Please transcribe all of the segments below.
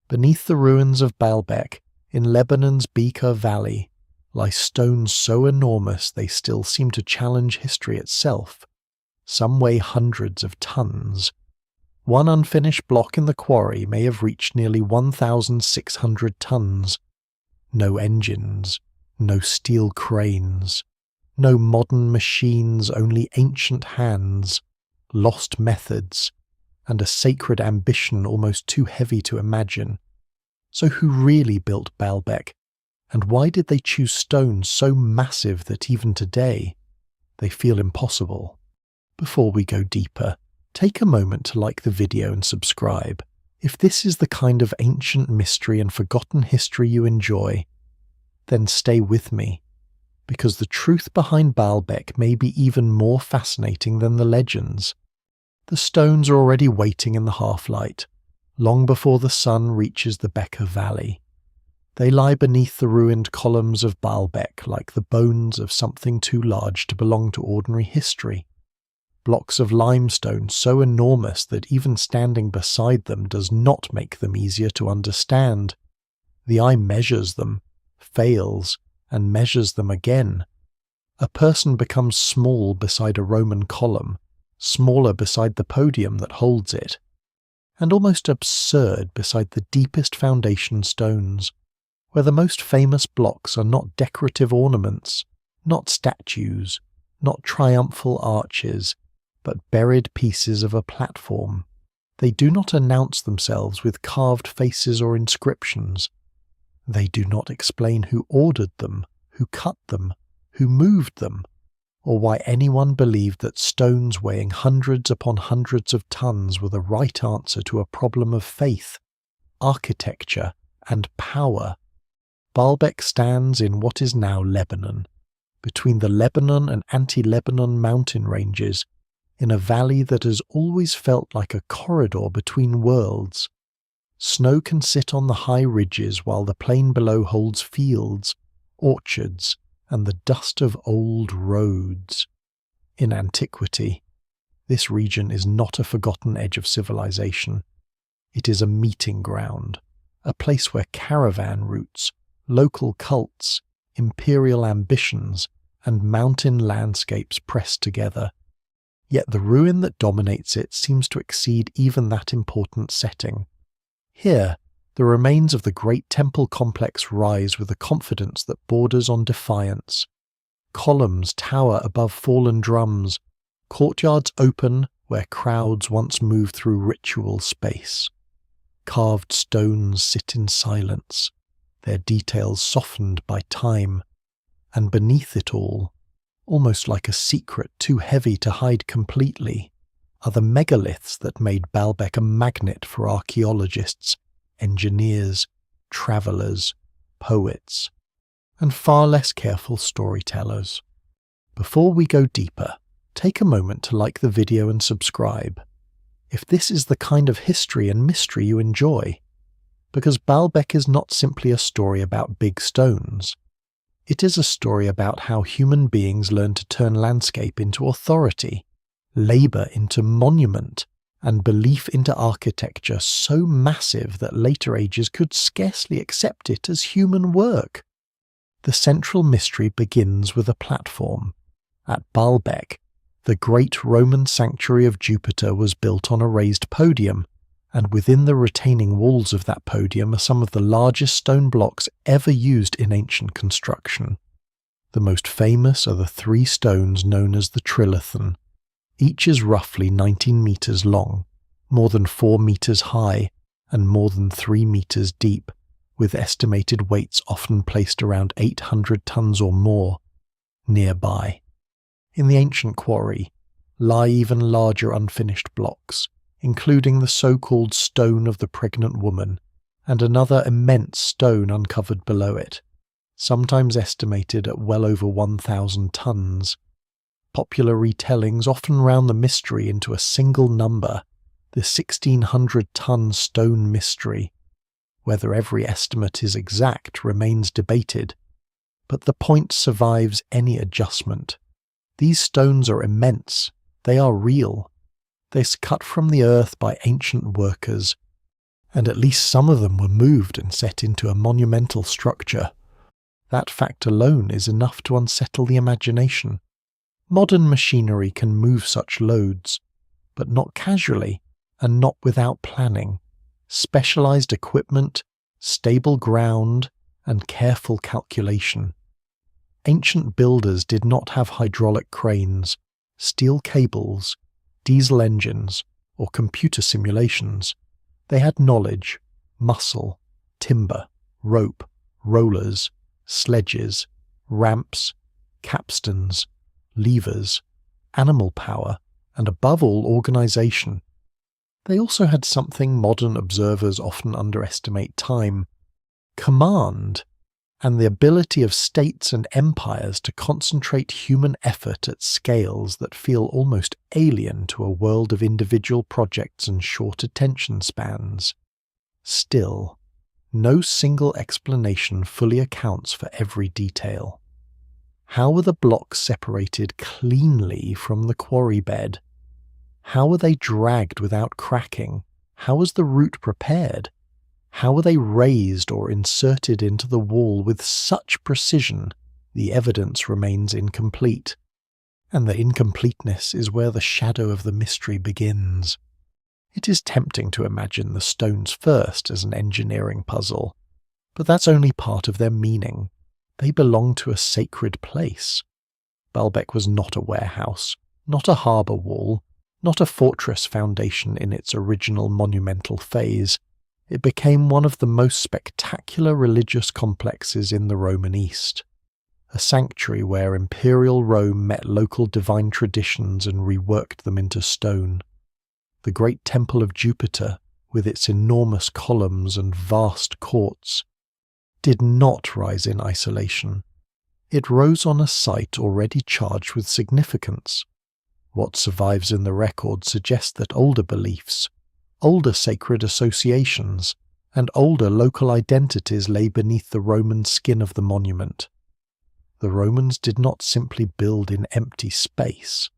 Beneath the ruins of Baalbek, in Lebanon's Bekaa Valley, lie stones so enormous they still seem to challenge history itself. Some weigh hundreds of tons. One unfinished block in the quarry may have reached nearly 1,600 tons. No engines, no steel cranes, no modern machines, only ancient hands, lost methods, and a sacred ambition almost too heavy to imagine. So who really built Baalbek, and why did they choose stones so massive that even today they feel impossible? Before we go deeper, take a moment to like the video and subscribe. If this is the kind of ancient mystery and forgotten history you enjoy, then stay with me, because the truth behind Baalbek may be even more fascinating than the legends. The stones are already waiting in the half-light, long before the sun reaches the Bekaa Valley. They lie beneath the ruined columns of Baalbek like the bones of something too large to belong to ordinary history. Blocks of limestone so enormous that even standing beside them does not make them easier to understand. The eye measures them, fails, and measures them again. A person becomes small beside a Roman column, smaller beside the podium that holds it, and almost absurd beside the deepest foundation stones, where the most famous blocks are not decorative ornaments, not statues, not triumphal arches, but buried pieces of a platform. They do not announce themselves with carved faces or inscriptions. They do not explain who ordered them, who cut them, who moved them, or why anyone believed that stones weighing hundreds upon hundreds of tons were the right answer to a problem of faith, architecture, and power. Baalbek stands in what is now Lebanon, between the Lebanon and anti-Lebanon mountain ranges, in a valley that has always felt like a corridor between worlds. Snow can sit on the high ridges while the plain below holds fields, orchards, and the dust of old roads. In antiquity, this region is not a forgotten edge of civilization. It is a meeting ground, a place where caravan routes, local cults, imperial ambitions, and mountain landscapes press together. Yet the ruin that dominates it seems to exceed even that important setting. Here, the remains of the great temple complex rise with a confidence that borders on defiance. Columns tower above fallen drums, courtyards open where crowds once moved through ritual space. Carved stones sit in silence, their details softened by time, and beneath it all, almost like a secret too heavy to hide completely, are the megaliths that made Baalbek a magnet for archaeologists, engineers, travellers, poets, and far less careful storytellers. Before we go deeper, take a moment to like the video and subscribe, if this is the kind of history and mystery you enjoy, because Baalbek is not simply a story about big stones. It is a story about how human beings learn to turn landscape into authority, labour into monument, and belief into architecture so massive that later ages could scarcely accept it as human work. The central mystery begins with a platform. At Baalbek, the great Roman sanctuary of Jupiter was built on a raised podium, and within the retaining walls of that podium are some of the largest stone blocks ever used in ancient construction. The most famous are the three stones known as the trilithon. Each is roughly 19 meters long, more than 4 meters high, and more than 3 meters deep, with estimated weights often placed around 800 tons or more. Nearby, in the ancient quarry, lie even larger unfinished blocks, including the so-called Stone of the Pregnant Woman, and another immense stone uncovered below it, sometimes estimated at well over 1,000 tons. Popular retellings often round the mystery into a single number, the 1,600-ton stone mystery. Whether every estimate is exact remains debated, but the point survives any adjustment. These stones are immense, they are real. They're cut from the earth by ancient workers, and at least some of them were moved and set into a monumental structure. That fact alone is enough to unsettle the imagination. Modern machinery can move such loads, but not casually and not without planning, specialized equipment, stable ground, and careful calculation. Ancient builders did not have hydraulic cranes, steel cables, diesel engines, or computer simulations. They had knowledge, muscle, timber, rope, rollers, sledges, ramps, capstans, levers, animal power, and above all, organization. They also had something modern observers often underestimate: time, command, and the ability of states and empires to concentrate human effort at scales that feel almost alien to a world of individual projects and short attention spans. Still, no single explanation fully accounts for every detail. How were the blocks separated cleanly from the quarry bed? How were they dragged without cracking? How was the route prepared? How were they raised or inserted into the wall with such precision? The evidence remains incomplete. And the incompleteness is where the shadow of the mystery begins. It is tempting to imagine the stones first as an engineering puzzle, but that's only part of their meaning. They belong to a sacred place. Baalbek was not a warehouse, not a harbour wall, not a fortress foundation in its original monumental phase. It became one of the most spectacular religious complexes in the Roman East, a sanctuary where imperial Rome met local divine traditions and reworked them into stone. The great temple of Jupiter, with its enormous columns and vast courts, did not rise in isolation. It rose on a site already charged with significance. What survives in the record suggests that older beliefs, older sacred associations, and older local identities lay beneath the Roman skin of the monument. The Romans did not simply build in empty space.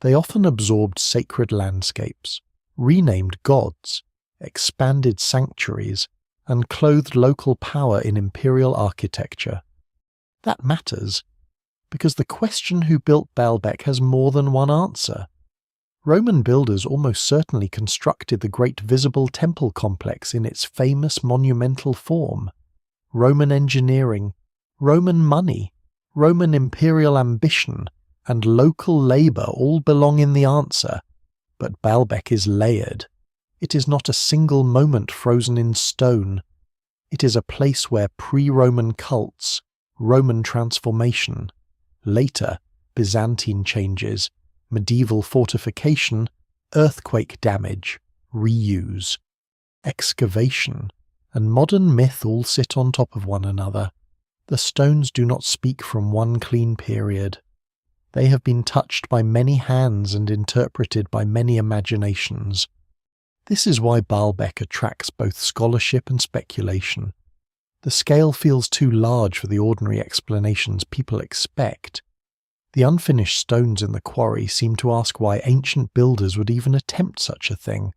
They often absorbed sacred landscapes, renamed gods, expanded sanctuaries, and clothed local power in imperial architecture. That matters, because the question who built Baalbek has more than one answer. Roman builders almost certainly constructed the great visible temple complex in its famous monumental form. Roman engineering, Roman money, Roman imperial ambition, and local labour all belong in the answer, but Baalbek is layered. It is not a single moment frozen in stone. It is a place where pre-Roman cults, Roman transformation, later Byzantine changes, medieval fortification, earthquake damage, reuse, excavation, and modern myth all sit on top of one another. The stones do not speak from one clean period. They have been touched by many hands and interpreted by many imaginations. This is why Baalbek attracts both scholarship and speculation. The scale feels too large for the ordinary explanations people expect. The unfinished stones in the quarry seem to ask why ancient builders would even attempt such a thing.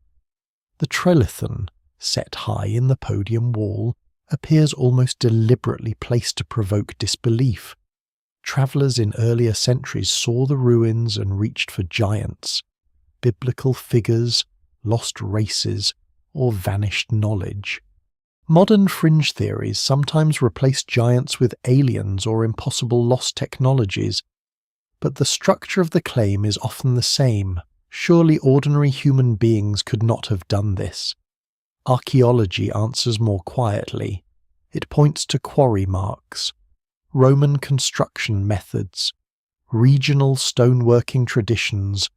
The trilithon, set high in the podium wall, appears almost deliberately placed to provoke disbelief. Travellers in earlier centuries saw the ruins and reached for giants, biblical figures, lost races, or vanished knowledge. Modern fringe theories sometimes replace giants with aliens or impossible lost technologies, but the structure of the claim is often the same. Surely ordinary human beings could not have done this. Archaeology answers more quietly. It points to quarry marks, Roman construction methods, regional stoneworking traditions,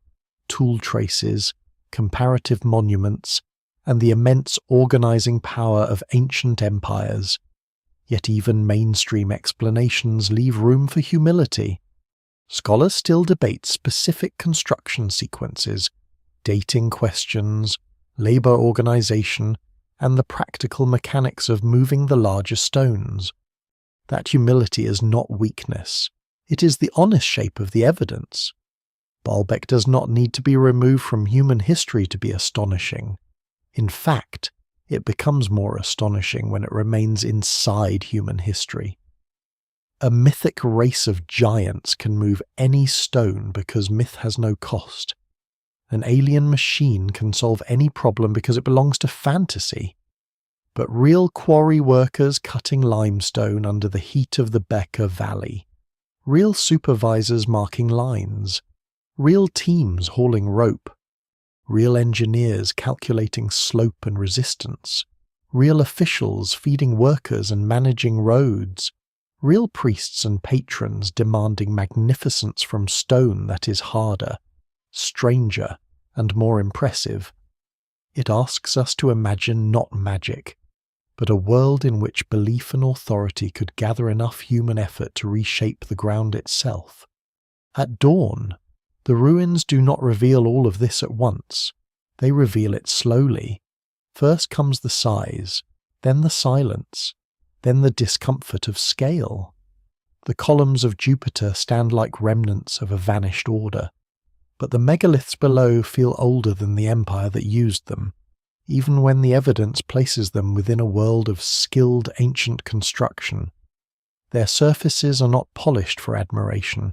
tool traces, comparative monuments, and the immense organizing power of ancient empires. Yet even mainstream explanations leave room for humility. Scholars still debate specific construction sequences, dating questions, labor organization, and the practical mechanics of moving the larger stones. That humility is not weakness. It is the honest shape of the evidence. Baalbek does not need to be removed from human history to be astonishing. In fact, it becomes more astonishing when it remains inside human history. A mythic race of giants can move any stone because myth has no cost. An alien machine can solve any problem because it belongs to fantasy. But real quarry workers cutting limestone under the heat of the Bekaa Valley, real supervisors marking lines, real teams hauling rope, real engineers calculating slope and resistance, real officials feeding workers and managing roads, real priests and patrons demanding magnificence from stone that is harder, stranger, and more impressive. It asks us to imagine not magic, but a world in which belief and authority could gather enough human effort to reshape the ground itself. At dawn, the ruins do not reveal all of this at once. They reveal it slowly. First comes the size, then the silence, then the discomfort of scale. The columns of Jupiter stand like remnants of a vanished order, but the megaliths below feel older than the empire that used them, even when the evidence places them within a world of skilled ancient construction. Their surfaces are not polished for admiration.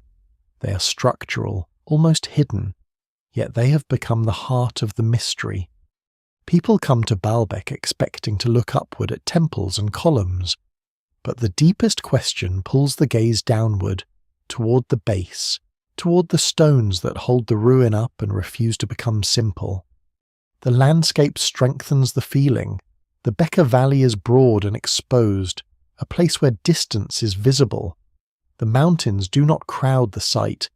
They are structural, almost hidden, yet they have become the heart of the mystery. People come to Baalbek expecting to look upward at temples and columns, but the deepest question pulls the gaze downward, toward the base, toward the stones that hold the ruin up and refuse to become simple. The landscape strengthens the feeling. The Bekaa Valley is broad and exposed, a place where distance is visible. The mountains do not crowd the sight,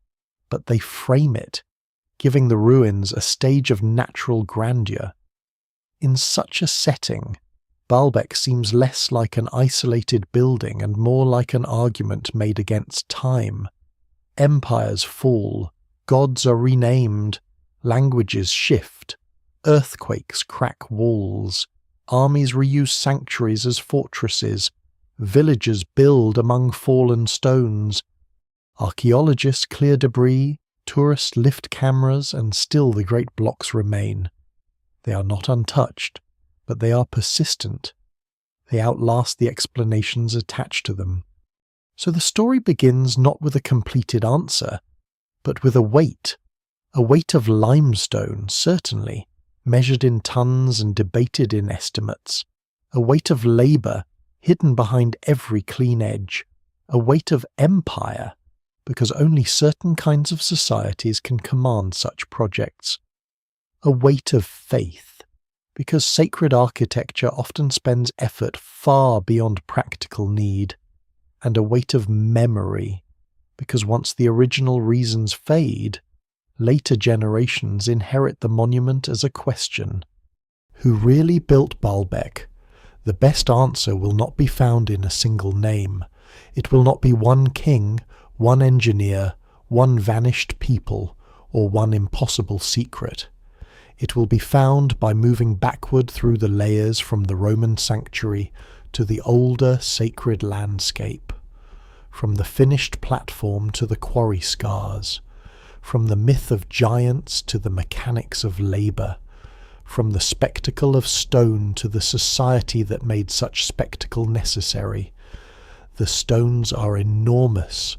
but they frame it, giving the ruins a stage of natural grandeur. In such a setting, Baalbek seems less like an isolated building and more like an argument made against time. Empires fall, gods are renamed, languages shift, earthquakes crack walls, armies reuse sanctuaries as fortresses, villagers build among fallen stones. Archaeologists clear debris, tourists lift cameras, and still the great blocks remain. They are not untouched, but they are persistent. They outlast the explanations attached to them. So the story begins not with a completed answer, but with a weight of limestone, certainly, measured in tons and debated in estimates, a weight of labour hidden behind every clean edge, a weight of empire, because only certain kinds of societies can command such projects, a weight of faith, because sacred architecture often spends effort far beyond practical need, and a weight of memory, because once the original reasons fade, later generations inherit the monument as a question. Who really built Baalbek? The best answer will not be found in a single name. It will not be one king, one engineer, one vanished people, or one impossible secret. It will be found by moving backward through the layers from the Roman sanctuary to the older sacred landscape, from the finished platform to the quarry scars, from the myth of giants to the mechanics of labour, from the spectacle of stone to the society that made such spectacle necessary. The stones are enormous,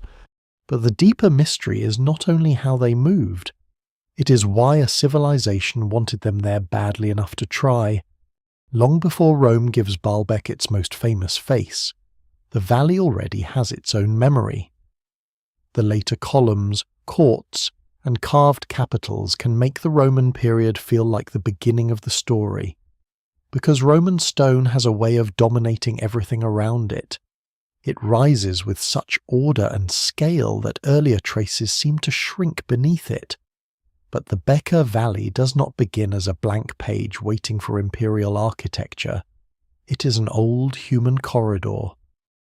but the deeper mystery is not only how they moved, it is why a civilization wanted them there badly enough to try. Long before Rome gives Baalbek its most famous face, the valley already has its own memory. The later columns, courts, and carved capitals can make the Roman period feel like the beginning of the story, because Roman stone has a way of dominating everything around it. It rises with such order and scale that earlier traces seem to shrink beneath it. But the Bekaa Valley does not begin as a blank page waiting for imperial architecture. It is an old human corridor,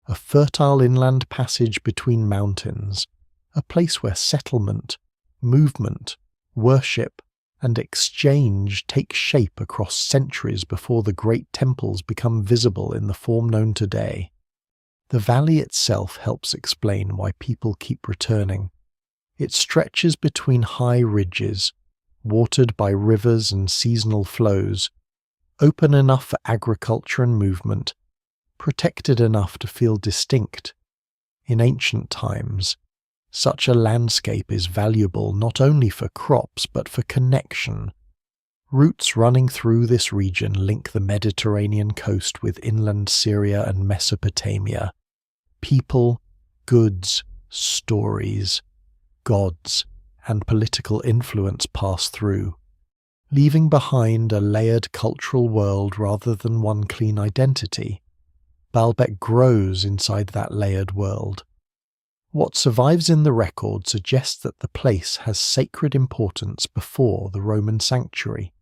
a fertile inland passage between mountains, a place where settlement, movement, worship, and exchange take shape across centuries before the great temples become visible in the form known today. The valley itself helps explain why people keep returning. It stretches between high ridges, watered by rivers and seasonal flows, open enough for agriculture and movement, protected enough to feel distinct. In ancient times, such a landscape is valuable not only for crops but for connection. Routes running through this region link the Mediterranean coast with inland Syria and Mesopotamia. People, goods, stories, gods, and political influence pass through, leaving behind a layered cultural world rather than one clean identity. Baalbek grows inside that layered world. What survives in the record suggests that the place has sacred importance before the Roman sanctuary,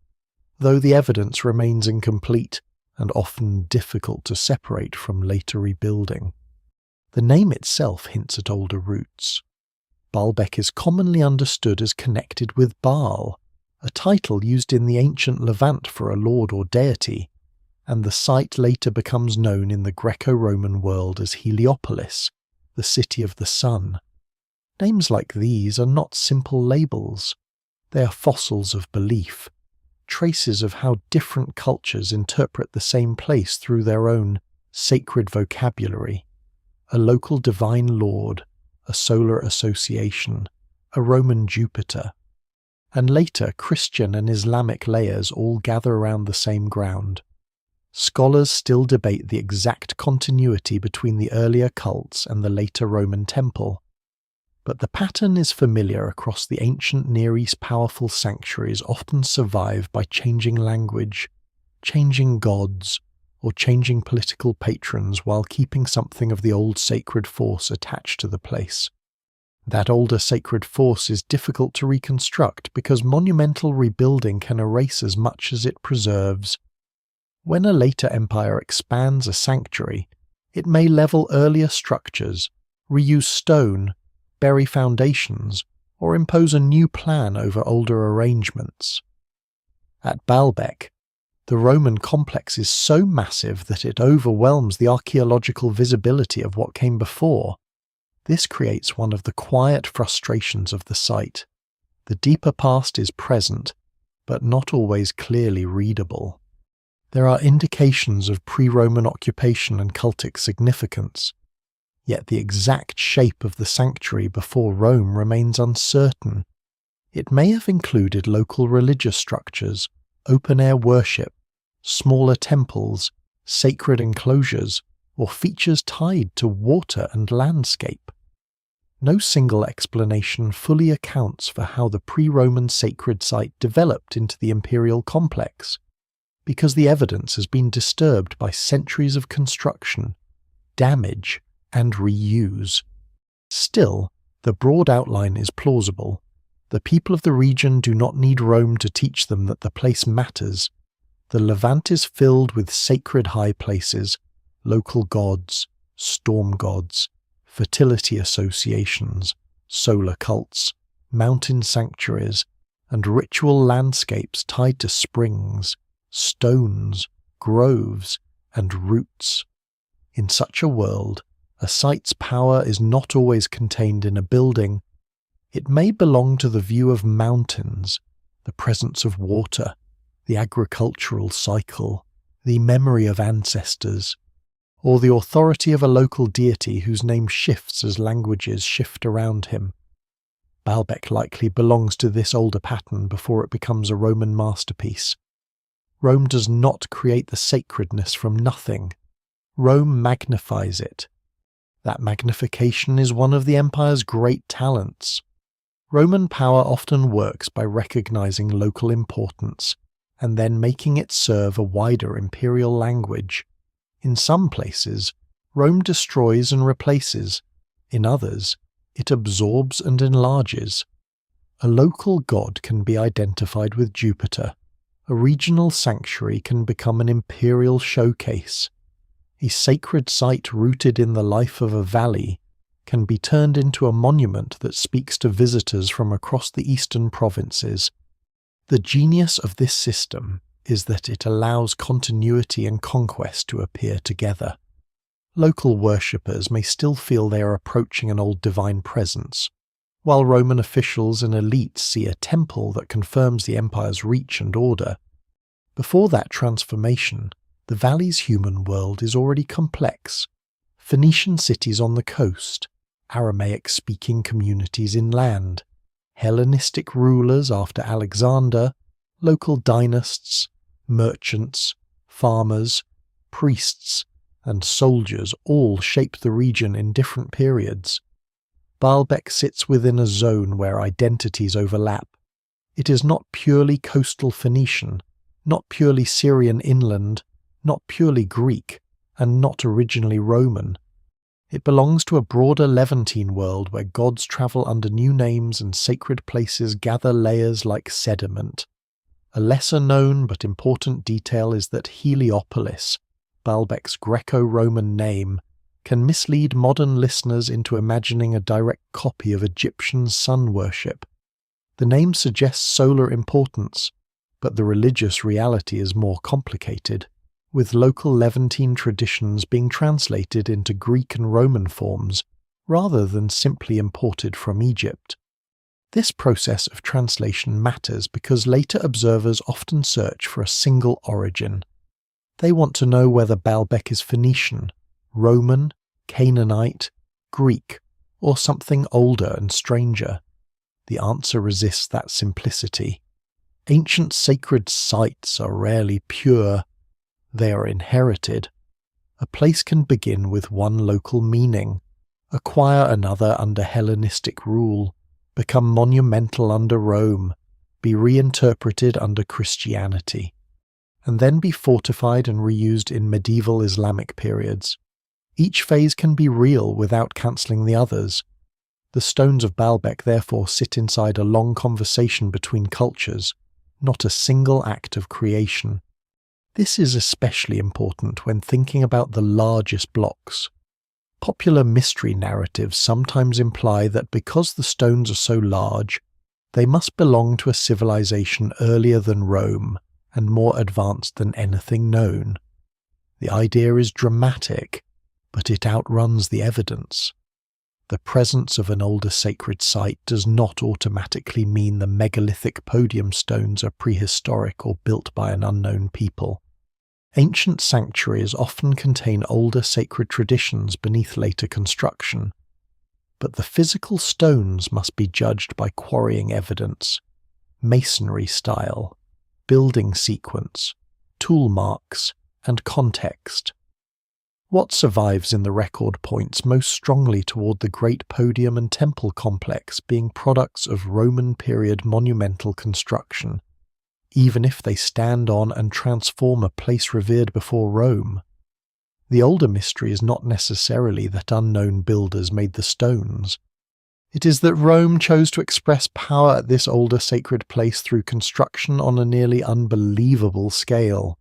though the evidence remains incomplete and often difficult to separate from later rebuilding. The name itself hints at older roots. Baalbek is commonly understood as connected with Baal, a title used in the ancient Levant for a lord or deity, and the site later becomes known in the Greco-Roman world as Heliopolis, the city of the sun. Names like these are not simple labels. They are fossils of belief, traces of how different cultures interpret the same place through their own sacred vocabulary. A local divine lord, a solar association, a Roman Jupiter, and later Christian and Islamic layers all gather around the same ground. Scholars still debate the exact continuity between the earlier cults and the later Roman temple, but the pattern is familiar across the ancient Near East. Powerful sanctuaries often survive by changing language, changing gods, or changing political patrons while keeping something of the old sacred force attached to the place. That older sacred force is difficult to reconstruct because monumental rebuilding can erase as much as it preserves. When a later empire expands a sanctuary, it may level earlier structures, reuse stone, bury foundations, or impose a new plan over older arrangements. At Baalbek, the Roman complex is so massive that it overwhelms the archaeological visibility of what came before. This creates one of the quiet frustrations of the site. The deeper past is present, but not always clearly readable. There are indications of pre-Roman occupation and cultic significance, yet the exact shape of the sanctuary before Rome remains uncertain. It may have included local religious structures, open-air worship, smaller temples, sacred enclosures, or features tied to water and landscape. No single explanation fully accounts for how the pre-Roman sacred site developed into the imperial complex, because the evidence has been disturbed by centuries of construction, damage, and reuse. Still, the broad outline is plausible. The people of the region do not need Rome to teach them that the place matters. The Levant is filled with sacred high places, local gods, storm gods, fertility associations, solar cults, mountain sanctuaries, and ritual landscapes tied to springs, stones, groves, and roots. In such a world, a site's power is not always contained in a building. It may belong to the view of mountains, the presence of water, the agricultural cycle, the memory of ancestors, or the authority of a local deity whose name shifts as languages shift around him. Baalbek likely belongs to this older pattern before it becomes a Roman masterpiece. Rome does not create the sacredness from nothing. Rome magnifies it. That magnification is one of the empire's great talents. Roman power often works by recognizing local importance and then making it serve a wider imperial language. In some places, Rome destroys and replaces. In others, it absorbs and enlarges. A local god can be identified with Jupiter. A regional sanctuary can become an imperial showcase. A sacred site rooted in the life of a valley can be turned into a monument that speaks to visitors from across the eastern provinces. The genius of this system is that it allows continuity and conquest to appear together. Local worshippers may still feel they are approaching an old divine presence, while Roman officials and elites see a temple that confirms the empire's reach and order. Before that transformation, the valley's human world is already complex. Phoenician cities on the coast, Aramaic-speaking communities inland, Hellenistic rulers after Alexander, local dynasts, merchants, farmers, priests, and soldiers all shape the region in different periods. Baalbek sits within a zone where identities overlap. It is not purely coastal Phoenician, not purely Syrian inland, not purely Greek, and not originally Roman. It belongs to a broader Levantine world where gods travel under new names and sacred places gather layers like sediment. A lesser-known but important detail is that Heliopolis, Baalbek's Greco-Roman name, can mislead modern listeners into imagining a direct copy of Egyptian sun worship. The name suggests solar importance, but the religious reality is more complicated, with local Levantine traditions being translated into Greek and Roman forms rather than simply imported from Egypt. This process of translation matters because later observers often search for a single origin. They want to know whether Baalbek is Phoenician, Roman, Canaanite, Greek, or something older and stranger. The answer resists that simplicity. Ancient sacred sites are rarely pure. They are inherited. A place can begin with one local meaning, acquire another under Hellenistic rule, become monumental under Rome, be reinterpreted under Christianity, and then be fortified and reused in medieval Islamic periods. Each phase can be real without cancelling the others. The stones of Baalbek therefore sit inside a long conversation between cultures, not a single act of creation. This is especially important when thinking about the largest blocks. Popular mystery narratives sometimes imply that because the stones are so large, they must belong to a civilization earlier than Rome and more advanced than anything known. The idea is dramatic, but it outruns the evidence. The presence of an older sacred site does not automatically mean the megalithic podium stones are prehistoric or built by an unknown people. Ancient sanctuaries often contain older sacred traditions beneath later construction, but the physical stones must be judged by quarrying evidence, masonry style, building sequence, tool marks, and context. What survives in the record points most strongly toward the great podium and temple complex being products of Roman period monumental construction, even if they stand on and transform a place revered before Rome. The older mystery is not necessarily that unknown builders made the stones. It is that Rome chose to express power at this older sacred place through construction on a nearly unbelievable scale.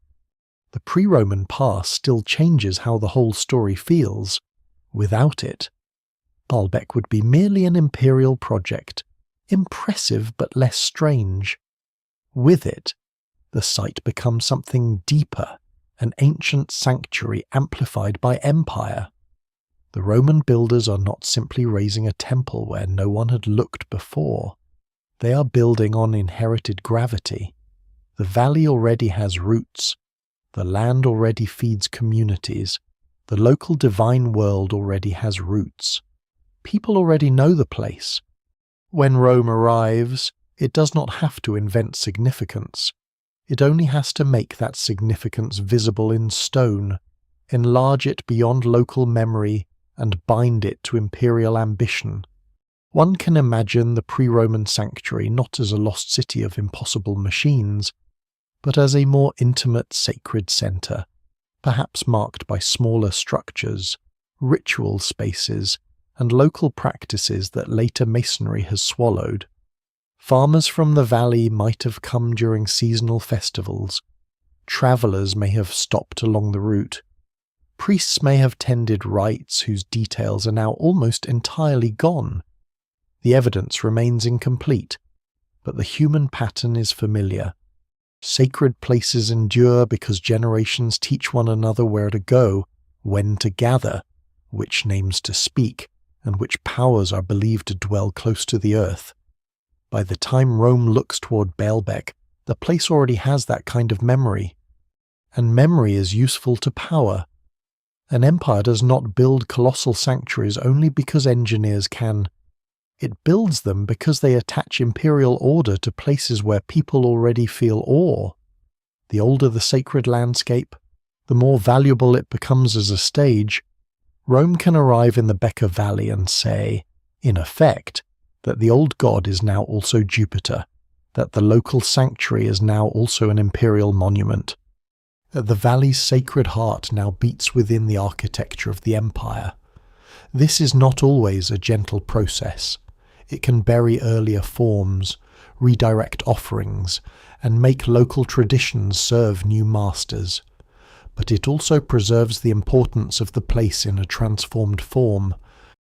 The pre-Roman past still changes how the whole story feels. Without it, Baalbek would be merely an imperial project, impressive but less strange. With it, the site becomes something deeper, an ancient sanctuary amplified by empire. The Roman builders are not simply raising a temple where no one had looked before. They are building on inherited gravity. The valley already has roots. The land already feeds communities. The local divine world already has roots. People already know the place. When Rome arrives, it does not have to invent significance. It only has to make that significance visible in stone, enlarge it beyond local memory, and bind it to imperial ambition. One can imagine the pre-Roman sanctuary not as a lost city of impossible machines, but as a more intimate sacred centre, perhaps marked by smaller structures, ritual spaces, and local practices that later masonry has swallowed. Farmers from the valley might have come during seasonal festivals. Travellers may have stopped along the route. Priests may have tended rites whose details are now almost entirely gone. The evidence remains incomplete, but the human pattern is familiar. Sacred places endure because generations teach one another where to go, when to gather, which names to speak, and which powers are believed to dwell close to the earth. By the time Rome looks toward Baalbek, The place already has that kind of memory, and memory is useful to power. An empire does not build colossal sanctuaries only because engineers can. It builds them because they attach imperial order to places where people already feel awe. The older the sacred landscape, the more valuable it becomes as a stage. Rome can arrive in the Bekaa Valley and say, in effect, that the old god is now also Jupiter, that the local sanctuary is now also an imperial monument, that the valley's sacred heart now beats within the architecture of the empire. This is not always a gentle process. It can bury earlier forms, redirect offerings, and make local traditions serve new masters. But it also preserves the importance of the place in a transformed form.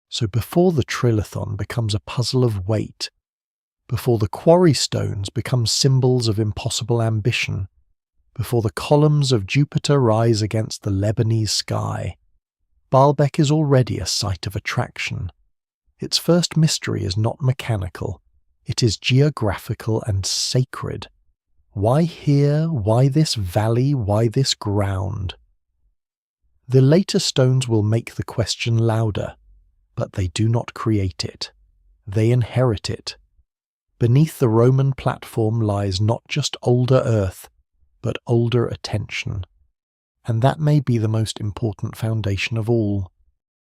So before the trilithon becomes a puzzle of weight, before the quarry stones become symbols of impossible ambition, before the columns of Jupiter rise against the Lebanese sky, Baalbek is already a site of attraction. Its first mystery is not mechanical, it is geographical and sacred. Why here? Why this valley? Why this ground? The later stones will make the question louder, but they do not create it. They inherit it. Beneath the Roman platform lies not just older earth, but older attention. And that may be the most important foundation of all.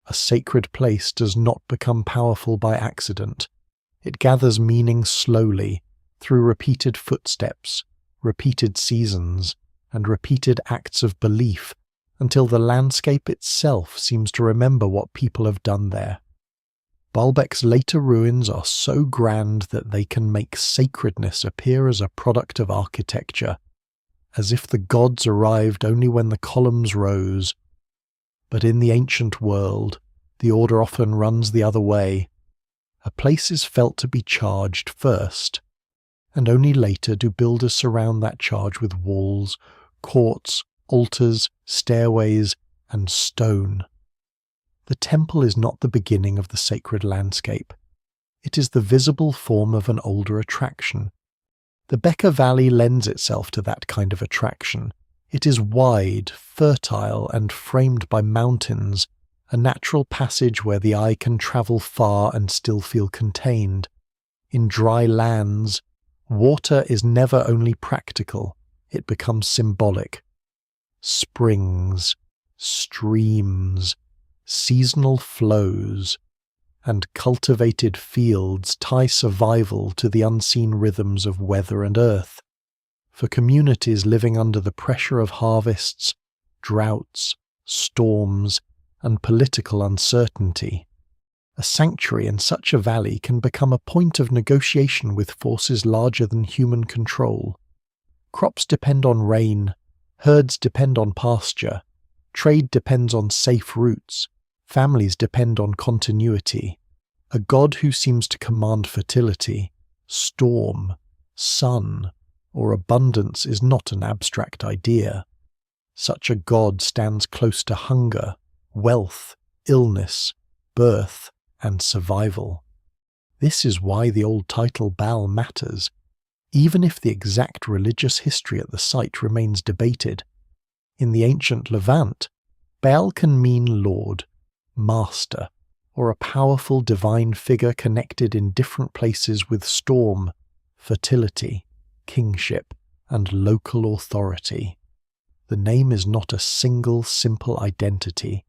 A sacred place does not become powerful by accident. It gathers meaning slowly, through repeated footsteps, repeated seasons, and repeated acts of belief, until the landscape itself seems to remember what people have done there. Baalbek's later ruins are so grand that they can make sacredness appear as a product of architecture, as if the gods arrived only when the columns rose. But in the ancient world, the order often runs the other way. A place is felt to be charged first, and only later do builders surround that charge with walls, courts, altars, stairways, and stone. The temple is not the beginning of the sacred landscape. It is the visible form of an older attraction. The Bekaa Valley lends itself to that kind of attraction. It is wide, fertile, and framed by mountains, a natural passage where the eye can travel far and still feel contained. In dry lands, water is never only practical, it becomes symbolic. Springs, streams, seasonal flows, and cultivated fields tie survival to the unseen rhythms of weather and earth. For communities living under the pressure of harvests, droughts, storms, and political uncertainty, a sanctuary in such a valley can become a point of negotiation with forces larger than human control. Crops depend on rain, herds depend on pasture, trade depends on safe routes, families depend on continuity. A god who seems to command fertility, storm, sun, or abundance is not an abstract idea. Such a god stands close to hunger, wealth, illness, birth, and survival. This is why the old title Baal matters, even if the exact religious history at the site remains debated. In the ancient Levant, Baal can mean lord, master, or a powerful divine figure connected in different places with storm, fertility, kingship, and local authority. The name is not a single simple identity.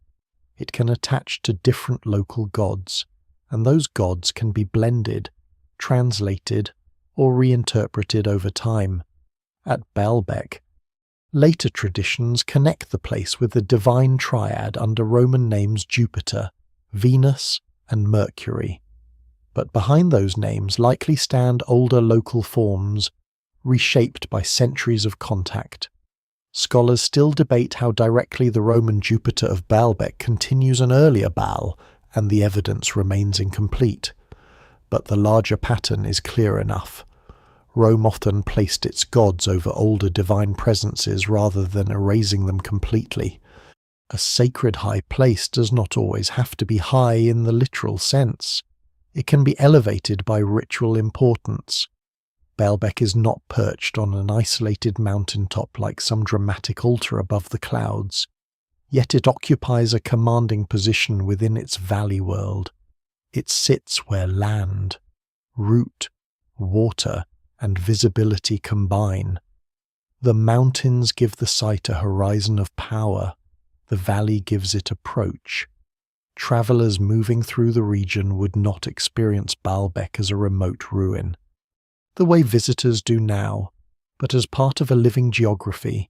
It can attach to different local gods, and those gods can be blended, translated, or reinterpreted over time. At Baalbek, later traditions connect the place with the divine triad under Roman names Jupiter, Venus, and Mercury. But behind those names likely stand older local forms, reshaped by centuries of contact. Scholars still debate how directly the Roman Jupiter of Baalbek continues an earlier Baal, and the evidence remains incomplete. But the larger pattern is clear enough. Rome often placed its gods over older divine presences rather than erasing them completely. A sacred high place does not always have to be high in the literal sense. It can be elevated by ritual importance. Baalbek is not perched on an isolated mountaintop like some dramatic altar above the clouds, yet it occupies a commanding position within its valley world. It sits where land, root, water, and visibility combine. The mountains give the site a horizon of power, the valley gives it approach. Travellers moving through the region would not experience Baalbek as a remote ruin, the way visitors do now, but as part of a living geography.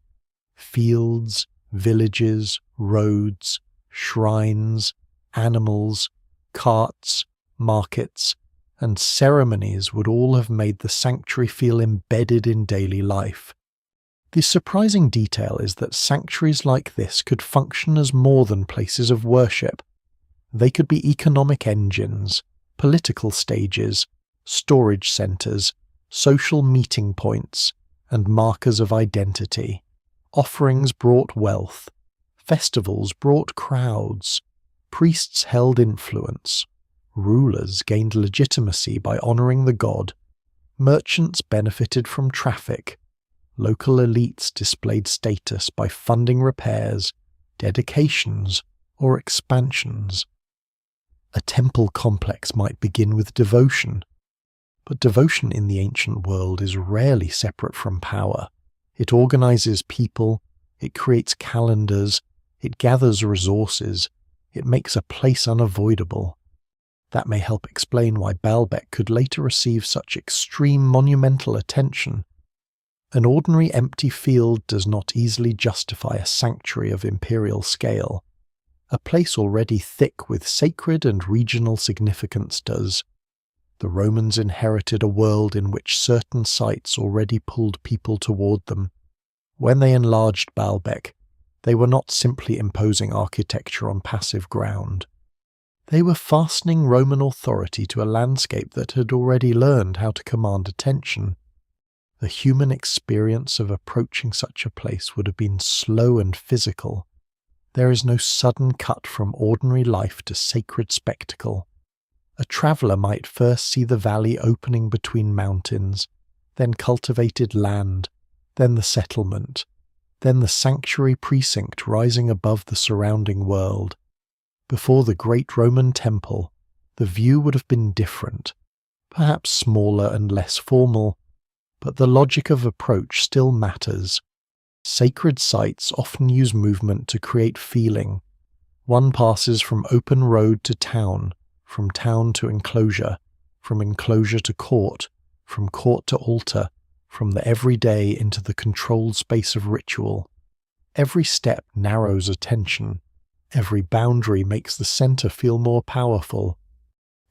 Fields, villages, roads, shrines, animals, carts, markets, and ceremonies would all have made the sanctuary feel embedded in daily life. The surprising detail is that sanctuaries like this could function as more than places of worship. They could be economic engines, political stages, storage centres, social meeting points, and markers of identity. Offerings brought wealth, festivals brought crowds, priests held influence, rulers gained legitimacy by honouring the god, merchants benefited from traffic, local elites displayed status by funding repairs, dedications, or expansions. A temple complex might begin with devotion, but devotion in the ancient world is rarely separate from power. It organizes people, it creates calendars, it gathers resources, it makes a place unavoidable. That may help explain why Baalbek could later receive such extreme monumental attention. An ordinary empty field does not easily justify a sanctuary of imperial scale. A place already thick with sacred and regional significance does. The Romans inherited a world in which certain sites already pulled people toward them. When they enlarged Baalbek, they were not simply imposing architecture on passive ground. They were fastening Roman authority to a landscape that had already learned how to command attention. The human experience of approaching such a place would have been slow and physical. There is no sudden cut from ordinary life to sacred spectacle. A traveller might first see the valley opening between mountains, then cultivated land, then the settlement, then the sanctuary precinct rising above the surrounding world. Before the great Roman temple, the view would have been different, perhaps smaller and less formal, but the logic of approach still matters. Sacred sites often use movement to create feeling. One passes from open road to town, from town to enclosure, from enclosure to court, from court to altar, from the everyday into the controlled space of ritual. Every step narrows attention. Every boundary makes the centre feel more powerful.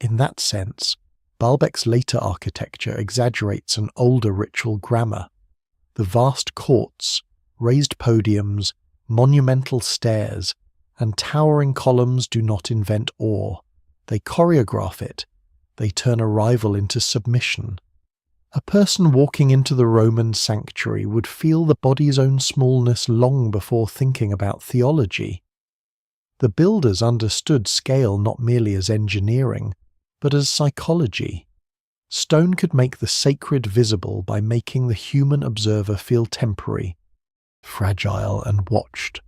In that sense, Baalbek's later architecture exaggerates an older ritual grammar. The vast courts, raised podiums, monumental stairs, and towering columns do not invent awe. They choreograph it. They turn arrival into submission. A person walking into the Roman sanctuary would feel the body's own smallness long before thinking about theology. The builders understood scale not merely as engineering, but as psychology. Stone could make the sacred visible by making the human observer feel temporary, fragile and watched.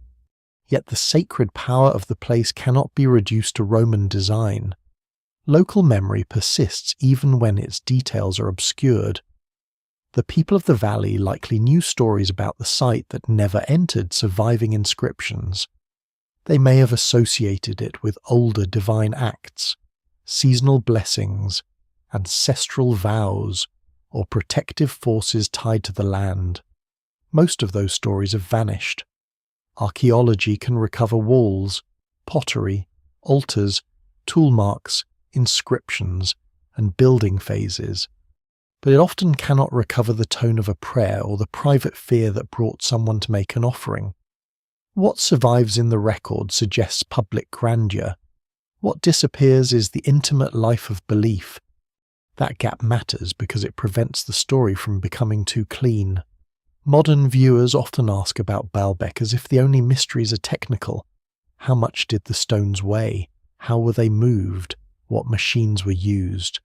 Yet the sacred power of the place cannot be reduced to Roman design. Local memory persists even when its details are obscured. The people of the valley likely knew stories about the site that never entered surviving inscriptions. They may have associated it with older divine acts, seasonal blessings, ancestral vows, or protective forces tied to the land. Most of those stories have vanished. Archaeology can recover walls, pottery, altars, tool marks, inscriptions, and building phases, but it often cannot recover the tone of a prayer or the private fear that brought someone to make an offering. What survives in the record suggests public grandeur. What disappears is the intimate life of belief. That gap matters because it prevents the story from becoming too clean. Modern viewers often ask about Baalbek as if the only mysteries are technical. How much did the stones weigh? How were they moved? What machines were used?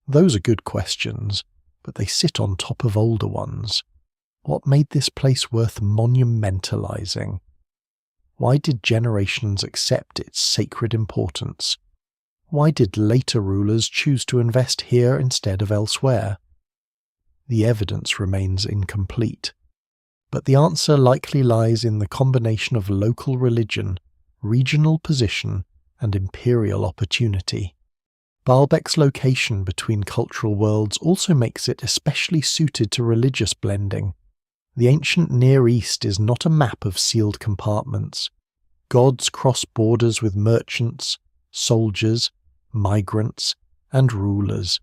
Those are good questions, but they sit on top of older ones. What made this place worth monumentalizing? Why did generations accept its sacred importance? Why did later rulers choose to invest here instead of elsewhere? The evidence remains incomplete, but the answer likely lies in the combination of local religion, regional position, and imperial opportunity. Baalbek's location between cultural worlds also makes it especially suited to religious blending. The ancient Near East is not a map of sealed compartments. Gods cross borders with merchants, soldiers, migrants, and rulers.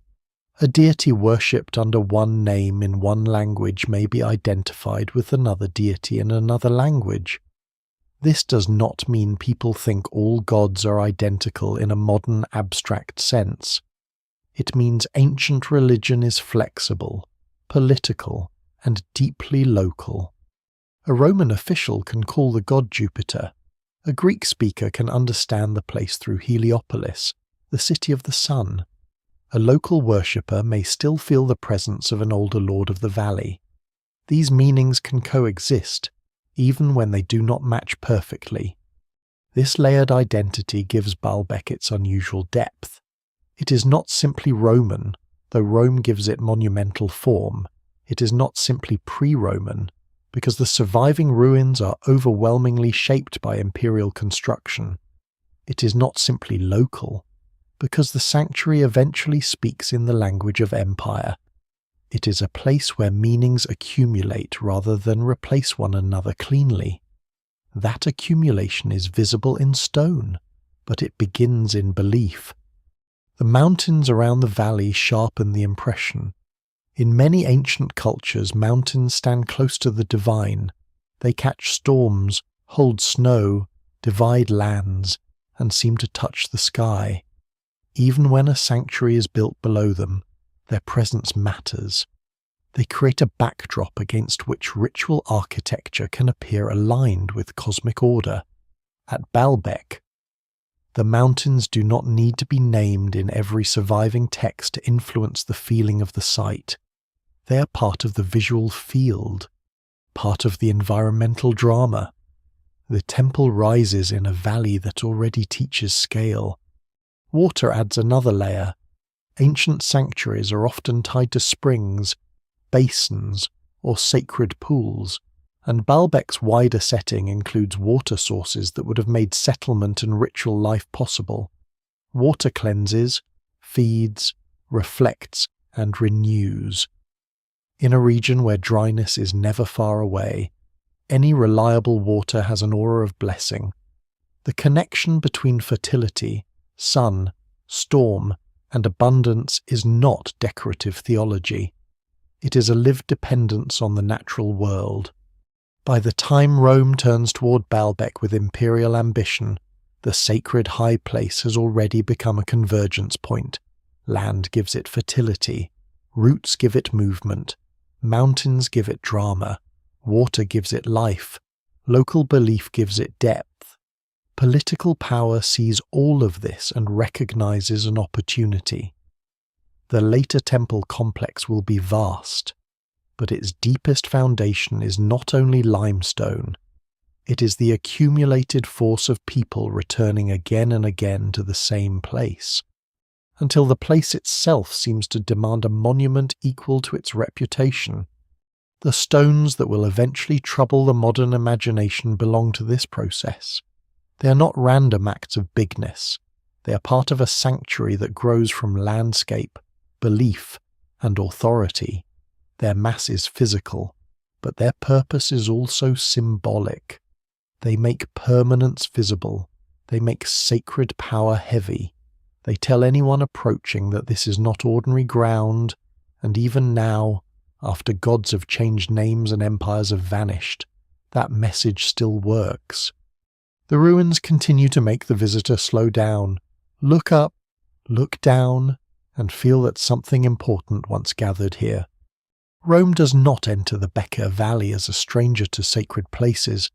A deity worshipped under one name in one language may be identified with another deity in another language. This does not mean people think all gods are identical in a modern abstract sense. It means ancient religion is flexible, political, and deeply local. A Roman official can call the god Jupiter. A Greek speaker can understand the place through Heliopolis, the city of the sun. A local worshipper may still feel the presence of an older lord of the valley. These meanings can coexist, even when they do not match perfectly. This layered identity gives Baalbek its unusual depth. It is not simply Roman, though Rome gives it monumental form. It is not simply pre-Roman, because the surviving ruins are overwhelmingly shaped by imperial construction. It is not simply local, because the sanctuary eventually speaks in the language of empire. It is a place where meanings accumulate rather than replace one another cleanly. That accumulation is visible in stone, but it begins in belief. The mountains around the valley sharpen the impression. In many ancient cultures, mountains stand close to the divine. They catch storms, hold snow, divide lands, and seem to touch the sky. Even when a sanctuary is built below them, their presence matters. They create a backdrop against which ritual architecture can appear aligned with cosmic order. At Baalbek, the mountains do not need to be named in every surviving text to influence the feeling of the site. They are part of the visual field, part of the environmental drama. The temple rises in a valley that already teaches scale. Water adds another layer. Ancient sanctuaries are often tied to springs, basins, or sacred pools, and Baalbek's wider setting includes water sources that would have made settlement and ritual life possible. Water cleanses, feeds, reflects, and renews. In a region where dryness is never far away, any reliable water has an aura of blessing. The connection between fertility, sun, storm, and abundance is not decorative theology. It is a lived dependence on the natural world. By the time Rome turns toward Baalbek with imperial ambition, the sacred high place has already become a convergence point. Land gives it fertility, roots give it movement, mountains give it drama, water gives it life, local belief gives it depth. Political power sees all of this and recognizes an opportunity. The later temple complex will be vast, but its deepest foundation is not only limestone, it is the accumulated force of people returning again and again to the same place, until the place itself seems to demand a monument equal to its reputation. The stones that will eventually trouble the modern imagination belong to this process. They are not random acts of bigness. They are part of a sanctuary that grows from landscape, belief, and authority. Their mass is physical, but their purpose is also symbolic. They make permanence visible. They make sacred power heavy. They tell anyone approaching that this is not ordinary ground, and even now, after gods have changed names and empires have vanished, that message still works. The ruins continue to make the visitor slow down, look up, look down, and feel that something important once gathered here. Rome does not enter the Bekaa Valley as a stranger to sacred places.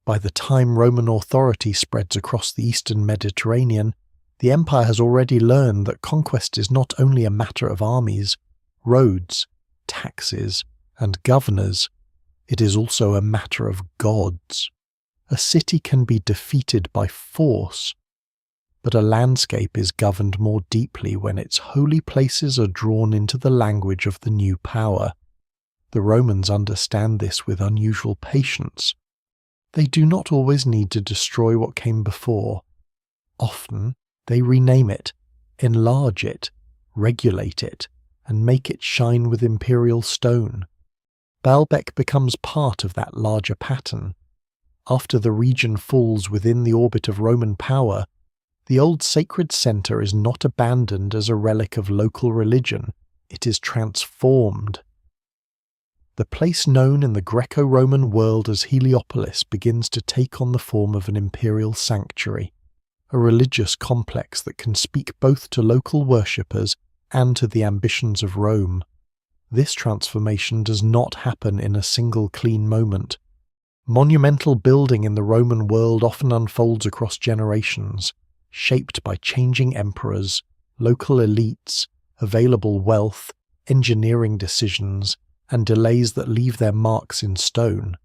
By the time Roman authority spreads across the eastern Mediterranean, the empire has already learned that conquest is not only a matter of armies, roads, taxes and governors, it is also a matter of gods. A city can be defeated by force, but a landscape is governed more deeply when its holy places are drawn into the language of the new power. The Romans understand this with unusual patience. They do not always need to destroy what came before. Often, they rename it, enlarge it, regulate it, and make it shine with imperial stone. Baalbek becomes part of that larger pattern. After the region falls within the orbit of Roman power, the old sacred centre is not abandoned as a relic of local religion, it is transformed. The place known in the Greco-Roman world as Heliopolis begins to take on the form of an imperial sanctuary, a religious complex that can speak both to local worshippers and to the ambitions of Rome. This transformation does not happen in a single clean moment. Monumental building in the Roman world often unfolds across generations, shaped by changing emperors, local elites, available wealth, engineering decisions, and delays that leave their marks in stone.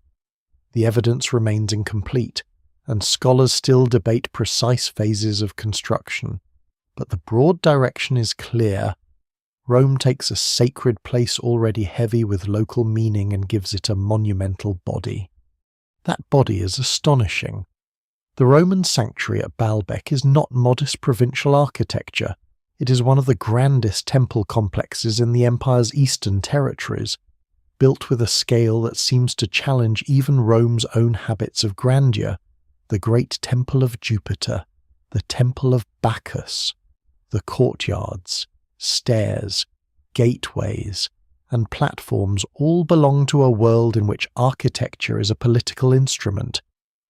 The evidence remains incomplete, and scholars still debate precise phases of construction, but the broad direction is clear. Rome takes a sacred place already heavy with local meaning and gives it a monumental body. That body is astonishing. The Roman sanctuary at Baalbek is not modest provincial architecture. It is one of the grandest temple complexes in the empire's eastern territories, built with a scale that seems to challenge even Rome's own habits of grandeur. The great temple of Jupiter, the temple of Bacchus, the courtyards, stairs, gateways, and platforms all belong to a world in which architecture is a political instrument.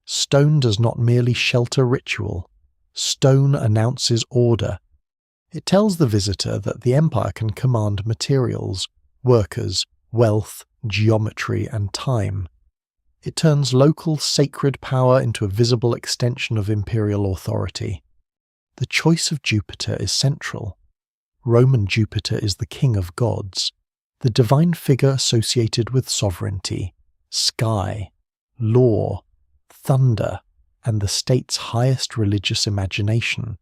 Stone does not merely shelter ritual. Stone announces order. It tells the visitor that the empire can command materials, workers, wealth, geometry, and time. It turns local sacred power into a visible extension of imperial authority. The choice of Jupiter is central. Roman Jupiter is the king of gods, the divine figure associated with sovereignty, sky, law, thunder, and the state's highest religious imagination.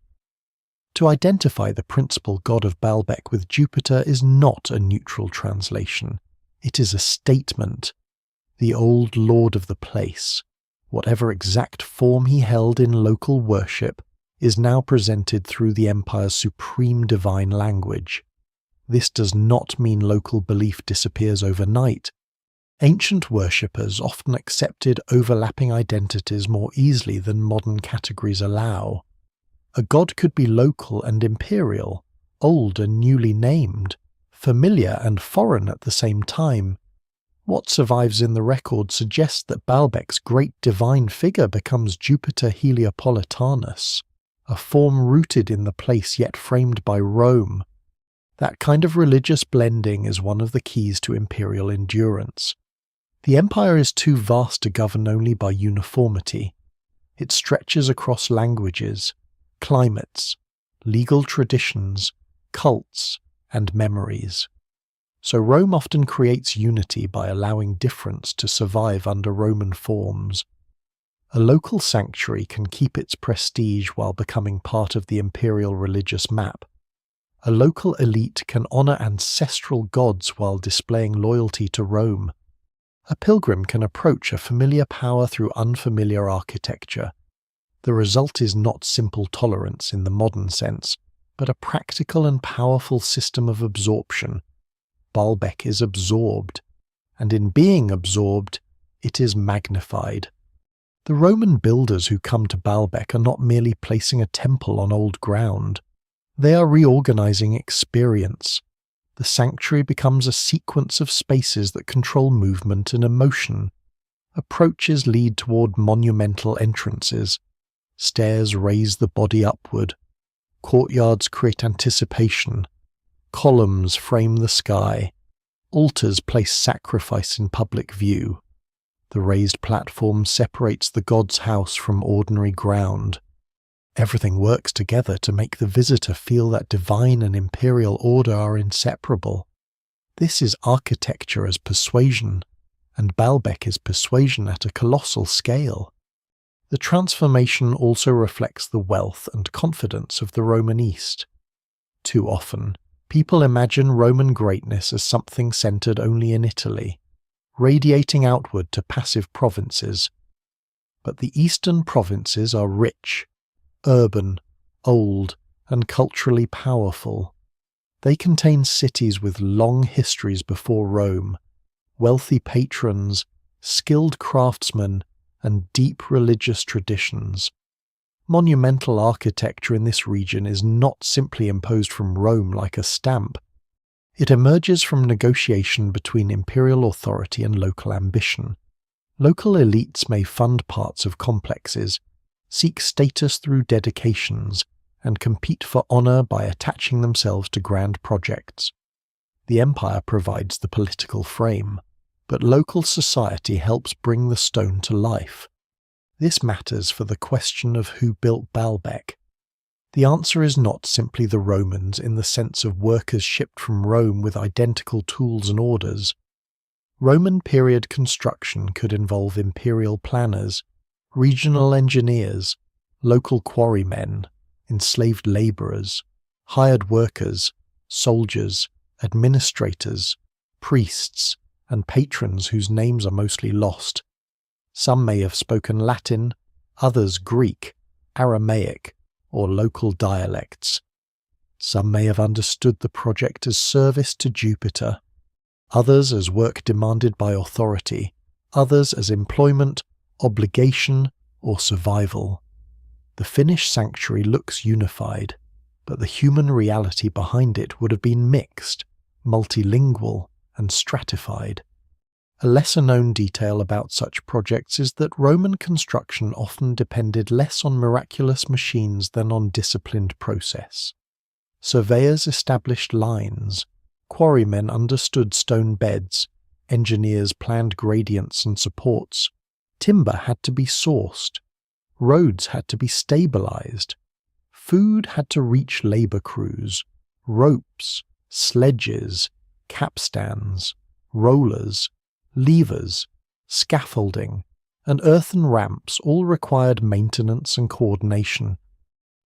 To identify the principal god of Baalbek with Jupiter is not a neutral translation. It is a statement. The old lord of the place, whatever exact form he held in local worship, is now presented through the empire's supreme divine language. This does not mean local belief disappears overnight. Ancient worshippers often accepted overlapping identities more easily than modern categories allow. A god could be local and imperial, old and newly named, familiar and foreign at the same time. What survives in the record suggests that Baalbek's great divine figure becomes Jupiter Heliopolitanus, a form rooted in the place yet framed by Rome. That kind of religious blending is one of the keys to imperial endurance. The empire is too vast to govern only by uniformity. It stretches across languages, climates, legal traditions, cults, and memories. So Rome often creates unity by allowing difference to survive under Roman forms. A local sanctuary can keep its prestige while becoming part of the imperial religious map. A local elite can honor ancestral gods while displaying loyalty to Rome. A pilgrim can approach a familiar power through unfamiliar architecture. The result is not simple tolerance in the modern sense, but a practical and powerful system of absorption. Baalbek is absorbed, and in being absorbed, it is magnified. The Roman builders who come to Baalbek are not merely placing a temple on old ground. They are reorganizing experience. The sanctuary becomes a sequence of spaces that control movement and emotion. Approaches lead toward monumental entrances. Stairs raise the body upward. Courtyards create anticipation. Columns frame the sky. Altars place sacrifice in public view. The raised platform separates the god's house from ordinary ground. Everything works together to make the visitor feel that divine and imperial order are inseparable. This is architecture as persuasion, and Baalbek is persuasion at a colossal scale. The transformation also reflects the wealth and confidence of the Roman East. Too often, people imagine Roman greatness as something centered only in Italy, radiating outward to passive provinces. But the eastern provinces are rich, urban, old, and culturally powerful. They contain cities with long histories before Rome, wealthy patrons, skilled craftsmen, and deep religious traditions. Monumental architecture in this region is not simply imposed from Rome like a stamp. It emerges from negotiation between imperial authority and local ambition. Local elites may fund parts of complexes, seek status through dedications, and compete for honor by attaching themselves to grand projects. The empire provides the political frame, but local society helps bring the stone to life. This matters for the question of who built Baalbek. The answer is not simply the Romans in the sense of workers shipped from Rome with identical tools and orders. Roman period construction could involve imperial planners, regional engineers, local quarrymen, enslaved labourers, hired workers, soldiers, administrators, priests, and patrons whose names are mostly lost. Some may have spoken Latin, others Greek, Aramaic, or local dialects. Some may have understood the project as service to Jupiter, others as work demanded by authority, others as employment, obligation, or survival. The finished sanctuary looks unified, but the human reality behind it would have been mixed, multilingual, and stratified. A lesser-known detail about such projects is that Roman construction often depended less on miraculous machines than on disciplined process. Surveyors established lines, quarrymen understood stone beds, engineers planned gradients and supports, timber had to be sourced, roads had to be stabilized, food had to reach labor crews, ropes, sledges, capstans, rollers, levers, scaffolding, and earthen ramps all required maintenance and coordination.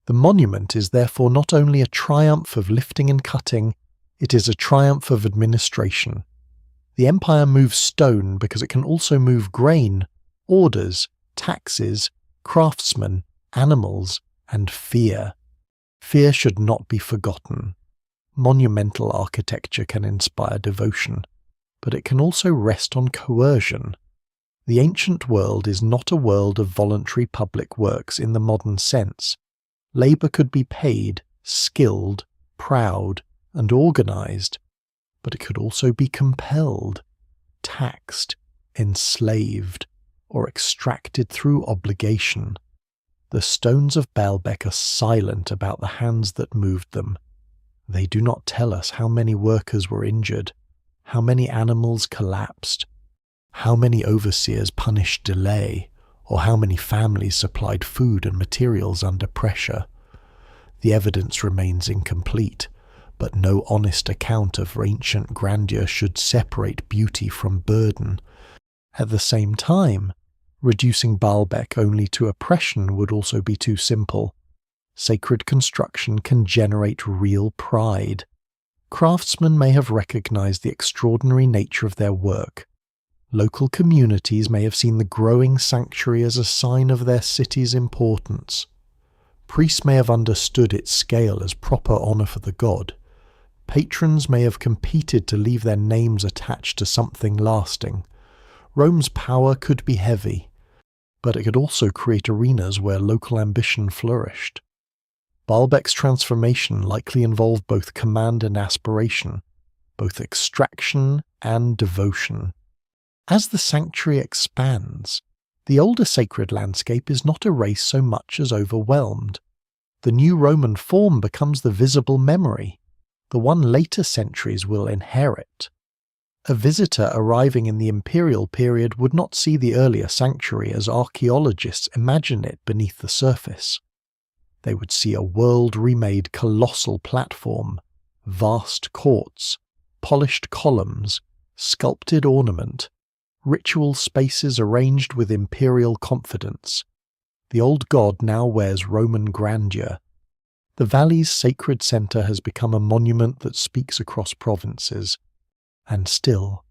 The monument is therefore not only a triumph of lifting and cutting, it is a triumph of administration. The empire moves stone because it can also move grain, orders, taxes, craftsmen, animals, and fear. Fear should not be forgotten. Monumental architecture can inspire devotion, but it can also rest on coercion. The ancient world is not a world of voluntary public works in the modern sense. Labour could be paid, skilled, proud, and organised, but it could also be compelled, taxed, enslaved, or extracted through obligation. The stones of Baalbek are silent about the hands that moved them. They do not tell us how many workers were injured, how many animals collapsed, how many overseers punished delay, or how many families supplied food and materials under pressure. The evidence remains incomplete, but no honest account of ancient grandeur should separate beauty from burden. At the same time, reducing Baalbek only to oppression would also be too simple. Sacred construction can generate real pride. Craftsmen may have recognized the extraordinary nature of their work. Local communities may have seen the growing sanctuary as a sign of their city's importance. Priests may have understood its scale as proper honor for the god. Patrons may have competed to leave their names attached to something lasting. Rome's power could be heavy, but it could also create arenas where local ambition flourished. Baalbek's transformation likely involved both command and aspiration, both extraction and devotion. As the sanctuary expands, the older sacred landscape is not erased so much as overwhelmed. The new Roman form becomes the visible memory, the one later centuries will inherit. A visitor arriving in the imperial period would not see the earlier sanctuary as archaeologists imagine it beneath the surface. They would see a world-remade colossal platform, vast courts, polished columns, sculpted ornament, ritual spaces arranged with imperial confidence. The old god now wears Roman grandeur. The valley's sacred centre has become a monument that speaks across provinces. And still,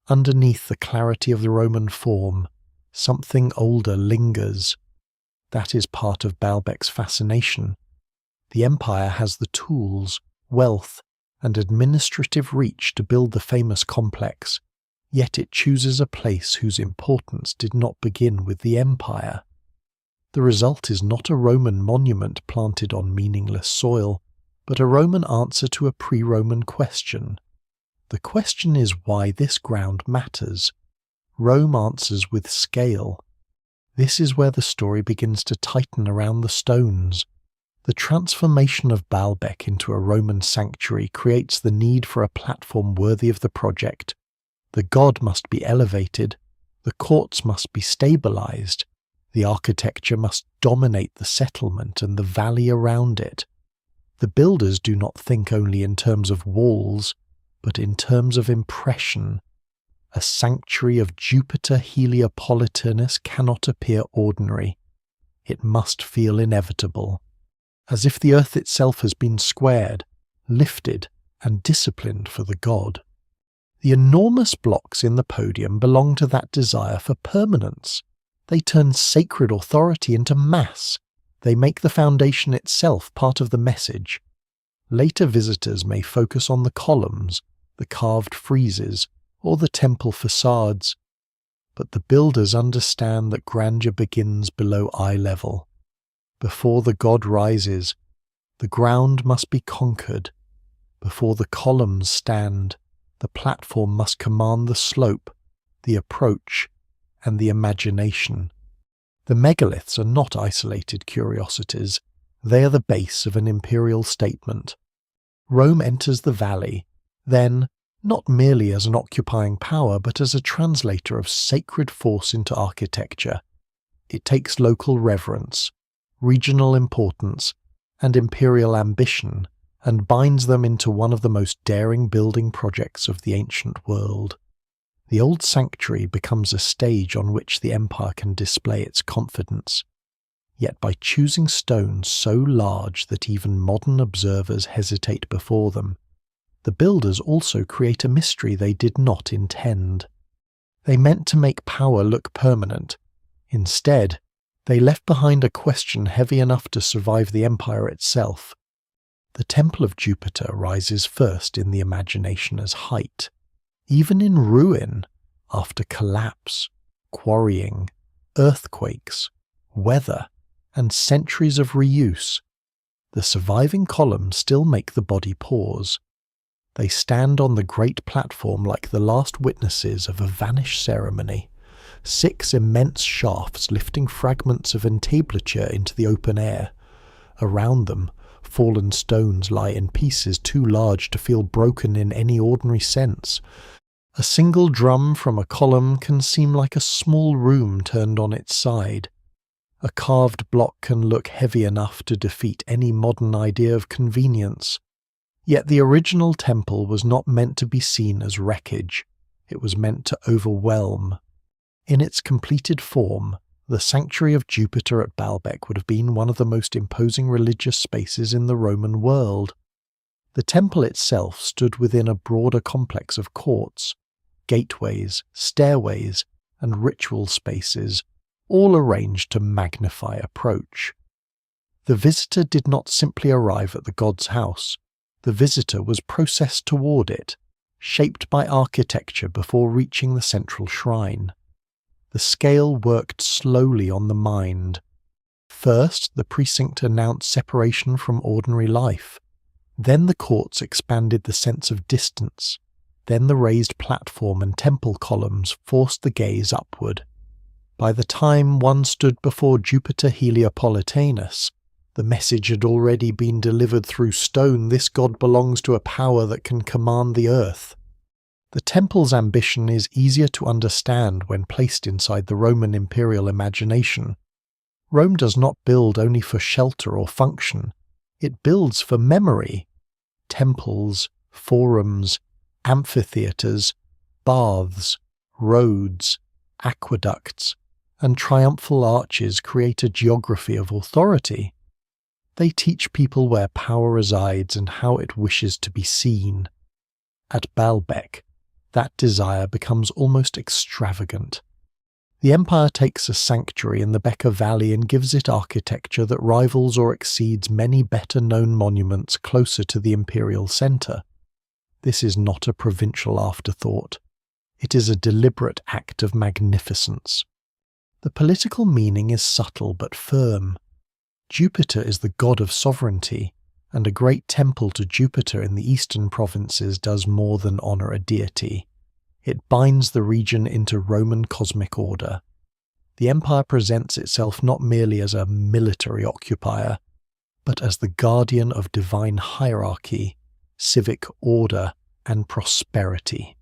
underneath the clarity of the Roman form, something older lingers. That is part of Baalbek's fascination. The empire has the tools, wealth, and administrative reach to build the famous complex, yet it chooses a place whose importance did not begin with the empire. The result is not a Roman monument planted on meaningless soil, but a Roman answer to a pre-Roman question. The question is why this ground matters. Rome answers with scale. This is where the story begins to tighten around the stones. The transformation of Baalbek into a Roman sanctuary creates the need for a platform worthy of the project. The god must be elevated, the courts must be stabilized, the architecture must dominate the settlement and the valley around it. The builders do not think only in terms of walls, but in terms of impression. A sanctuary of Jupiter Heliopolitanus cannot appear ordinary. It must feel inevitable, as if the earth itself has been squared, lifted, and disciplined for the god. The enormous blocks in the podium belong to that desire for permanence. They turn sacred authority into mass. They make the foundation itself part of the message. Later visitors may focus on the columns, the carved friezes, or the temple facades. But the builders understand that grandeur begins below eye level. Before the god rises, the ground must be conquered. Before the columns stand, the platform must command the slope, the approach, and the imagination. The megaliths are not isolated curiosities. They are the base of an imperial statement. Rome enters the valley, then, not merely as an occupying power, but as a translator of sacred force into architecture. It takes local reverence, regional importance, and imperial ambition, and binds them into one of the most daring building projects of the ancient world. The old sanctuary becomes a stage on which the empire can display its confidence. Yet by choosing stones so large that even modern observers hesitate before them, the builders also create a mystery they did not intend. They meant to make power look permanent. Instead, they left behind a question heavy enough to survive the empire itself. The Temple of Jupiter rises first in the imagination as height. Even in ruin, after collapse, quarrying, earthquakes, weather, and centuries of reuse, the surviving columns still make the body pause. They stand on the great platform like the last witnesses of a vanished ceremony, 6 immense shafts lifting fragments of entablature into the open air. Around them, fallen stones lie in pieces too large to feel broken in any ordinary sense. A single drum from a column can seem like a small room turned on its side. A carved block can look heavy enough to defeat any modern idea of convenience. Yet the original temple was not meant to be seen as wreckage. It was meant to overwhelm. In its completed form, the sanctuary of Jupiter at Baalbek would have been one of the most imposing religious spaces in the Roman world. The temple itself stood within a broader complex of courts, gateways, stairways, and ritual spaces, all arranged to magnify approach. The visitor did not simply arrive at the god's house. The visitor was processed toward it, shaped by architecture before reaching the central shrine. The scale worked slowly on the mind. First, the precinct announced separation from ordinary life. Then the courts expanded the sense of distance. Then the raised platform and temple columns forced the gaze upward. By the time one stood before Jupiter Heliopolitanus, the message had already been delivered through stone. This god belongs to a power that can command the earth. The temple's ambition is easier to understand when placed inside the Roman imperial imagination. Rome does not build only for shelter or function. It builds for memory. Temples, forums, Amphitheatres, baths, roads, aqueducts, and triumphal arches create a geography of authority. They teach people where power resides and how it wishes to be seen. At Baalbek, that desire becomes almost extravagant. The empire takes a sanctuary in the Bekaa Valley and gives it architecture that rivals or exceeds many better-known monuments closer to the imperial centre. This is not a provincial afterthought. It is a deliberate act of magnificence. The political meaning is subtle but firm. Jupiter is the god of sovereignty, and a great temple to Jupiter in the eastern provinces does more than honour a deity. It binds the region into Roman cosmic order. The empire presents itself not merely as a military occupier, but as the guardian of divine hierarchy, civic order, and prosperity.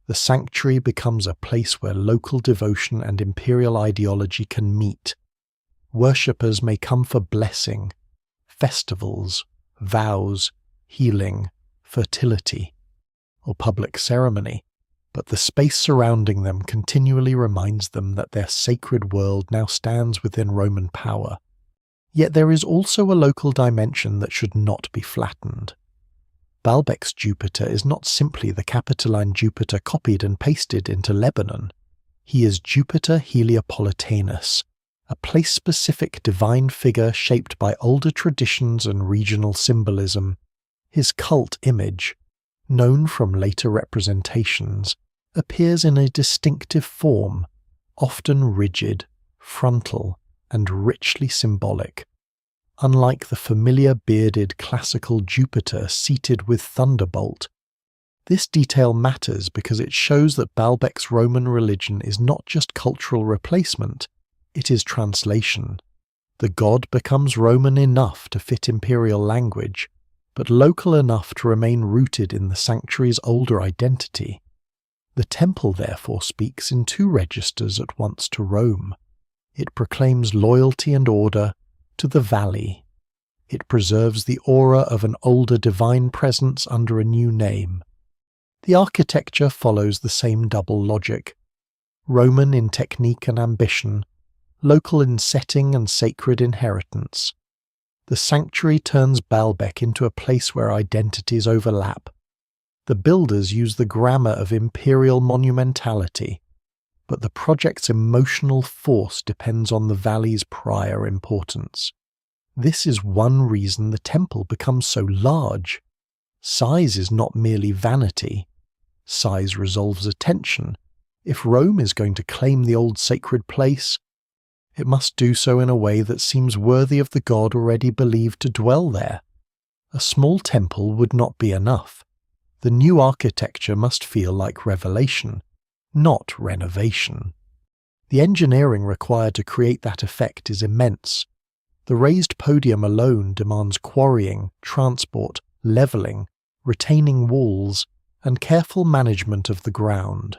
The sanctuary becomes a place where local devotion and imperial ideology can meet. Worshippers may come for blessing, festivals, vows, healing, fertility, or public ceremony, but the space surrounding them continually reminds them that their sacred world now stands within Roman power. Yet there is also a local dimension that should not be flattened. Baalbek's Jupiter is not simply the Capitoline Jupiter copied and pasted into Lebanon. He is Jupiter Heliopolitanus, a place-specific divine figure shaped by older traditions and regional symbolism. His cult image, known from later representations, appears in a distinctive form, often rigid, frontal, and richly symbolic. Unlike the familiar bearded classical Jupiter seated with thunderbolt, this detail matters because it shows that Baalbek's Roman religion is not just cultural replacement, it is translation. The god becomes Roman enough to fit imperial language, but local enough to remain rooted in the sanctuary's older identity. The temple therefore speaks in two registers at once to Rome. It proclaims loyalty and order to the valley. It preserves the aura of an older divine presence under a new name. The architecture follows the same double logic. Roman in technique and ambition, local in setting and sacred inheritance. The sanctuary turns Baalbek into a place where identities overlap. The builders use the grammar of imperial monumentality, but the project's emotional force depends on the valley's prior importance. This is one reason the temple becomes so large. Size is not merely vanity. Size resolves attention. If Rome is going to claim the old sacred place, it must do so in a way that seems worthy of the god already believed to dwell there. A small temple would not be enough. The new architecture must feel like revelation, not renovation. The engineering required to create that effect is immense. The raised podium alone demands quarrying, transport, levelling, retaining walls, and careful management of the ground.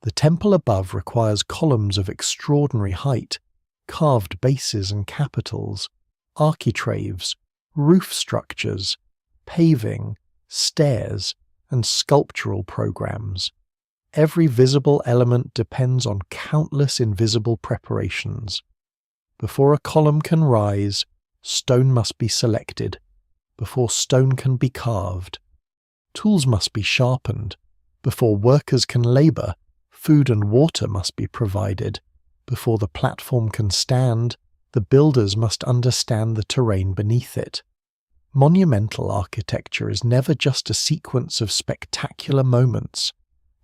The temple above requires columns of extraordinary height, carved bases and capitals, architraves, roof structures, paving, stairs, and sculptural programs. Every visible element depends on countless invisible preparations. Before a column can rise, stone must be selected. Before stone can be carved, tools must be sharpened. Before workers can labour, food and water must be provided. Before the platform can stand, the builders must understand the terrain beneath it. Monumental architecture is never just a sequence of spectacular moments.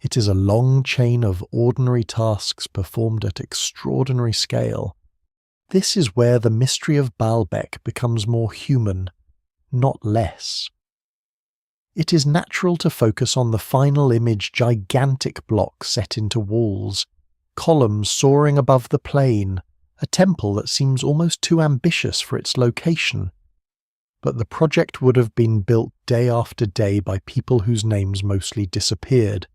It is a long chain of ordinary tasks performed at extraordinary scale. This is where the mystery of Baalbek becomes more human, not less. It is natural to focus on the final image, gigantic blocks set into walls, columns soaring above the plain, a temple that seems almost too ambitious for its location. But the project would have been built day after day by people whose names mostly disappeared.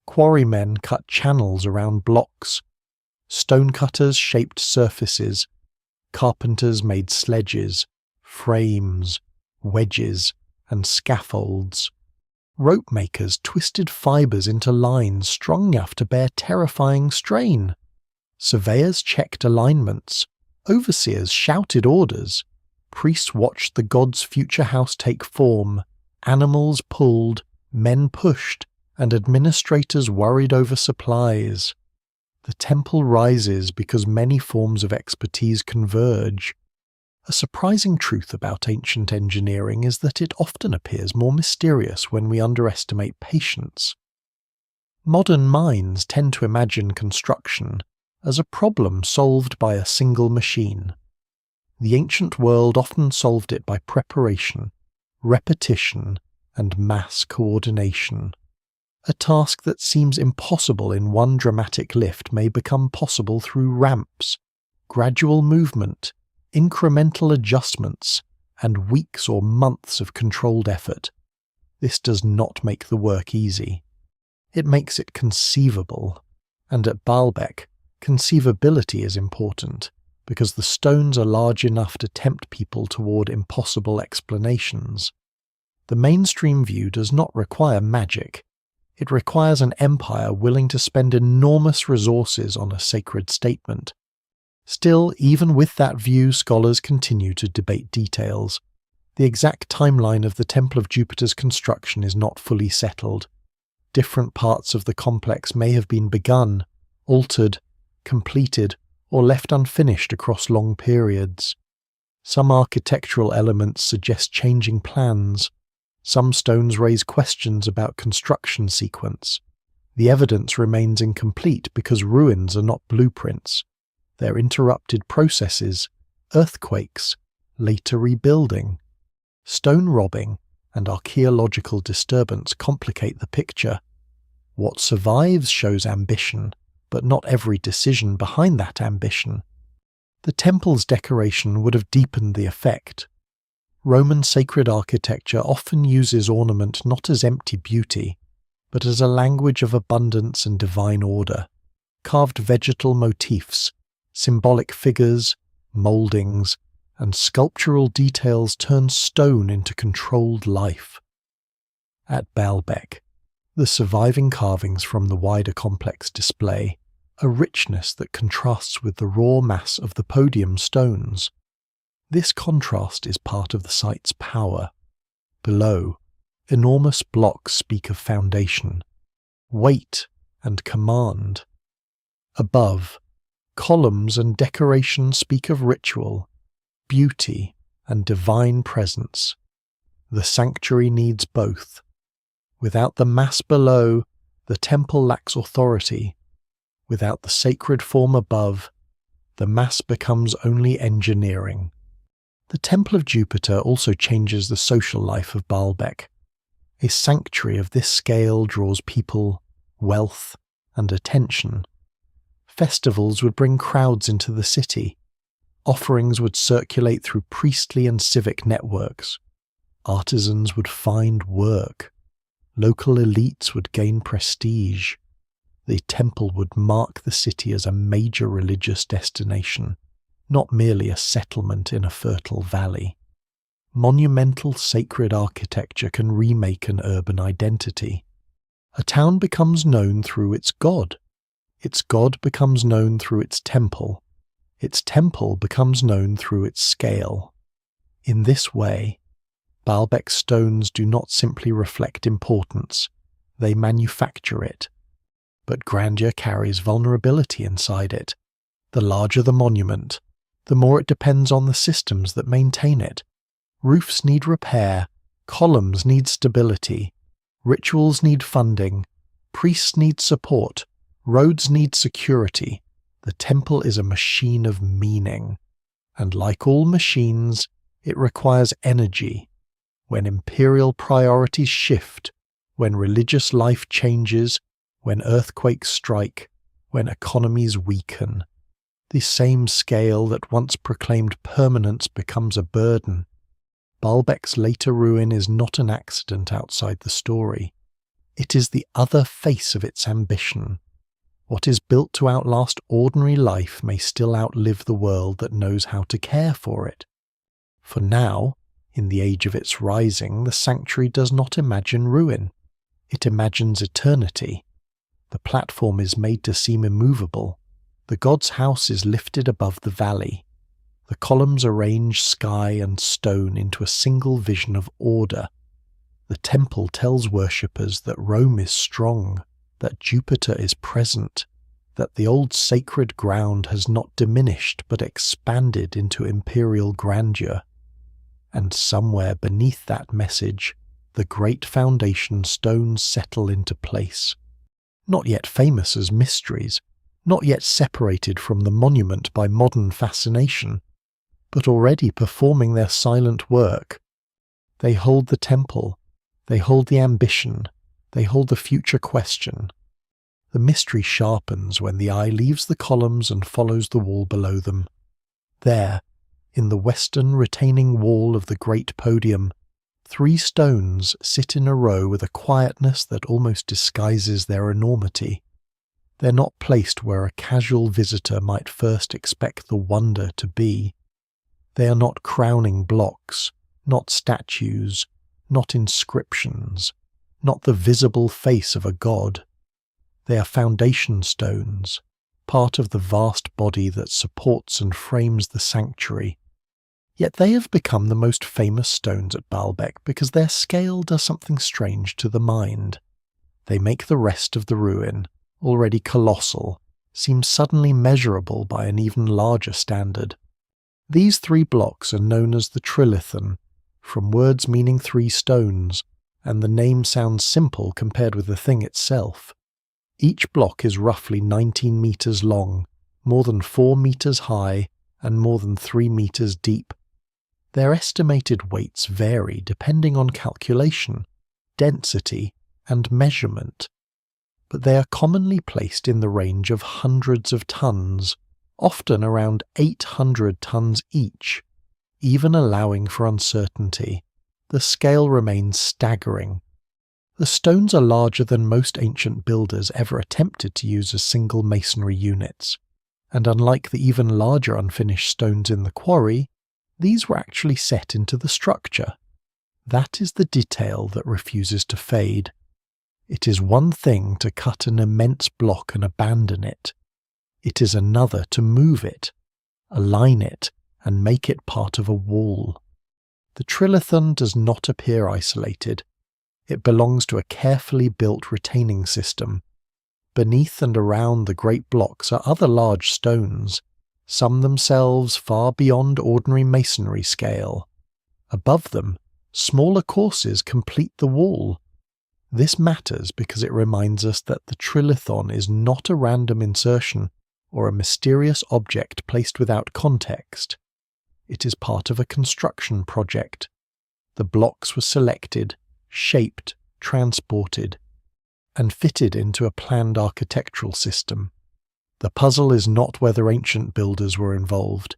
Quarrymen cut channels around blocks. Stonecutters shaped surfaces. Carpenters made sledges, frames, wedges, and scaffolds. Rope makers twisted fibres into lines strong enough to bear terrifying strain. Surveyors checked alignments. Overseers shouted orders. Priests watched the god's future house take form. Animals pulled, men pushed, and administrators worried over supplies. The temple rises because many forms of expertise converge. A surprising truth about ancient engineering is that it often appears more mysterious when we underestimate patience. Modern minds tend to imagine construction as a problem solved by a single machine. The ancient world often solved it by preparation, repetition, and mass coordination. A task that seems impossible in one dramatic lift may become possible through ramps, gradual movement, incremental adjustments, and weeks or months of controlled effort. This does not make the work easy. It makes it conceivable, and at Baalbek, conceivability is important, because the stones are large enough to tempt people toward impossible explanations. The mainstream view does not require magic. It requires an empire willing to spend enormous resources on a sacred statement. Still, even with that view, scholars continue to debate details. The exact timeline of the Temple of Jupiter's construction is not fully settled. Different parts of the complex may have been begun, altered, completed, or left unfinished across long periods. Some architectural elements suggest changing plans. Some stones raise questions about construction sequence. The evidence remains incomplete because ruins are not blueprints. They're interrupted processes, earthquakes, later rebuilding. Stone robbing and archaeological disturbance complicate the picture. What survives shows ambition, but not every decision behind that ambition. The temple's decoration would have deepened the effect. Roman sacred architecture often uses ornament not as empty beauty, but as a language of abundance and divine order. Carved vegetal motifs, symbolic figures, mouldings, and sculptural details turn stone into controlled life. At Baalbek, the surviving carvings from the wider complex display a richness that contrasts with the raw mass of the podium stones. This contrast is part of the site's power. Below, enormous blocks speak of foundation, weight, and command. Above, columns and decoration speak of ritual, beauty, and divine presence. The sanctuary needs both. Without the mass below, the temple lacks authority. Without the sacred form above, the mass becomes only engineering. The Temple of Jupiter also changes the social life of Baalbek. A sanctuary of this scale draws people, wealth, and attention. Festivals would bring crowds into the city. Offerings would circulate through priestly and civic networks. Artisans would find work. Local elites would gain prestige. The temple would mark the city as a major religious destination, not merely a settlement in a fertile valley. Monumental sacred architecture can remake an urban identity. A town becomes known through its god. Its god becomes known through its temple. Its temple becomes known through its scale. In this way, Baalbek stones do not simply reflect importance, they manufacture it. But grandeur carries vulnerability inside it. The larger the monument, the more it depends on the systems that maintain it. Roofs need repair, columns need stability, rituals need funding, priests need support, roads need security. The temple is a machine of meaning, and like all machines, it requires energy. When imperial priorities shift, when religious life changes, when earthquakes strike, when economies weaken, the same scale that once proclaimed permanence becomes a burden. Baalbek's later ruin is not an accident outside the story. It is the other face of its ambition. What is built to outlast ordinary life may still outlive the world that knows how to care for it. For now, in the age of its rising, the sanctuary does not imagine ruin. It imagines eternity. The platform is made to seem immovable. The god's house is lifted above the valley. The columns arrange sky and stone into a single vision of order. The temple tells worshippers that Rome is strong, that Jupiter is present, that the old sacred ground has not diminished but expanded into imperial grandeur. And somewhere beneath that message, the great foundation stones settle into place. Not yet famous as mysteries, not yet separated from the monument by modern fascination, but already performing their silent work. They hold the temple, they hold the ambition, they hold the future question. The mystery sharpens when the eye leaves the columns and follows the wall below them. There, in the western retaining wall of the great podium, 3 stones sit in a row with a quietness that almost disguises their enormity. They're not placed where a casual visitor might first expect the wonder to be. They are not crowning blocks, not statues, not inscriptions, not the visible face of a god. They are foundation stones, part of the vast body that supports and frames the sanctuary. Yet they have become the most famous stones at Baalbek because their scale does something strange to the mind. They make the rest of the ruin, already colossal, seem suddenly measurable by an even larger standard. These 3 blocks are known as the trilithon, from words meaning 3 stones, and the name sounds simple compared with the thing itself. Each block is roughly 19 meters long, more than 4 meters high, and more than 3 meters deep. Their estimated weights vary depending on calculation, density, and measurement, but they are commonly placed in the range of hundreds of tons, often around 800 tons each. Even allowing for uncertainty, the scale remains staggering. The stones are larger than most ancient builders ever attempted to use as single masonry units, and unlike the even larger unfinished stones in the quarry, these were actually set into the structure. That is the detail that refuses to fade. It is one thing to cut an immense block and abandon it. It is another to move it, align it, and make it part of a wall. The trilithon does not appear isolated. It belongs to a carefully built retaining system. Beneath and around the great blocks are other large stones, some themselves far beyond ordinary masonry scale. Above them, smaller courses complete the wall. This matters because it reminds us that the trilithon is not a random insertion or a mysterious object placed without context. It is part of a construction project. The blocks were selected, shaped, transported, and fitted into a planned architectural system. The puzzle is not whether ancient builders were involved.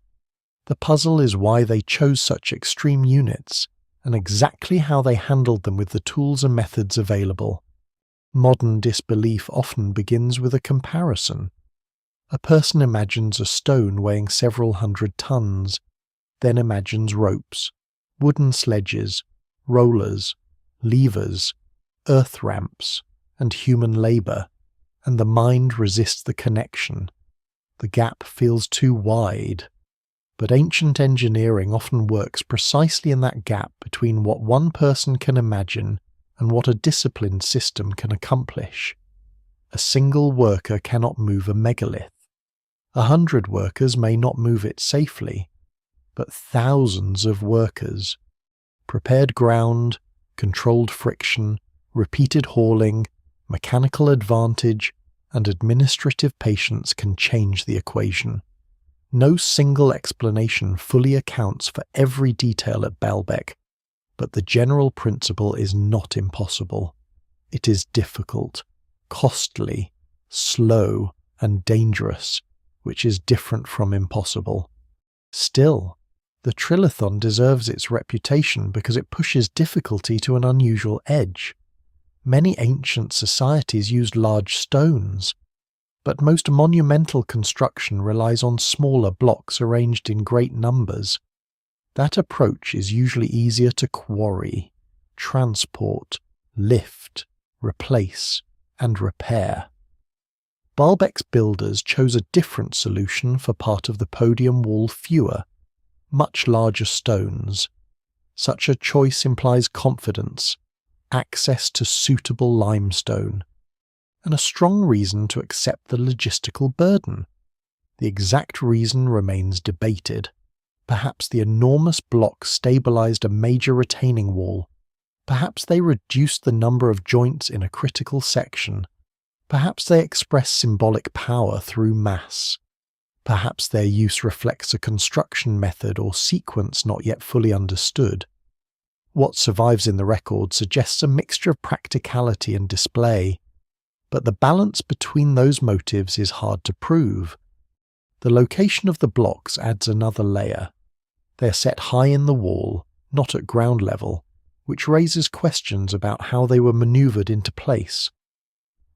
The puzzle is why they chose such extreme units, and exactly how they handled them with the tools and methods available. Modern disbelief often begins with a comparison. A person imagines a stone weighing several hundred tons, then imagines ropes, wooden sledges, rollers, levers, earth ramps, and human labour, and the mind resists the connection. The gap feels too wide. But ancient engineering often works precisely in that gap between what one person can imagine and what a disciplined system can accomplish. A single worker cannot move a megalith. 100 workers may not move it safely, but thousands of workers, prepared ground, controlled friction, repeated hauling, mechanical advantage, and administrative patience can change the equation. No single explanation fully accounts for every detail at Baalbek, but the general principle is not impossible. It is difficult, costly, slow, and dangerous, which is different from impossible. Still, the trilithon deserves its reputation because it pushes difficulty to an unusual edge. Many ancient societies used large stones, but most monumental construction relies on smaller blocks arranged in great numbers. That approach is usually easier to quarry, transport, lift, replace, and repair. Baalbek's builders chose a different solution for part of the podium wall: fewer, much larger stones. Such a choice implies confidence, access to suitable limestone, and a strong reason to accept the logistical burden. The exact reason remains debated. Perhaps the enormous blocks stabilized a major retaining wall. Perhaps they reduced the number of joints in a critical section. Perhaps they express symbolic power through mass. Perhaps their use reflects a construction method or sequence not yet fully understood. What survives in the record suggests a mixture of practicality and display, but the balance between those motives is hard to prove. The location of the blocks adds another layer. They are set high in the wall, not at ground level, which raises questions about how they were maneuvered into place.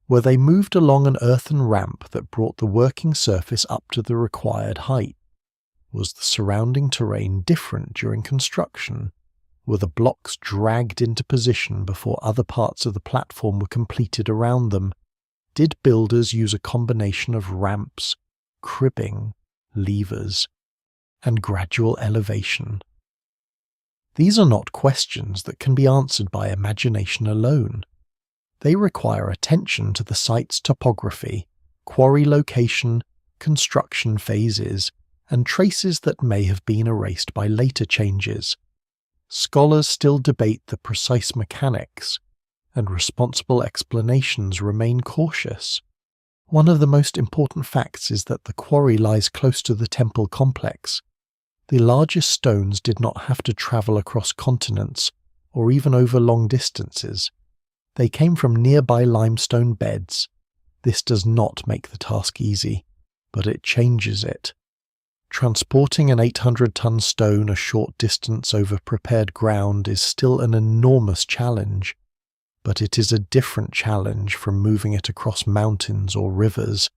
Were they moved along an earthen ramp that brought the working surface up to the required height? Was the surrounding terrain different during construction? Were the blocks dragged into position before other parts of the platform were completed around them? Did builders use a combination of ramps, cribbing, levers, and gradual elevation? These are not questions that can be answered by imagination alone. They require attention to the site's topography, quarry location, construction phases, and traces that may have been erased by later changes. Scholars still debate the precise mechanics, and responsible explanations remain cautious. One of the most important facts is that the quarry lies close to the temple complex. The largest stones did not have to travel across continents or even over long distances. They came from nearby limestone beds. This does not make the task easy, but it changes it. Transporting an 800-ton stone a short distance over prepared ground is still an enormous challenge, but it is a different challenge from moving it across mountains or rivers.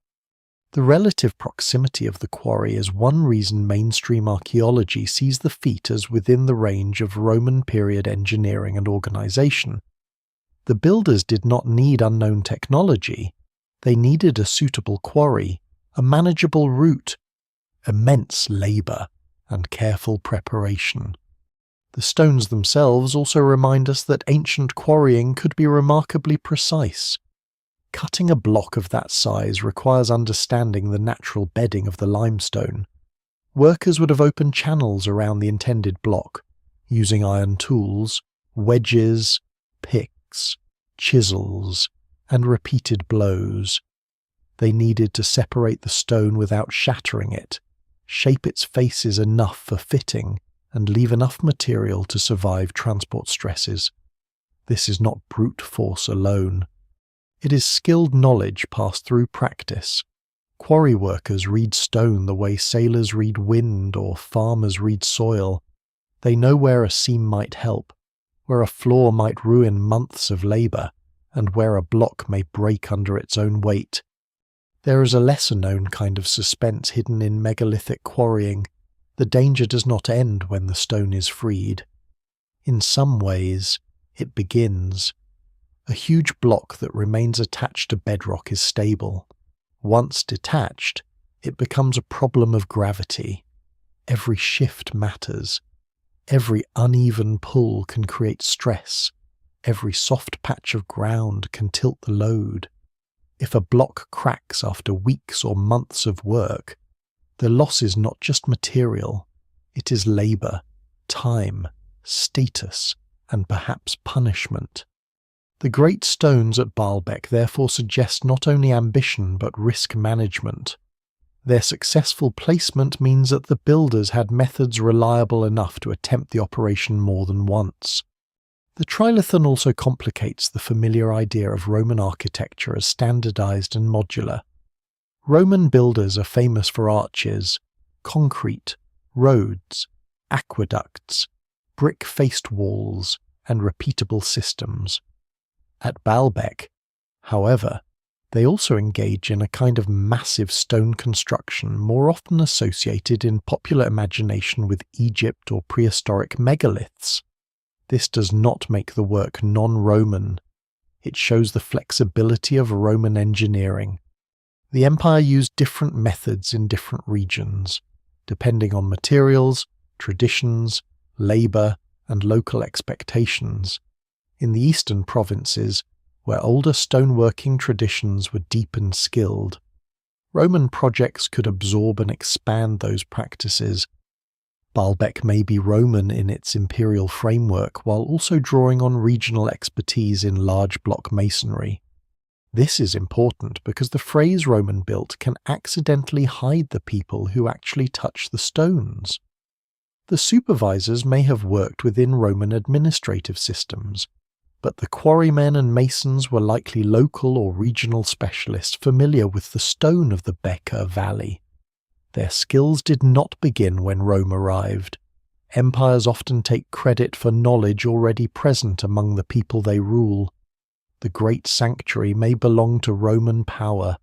The relative proximity of the quarry is one reason mainstream archaeology sees the feat as within the range of Roman period engineering and organization. The builders did not need unknown technology. They needed a suitable quarry, a manageable route, immense labor, and careful preparation. The stones themselves also remind us that ancient quarrying could be remarkably precise. Cutting a block of that size requires understanding the natural bedding of the limestone. Workers would have opened channels around the intended block, using iron tools, wedges, picks, chisels, and repeated blows. They needed to separate the stone without shattering it, shape its faces enough for fitting, and leave enough material to survive transport stresses. This is not brute force alone. It is skilled knowledge passed through practice. Quarry workers read stone the way sailors read wind or farmers read soil. They know where a seam might help, where a flaw might ruin months of labor, and where a block may break under its own weight. There is a lesser-known kind of suspense hidden in megalithic quarrying. The danger does not end when the stone is freed. In some ways, it begins. A huge block that remains attached to bedrock is stable. Once detached, it becomes a problem of gravity. Every shift matters. Every uneven pull can create stress. Every soft patch of ground can tilt the load. If a block cracks after weeks or months of work, the loss is not just material. It is labor, time, status, and perhaps punishment. The great stones at Baalbek therefore suggest not only ambition but risk management. Their successful placement means that the builders had methods reliable enough to attempt the operation more than once. The trilithon also complicates the familiar idea of Roman architecture as standardized and modular. Roman builders are famous for arches, concrete, roads, aqueducts, brick-faced walls, and repeatable systems. At Baalbek, however, they also engage in a kind of massive stone construction more often associated in popular imagination with Egypt or prehistoric megaliths. This does not make the work non-Roman. It shows the flexibility of Roman engineering. The empire used different methods in different regions, depending on materials, traditions, labor, and local expectations. In the eastern provinces, where older stoneworking traditions were deep and skilled, Roman projects could absorb and expand those practices. Baalbek may be Roman in its imperial framework while also drawing on regional expertise in large block masonry. This is important because the phrase Roman built can accidentally hide the people who actually touch the stones. The supervisors may have worked within Roman administrative systems, but the quarrymen and masons were likely local or regional specialists familiar with the stone of the Bekaa Valley. Their skills did not begin when Rome arrived. Empires often take credit for knowledge already present among the people they rule. The great sanctuary may belong to Roman power,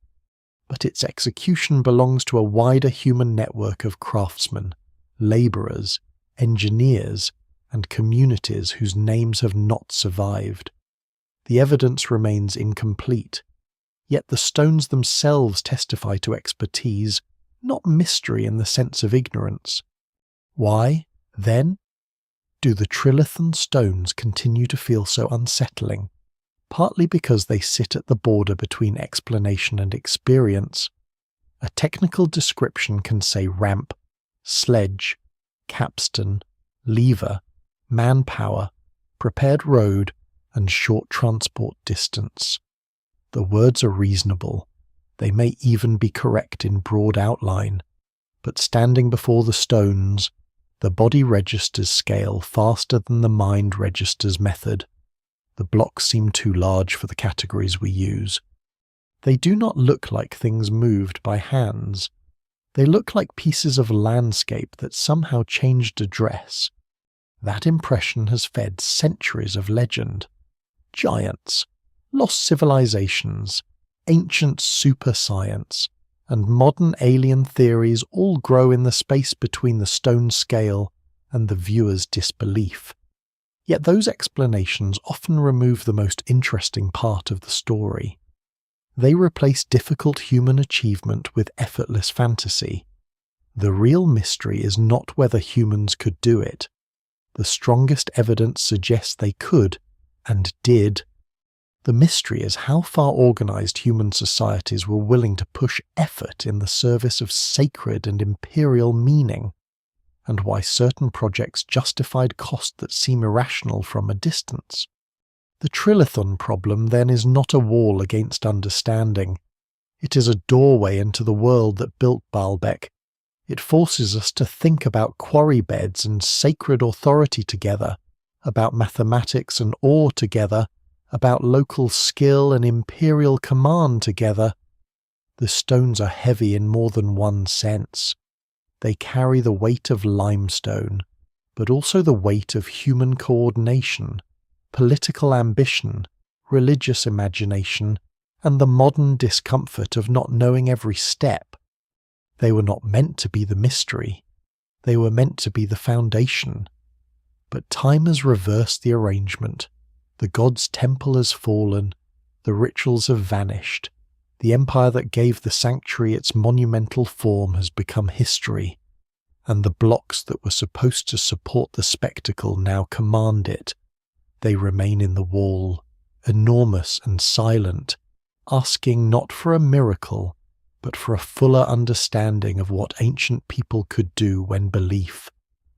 but its execution belongs to a wider human network of craftsmen, labourers, engineers, and communities whose names have not survived. The evidence remains incomplete, yet the stones themselves testify to expertise, not mystery in the sense of ignorance. Why, then, do the trilithon stones continue to feel so unsettling? Partly because they sit at the border between explanation and experience. A technical description can say ramp, sledge, capstan, lever, manpower, prepared road, and short transport distance. The words are reasonable. They may even be correct in broad outline, but standing before the stones, the body registers scale faster than the mind registers method. The blocks seem too large for the categories we use. They do not look like things moved by hands. They look like pieces of landscape that somehow changed address. That impression has fed centuries of legend. Giants, lost civilizations, ancient super-science, and modern alien theories all grow in the space between the stone scale and the viewer's disbelief. Yet those explanations often remove the most interesting part of the story. They replace difficult human achievement with effortless fantasy. The real mystery is not whether humans could do it. The strongest evidence suggests they could, and did. The mystery is how far organized human societies were willing to push effort in the service of sacred and imperial meaning, and why certain projects justified costs that seem irrational from a distance. The trilithon problem, then, is not a wall against understanding. It is a doorway into the world that built Baalbek. It forces us to think about quarry beds and sacred authority together, about mathematics and awe together, about local skill and imperial command together. The stones are heavy in more than one sense. They carry the weight of limestone, but also the weight of human coordination, political ambition, religious imagination, and the modern discomfort of not knowing every step. They were not meant to be the mystery. They were meant to be the foundation. But time has reversed the arrangement. The god's temple has fallen. The rituals have vanished. The empire that gave the sanctuary its monumental form has become history, and the blocks that were supposed to support the spectacle now command it. They remain in the wall, enormous and silent, asking not for a miracle, but for a fuller understanding of what ancient people could do when belief,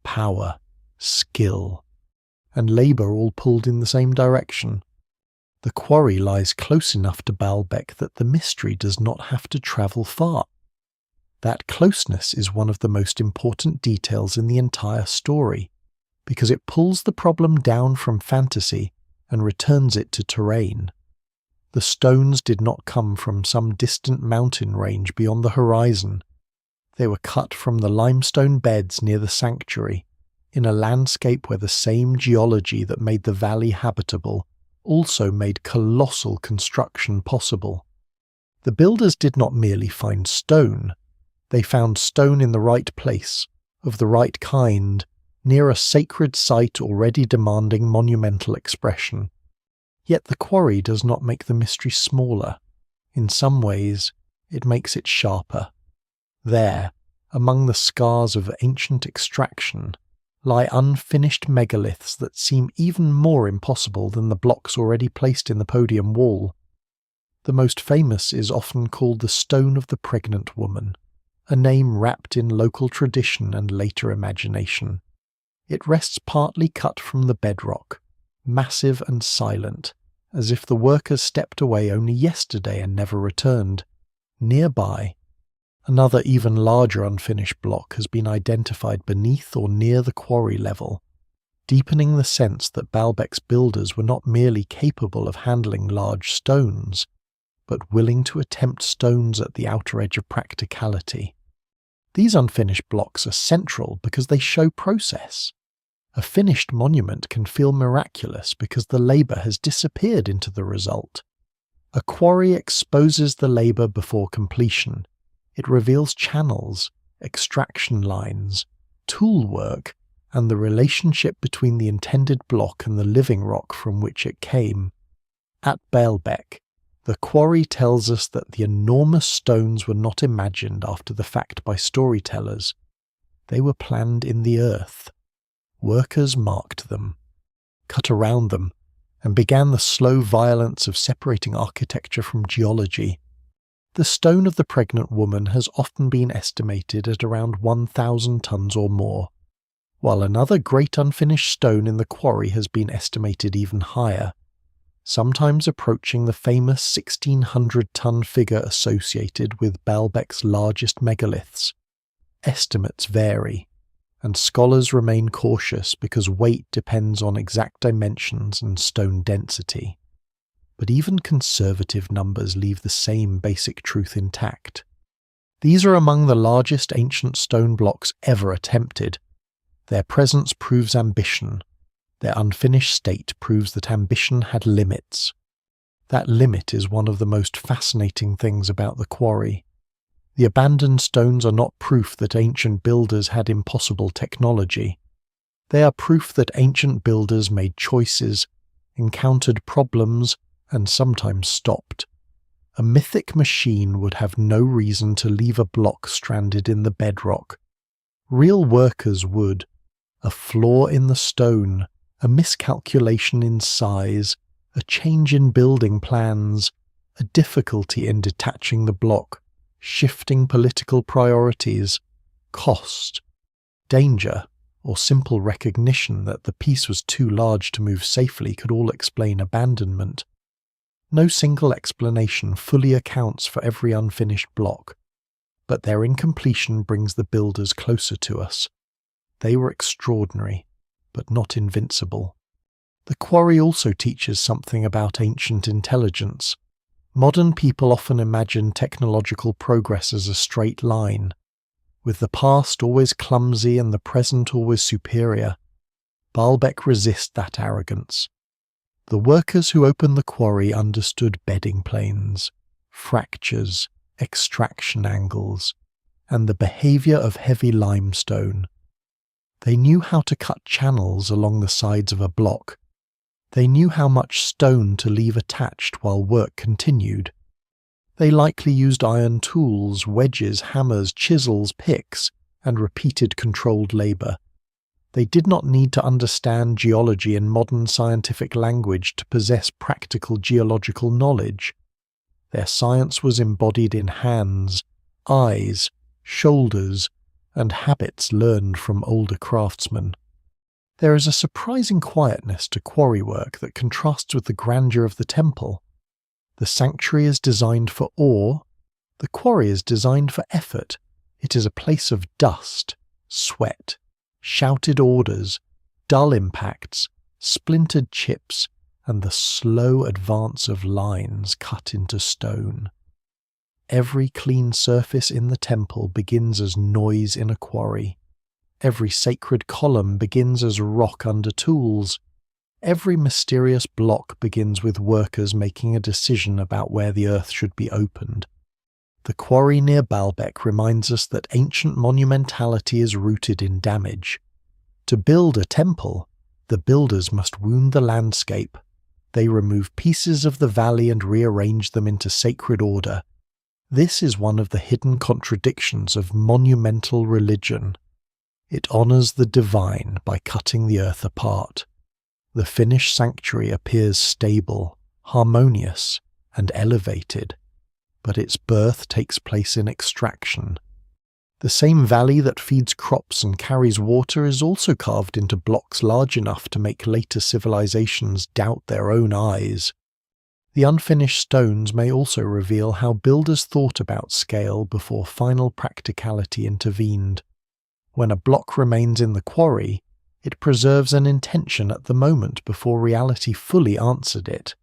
power, skill, and labour all pulled in the same direction. The quarry lies close enough to Baalbek that the mystery does not have to travel far. That closeness is one of the most important details in the entire story, because it pulls the problem down from fantasy and returns it to terrain. The stones did not come from some distant mountain range beyond the horizon. They were cut from the limestone beds near the sanctuary, in a landscape where the same geology that made the valley habitable also made colossal construction possible. The builders did not merely find stone. They found stone in the right place, of the right kind, near a sacred site already demanding monumental expression. Yet the quarry does not make the mystery smaller. In some ways, it makes it sharper. There, among the scars of ancient extraction, lie unfinished megaliths that seem even more impossible than the blocks already placed in the podium wall. The most famous is often called the Stone of the Pregnant Woman, a name wrapped in local tradition and later imagination. It rests partly cut from the bedrock, massive and silent, as if the workers stepped away only yesterday and never returned. Nearby, another even larger unfinished block has been identified beneath or near the quarry level, deepening the sense that Baalbek's builders were not merely capable of handling large stones, but willing to attempt stones at the outer edge of practicality. These unfinished blocks are central because they show process. A finished monument can feel miraculous because the labour has disappeared into the result. A quarry exposes the labour before completion. It reveals channels, extraction lines, tool work, and the relationship between the intended block and the living rock from which it came. At Baalbek, the quarry tells us that the enormous stones were not imagined after the fact by storytellers. They were planned in the earth. Workers marked them, cut around them, and began the slow violence of separating architecture from geology. The Stone of the Pregnant Woman has often been estimated at around 1,000 tons or more, while another great unfinished stone in the quarry has been estimated even higher, sometimes approaching the famous 1,600-ton figure associated with Baalbek's largest megaliths. Estimates vary, and scholars remain cautious because weight depends on exact dimensions and stone density. But even conservative numbers leave the same basic truth intact. These are among the largest ancient stone blocks ever attempted. Their presence proves ambition. Their unfinished state proves that ambition had limits. That limit is one of the most fascinating things about the quarry. The abandoned stones are not proof that ancient builders had impossible technology. They are proof that ancient builders made choices, encountered problems, and sometimes stopped. A mythic machine would have no reason to leave a block stranded in the bedrock. Real workers would. A flaw in the stone, a miscalculation in size, a change in building plans, a difficulty in detaching the block, shifting political priorities, cost, danger, or simple recognition that the piece was too large to move safely could all explain abandonment. No single explanation fully accounts for every unfinished block, but their incompletion brings the builders closer to us. They were extraordinary, but not invincible. The quarry also teaches something about ancient intelligence. Modern people often imagine technological progress as a straight line, with the past always clumsy and the present always superior. Baalbek resists that arrogance. The workers who opened the quarry understood bedding planes, fractures, extraction angles, and the behaviour of heavy limestone. They knew how to cut channels along the sides of a block. They knew how much stone to leave attached while work continued. They likely used iron tools, wedges, hammers, chisels, picks, and repeated controlled labour. They did not need to understand geology in modern scientific language to possess practical geological knowledge. Their science was embodied in hands, eyes, shoulders, and habits learned from older craftsmen. There is a surprising quietness to quarry work that contrasts with the grandeur of the temple. The sanctuary is designed for awe. The quarry is designed for effort. It is a place of dust, sweat, shouted orders, dull impacts, splintered chips, and the slow advance of lines cut into stone. Every clean surface in the temple begins as noise in a quarry. Every sacred column begins as rock under tools. Every mysterious block begins with workers making a decision about where the earth should be opened. The quarry near Baalbek reminds us that ancient monumentality is rooted in damage. To build a temple, the builders must wound the landscape. They remove pieces of the valley and rearrange them into sacred order. This is one of the hidden contradictions of monumental religion. It honors the divine by cutting the earth apart. The finished sanctuary appears stable, harmonious, and elevated, but its birth takes place in extraction. The same valley that feeds crops and carries water is also carved into blocks large enough to make later civilizations doubt their own eyes. The unfinished stones may also reveal how builders thought about scale before final practicality intervened. When a block remains in the quarry, it preserves an intention at the moment before reality fully answered it.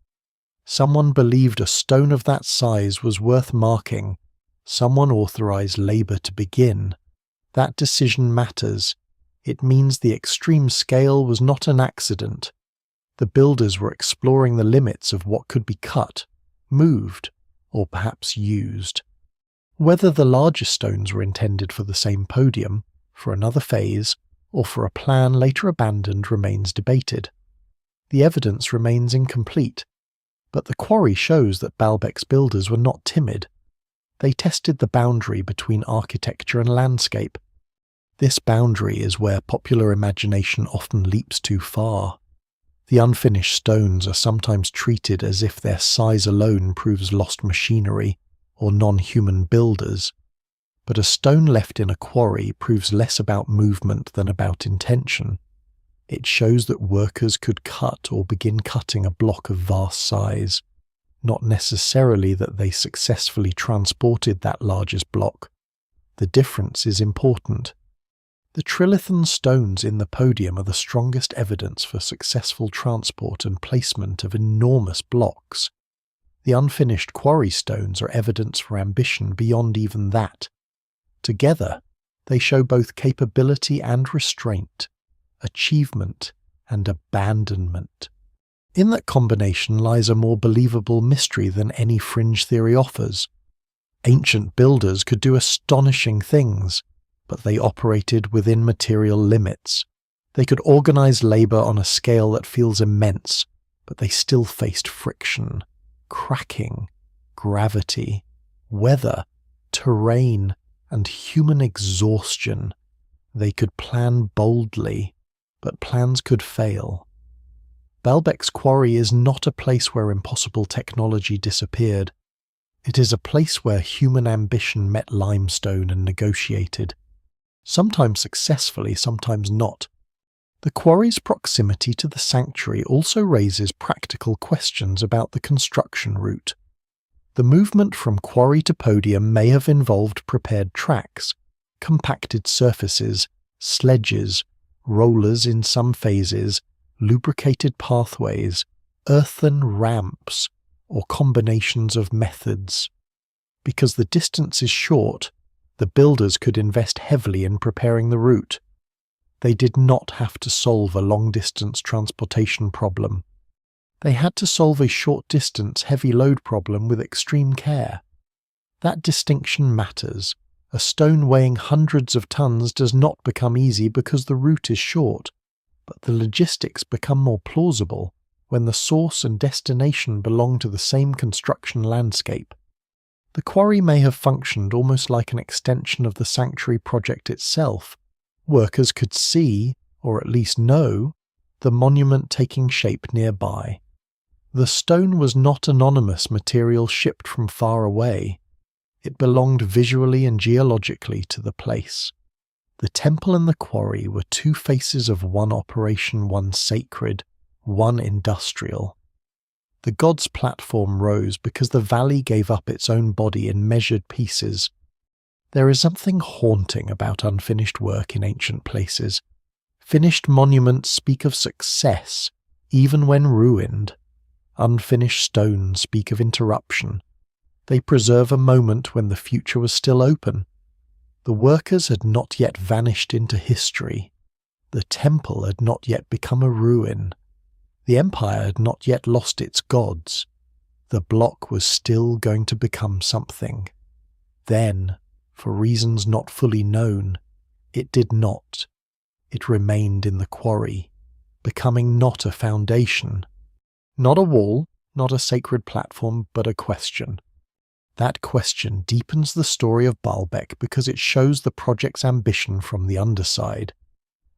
Someone believed a stone of that size was worth marking. Someone authorized labor to begin. That decision matters. It means the extreme scale was not an accident. The builders were exploring the limits of what could be cut, moved, or perhaps used. Whether the larger stones were intended for the same podium, for another phase, or for a plan later abandoned remains debated. The evidence remains incomplete, but the quarry shows that Baalbek's builders were not timid. They tested the boundary between architecture and landscape. This boundary is where popular imagination often leaps too far. The unfinished stones are sometimes treated as if their size alone proves lost machinery or non-human builders. But a stone left in a quarry proves less about movement than about intention. It shows that workers could cut or begin cutting a block of vast size, not necessarily that they successfully transported that largest block. The difference is important. The trilithon stones in the podium are the strongest evidence for successful transport and placement of enormous blocks. The unfinished quarry stones are evidence for ambition beyond even that. Together, they show both capability and restraint, achievement and abandonment. In that combination lies a more believable mystery than any fringe theory offers. Ancient builders could do astonishing things, but they operated within material limits. They could organize labor on a scale that feels immense, but they still faced friction, cracking, gravity, weather, terrain, and human exhaustion. They could plan boldly, but plans could fail. Baalbek's quarry is not a place where impossible technology disappeared. It is a place where human ambition met limestone and negotiated. Sometimes successfully, sometimes not. The quarry's proximity to the sanctuary also raises practical questions about the construction route. The movement from quarry to podium may have involved prepared tracks, compacted surfaces, sledges, rollers in some phases, lubricated pathways, earthen ramps, or combinations of methods. Because the distance is short, the builders could invest heavily in preparing the route. They did not have to solve a long-distance transportation problem. They had to solve a short-distance heavy load problem with extreme care. That distinction matters. A stone weighing hundreds of tons does not become easy because the route is short, but the logistics become more plausible when the source and destination belong to the same construction landscape. The quarry may have functioned almost like an extension of the sanctuary project itself. Workers could see, or at least know, the monument taking shape nearby. The stone was not anonymous material shipped from far away. It belonged visually and geologically to the place. The temple and the quarry were two faces of one operation, one sacred, one industrial. The god's platform rose because the valley gave up its own body in measured pieces. There is something haunting about unfinished work in ancient places. Finished monuments speak of success, even when ruined. Unfinished stones speak of interruption. They preserve a moment when the future was still open. The workers had not yet vanished into history. The temple had not yet become a ruin. The empire had not yet lost its gods. The block was still going to become something. Then, for reasons not fully known, it did not. It remained in the quarry, becoming not a foundation, Not a wall, not a sacred platform, but a question. That question deepens the story of Baalbek because it shows the project's ambition from the underside.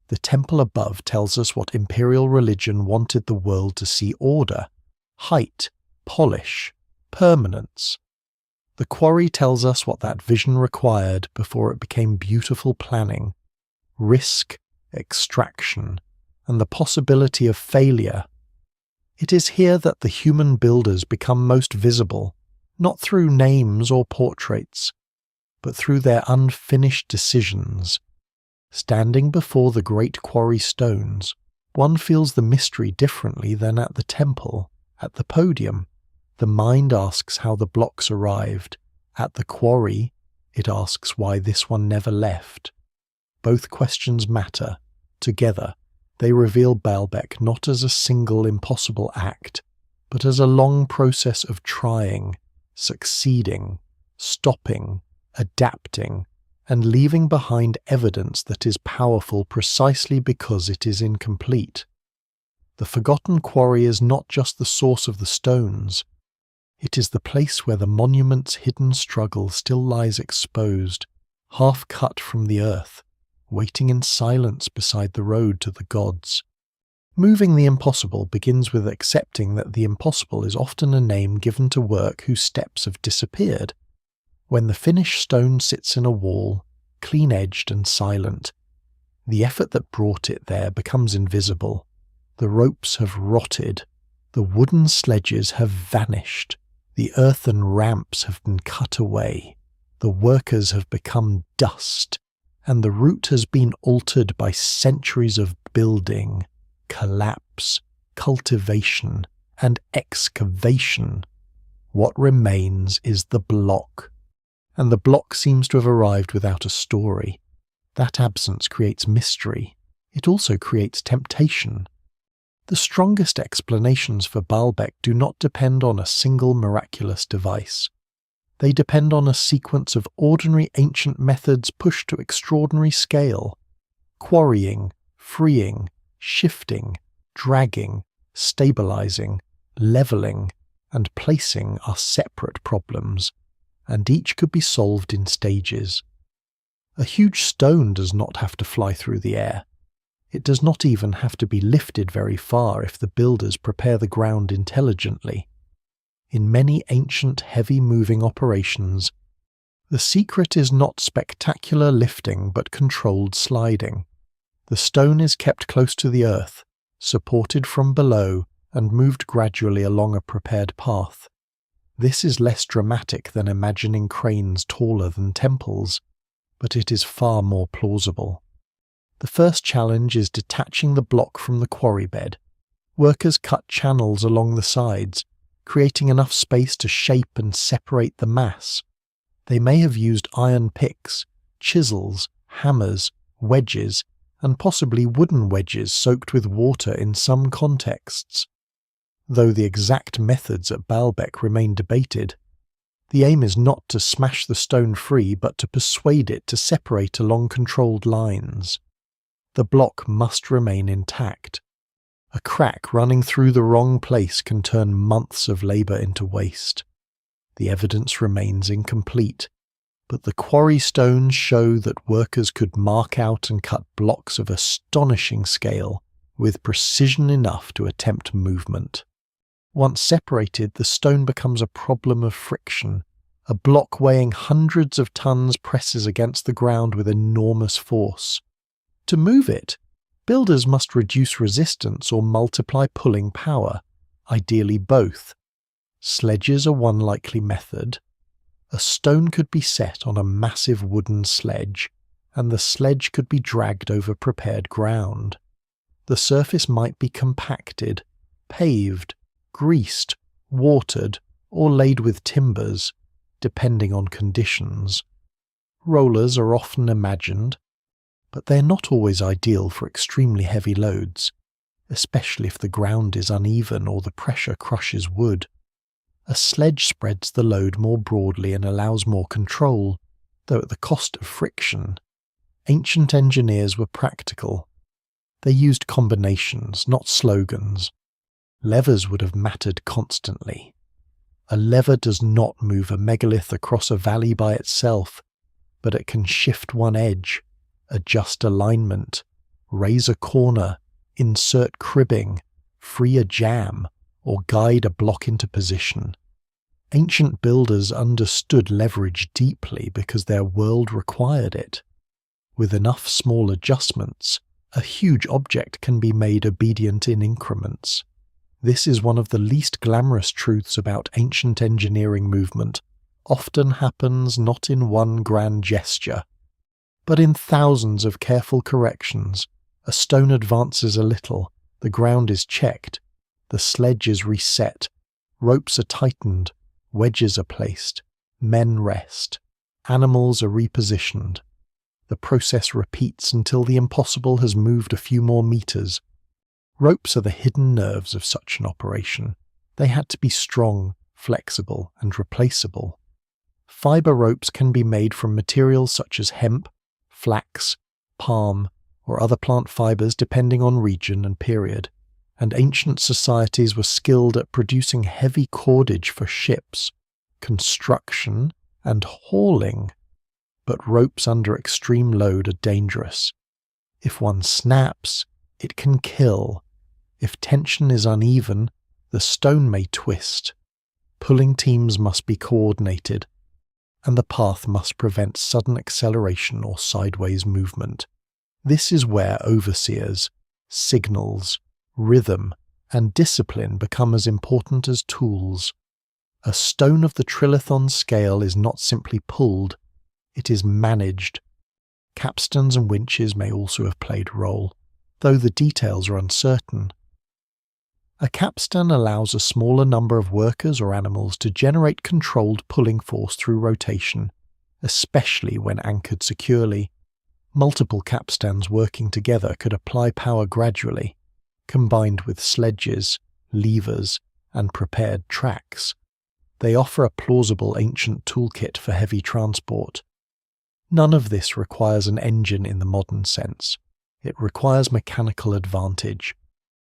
The temple above tells us what imperial religion wanted the world to see: order, height, polish, permanence. The quarry tells us what that vision required before it became beautiful planning: risk, extraction, and the possibility of failure. It is here that the human builders become most visible, not through names or portraits, but through their unfinished decisions. Standing before the great quarry stones, one feels the mystery differently than at the temple. At the podium, the mind asks how the blocks arrived. At the quarry, it asks why this one never left. Both questions matter. Together, they reveal Baalbek not as a single impossible act, but as a long process of trying, succeeding, stopping, adapting, and leaving behind evidence that is powerful precisely because it is incomplete. The forgotten quarry is not just the source of the stones. It is the place where the monument's hidden struggle still lies exposed, half cut from the earth, waiting in silence beside the road to the gods. Moving the impossible begins with accepting that the impossible is often a name given to work whose steps have disappeared. When the finished stone sits in a wall, clean-edged and silent, the effort that brought it there becomes invisible. The ropes have rotted, the wooden sledges have vanished, the earthen ramps have been cut away, the workers have become dust, and the route has been altered by centuries of building, collapse, cultivation, and excavation. What remains is the block, and the block seems to have arrived without a story. That absence creates mystery. It also creates temptation. The strongest explanations for Baalbek do not depend on a single miraculous device. They depend on a sequence of ordinary ancient methods pushed to extraordinary scale. Quarrying, freeing, shifting, dragging, stabilizing, leveling, and placing are separate problems, and each could be solved in stages. A huge stone does not have to fly through the air. It does not even have to be lifted very far if the builders prepare the ground intelligently. In many ancient heavy-moving operations, the secret is not spectacular lifting but controlled sliding. The stone is kept close to the earth, supported from below, and moved gradually along a prepared path. This is less dramatic than imagining cranes taller than temples, but it is far more plausible. The first challenge is detaching the block from the quarry bed. Workers cut channels along the sides, creating enough space to shape and separate the mass. They may have used iron picks, chisels, hammers, wedges, and possibly wooden wedges soaked with water in some contexts. Though the exact methods at Baalbek remain debated, the aim is not to smash the stone free but to persuade it to separate along controlled lines. The block must remain intact. A crack running through the wrong place can turn months of labour into waste. The evidence remains incomplete, but the quarry stones show that workers could mark out and cut blocks of astonishing scale with precision enough to attempt movement. Once separated, the stone becomes a problem of friction. A block weighing hundreds of tons presses against the ground with enormous force. To move it, builders must reduce resistance or multiply pulling power, ideally both. Sledges are one likely method. A stone could be set on a massive wooden sledge, and the sledge could be dragged over prepared ground. The surface might be compacted, paved, greased, watered, or laid with timbers, depending on conditions. Rollers are often imagined, but they are not always ideal for extremely heavy loads, especially if the ground is uneven or the pressure crushes wood. A sledge spreads the load more broadly and allows more control, though at the cost of friction. Ancient engineers were practical. They used combinations, not slogans. levers would have mattered constantly. A lever does not move a megalith across a valley by itself, but it can shift one edge, adjust alignment, raise a corner, insert cribbing, free a jam, or guide a block into position. Ancient builders understood leverage deeply because their world required it. With enough small adjustments, a huge object can be made obedient in increments. This is one of the least glamorous truths about ancient engineering movement. Often happens not in one grand gesture, but in thousands of careful corrections. A stone advances a little, the ground is checked, the sledge is reset, ropes are tightened, wedges are placed, men rest, animals are repositioned. The process repeats until the impossible has moved a few more meters. Ropes are the hidden nerves of such an operation. They had to be strong, flexible, and replaceable. Fiber ropes can be made from materials such as hemp, flax, palm, or other plant fibers depending on region and period, and ancient societies were skilled at producing heavy cordage for ships, construction, and hauling. But ropes under extreme load are dangerous. If one snaps, it can kill. If tension is uneven, the stone may twist. Pulling teams must be coordinated, and the path must prevent sudden acceleration or sideways movement. This is where overseers, signals, rhythm, and discipline become as important as tools. A stone of the trilithon scale is not simply pulled, it is managed. Capstans and winches may also have played a role, though the details are uncertain. A capstan allows a smaller number of workers or animals to generate controlled pulling force through rotation, especially when anchored securely. Multiple capstans working together could apply power gradually, combined with sledges, levers, and prepared tracks. They offer a plausible ancient toolkit for heavy transport. None of this requires an engine in the modern sense. It requires mechanical advantage,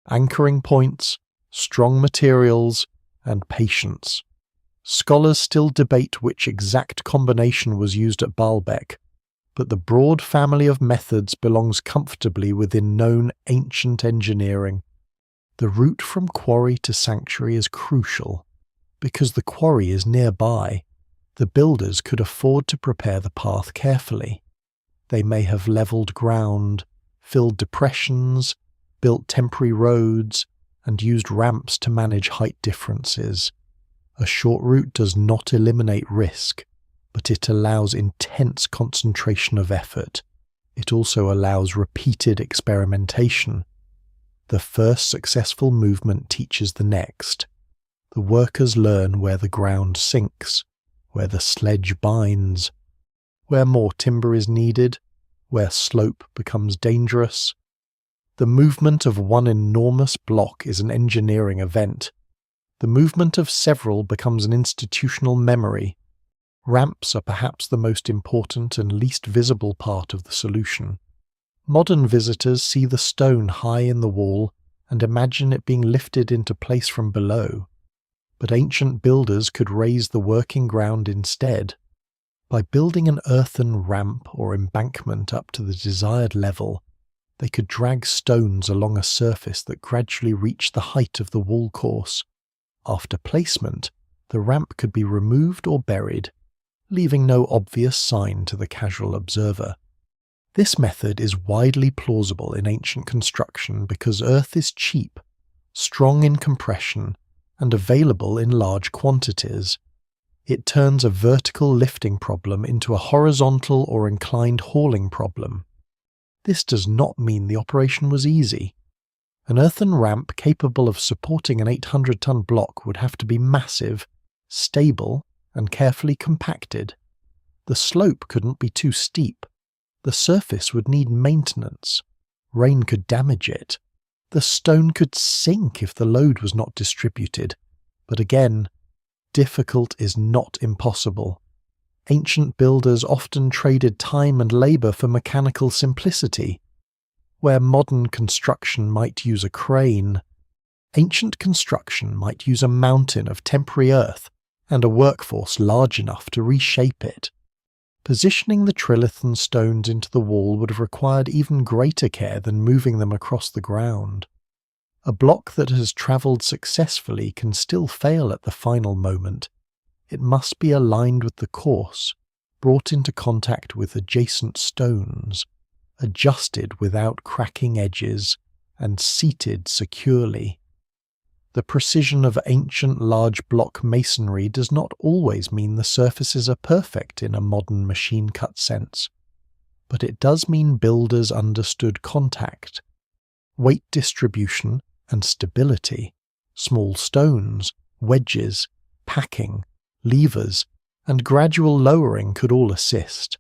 anchoring points, strong materials, and patience. Scholars still debate which exact combination was used at Baalbek, but the broad family of methods belongs comfortably within known ancient engineering. The route from quarry to sanctuary is crucial, because the quarry is nearby. The builders could afford to prepare the path carefully. They may have levelled ground, filled depressions, built temporary roads, and used ramps to manage height differences. A short route does not eliminate risk, but it allows intense concentration of effort. It also allows repeated experimentation. The first successful movement teaches the next. The workers learn where the ground sinks, where the sledge binds, where more timber is needed, where slope becomes dangerous. The movement of one enormous block is an engineering event. The movement of several becomes an institutional memory. Ramps are perhaps the most important and least visible part of the solution. Modern visitors see the stone high in the wall and imagine it being lifted into place from below. But ancient builders could raise the working ground instead. By building an earthen ramp or embankment up to the desired level, they could drag stones along a surface that gradually reached the height of the wall course. After placement, the ramp could be removed or buried, leaving no obvious sign to the casual observer. This method is widely plausible in ancient construction because earth is cheap, strong in compression, and available in large quantities. It turns a vertical lifting problem into a horizontal or inclined hauling problem. This does not mean the operation was easy. An earthen ramp capable of supporting an 800-ton block would have to be massive, stable, and carefully compacted. The slope couldn't be too steep. The surface would need maintenance. Rain could damage it. The stone could sink if the load was not distributed. But again, difficult is not impossible. Ancient builders often traded time and labour for mechanical simplicity. Where modern construction might use a crane, Ancient construction might use a mountain of temporary earth and a workforce large enough to reshape it. Positioning the trilithon stones into the wall would have required even greater care than moving them across the ground. A block that has travelled successfully can still fail at the final moment. It must be aligned with the course, brought into contact with adjacent stones, adjusted without cracking edges, and seated securely. The precision of ancient large block masonry does not always mean the surfaces are perfect in a modern machine-cut sense, but it does mean builders understood contact, weight distribution and stability, small stones, wedges, packing, levers, and gradual lowering could all assist.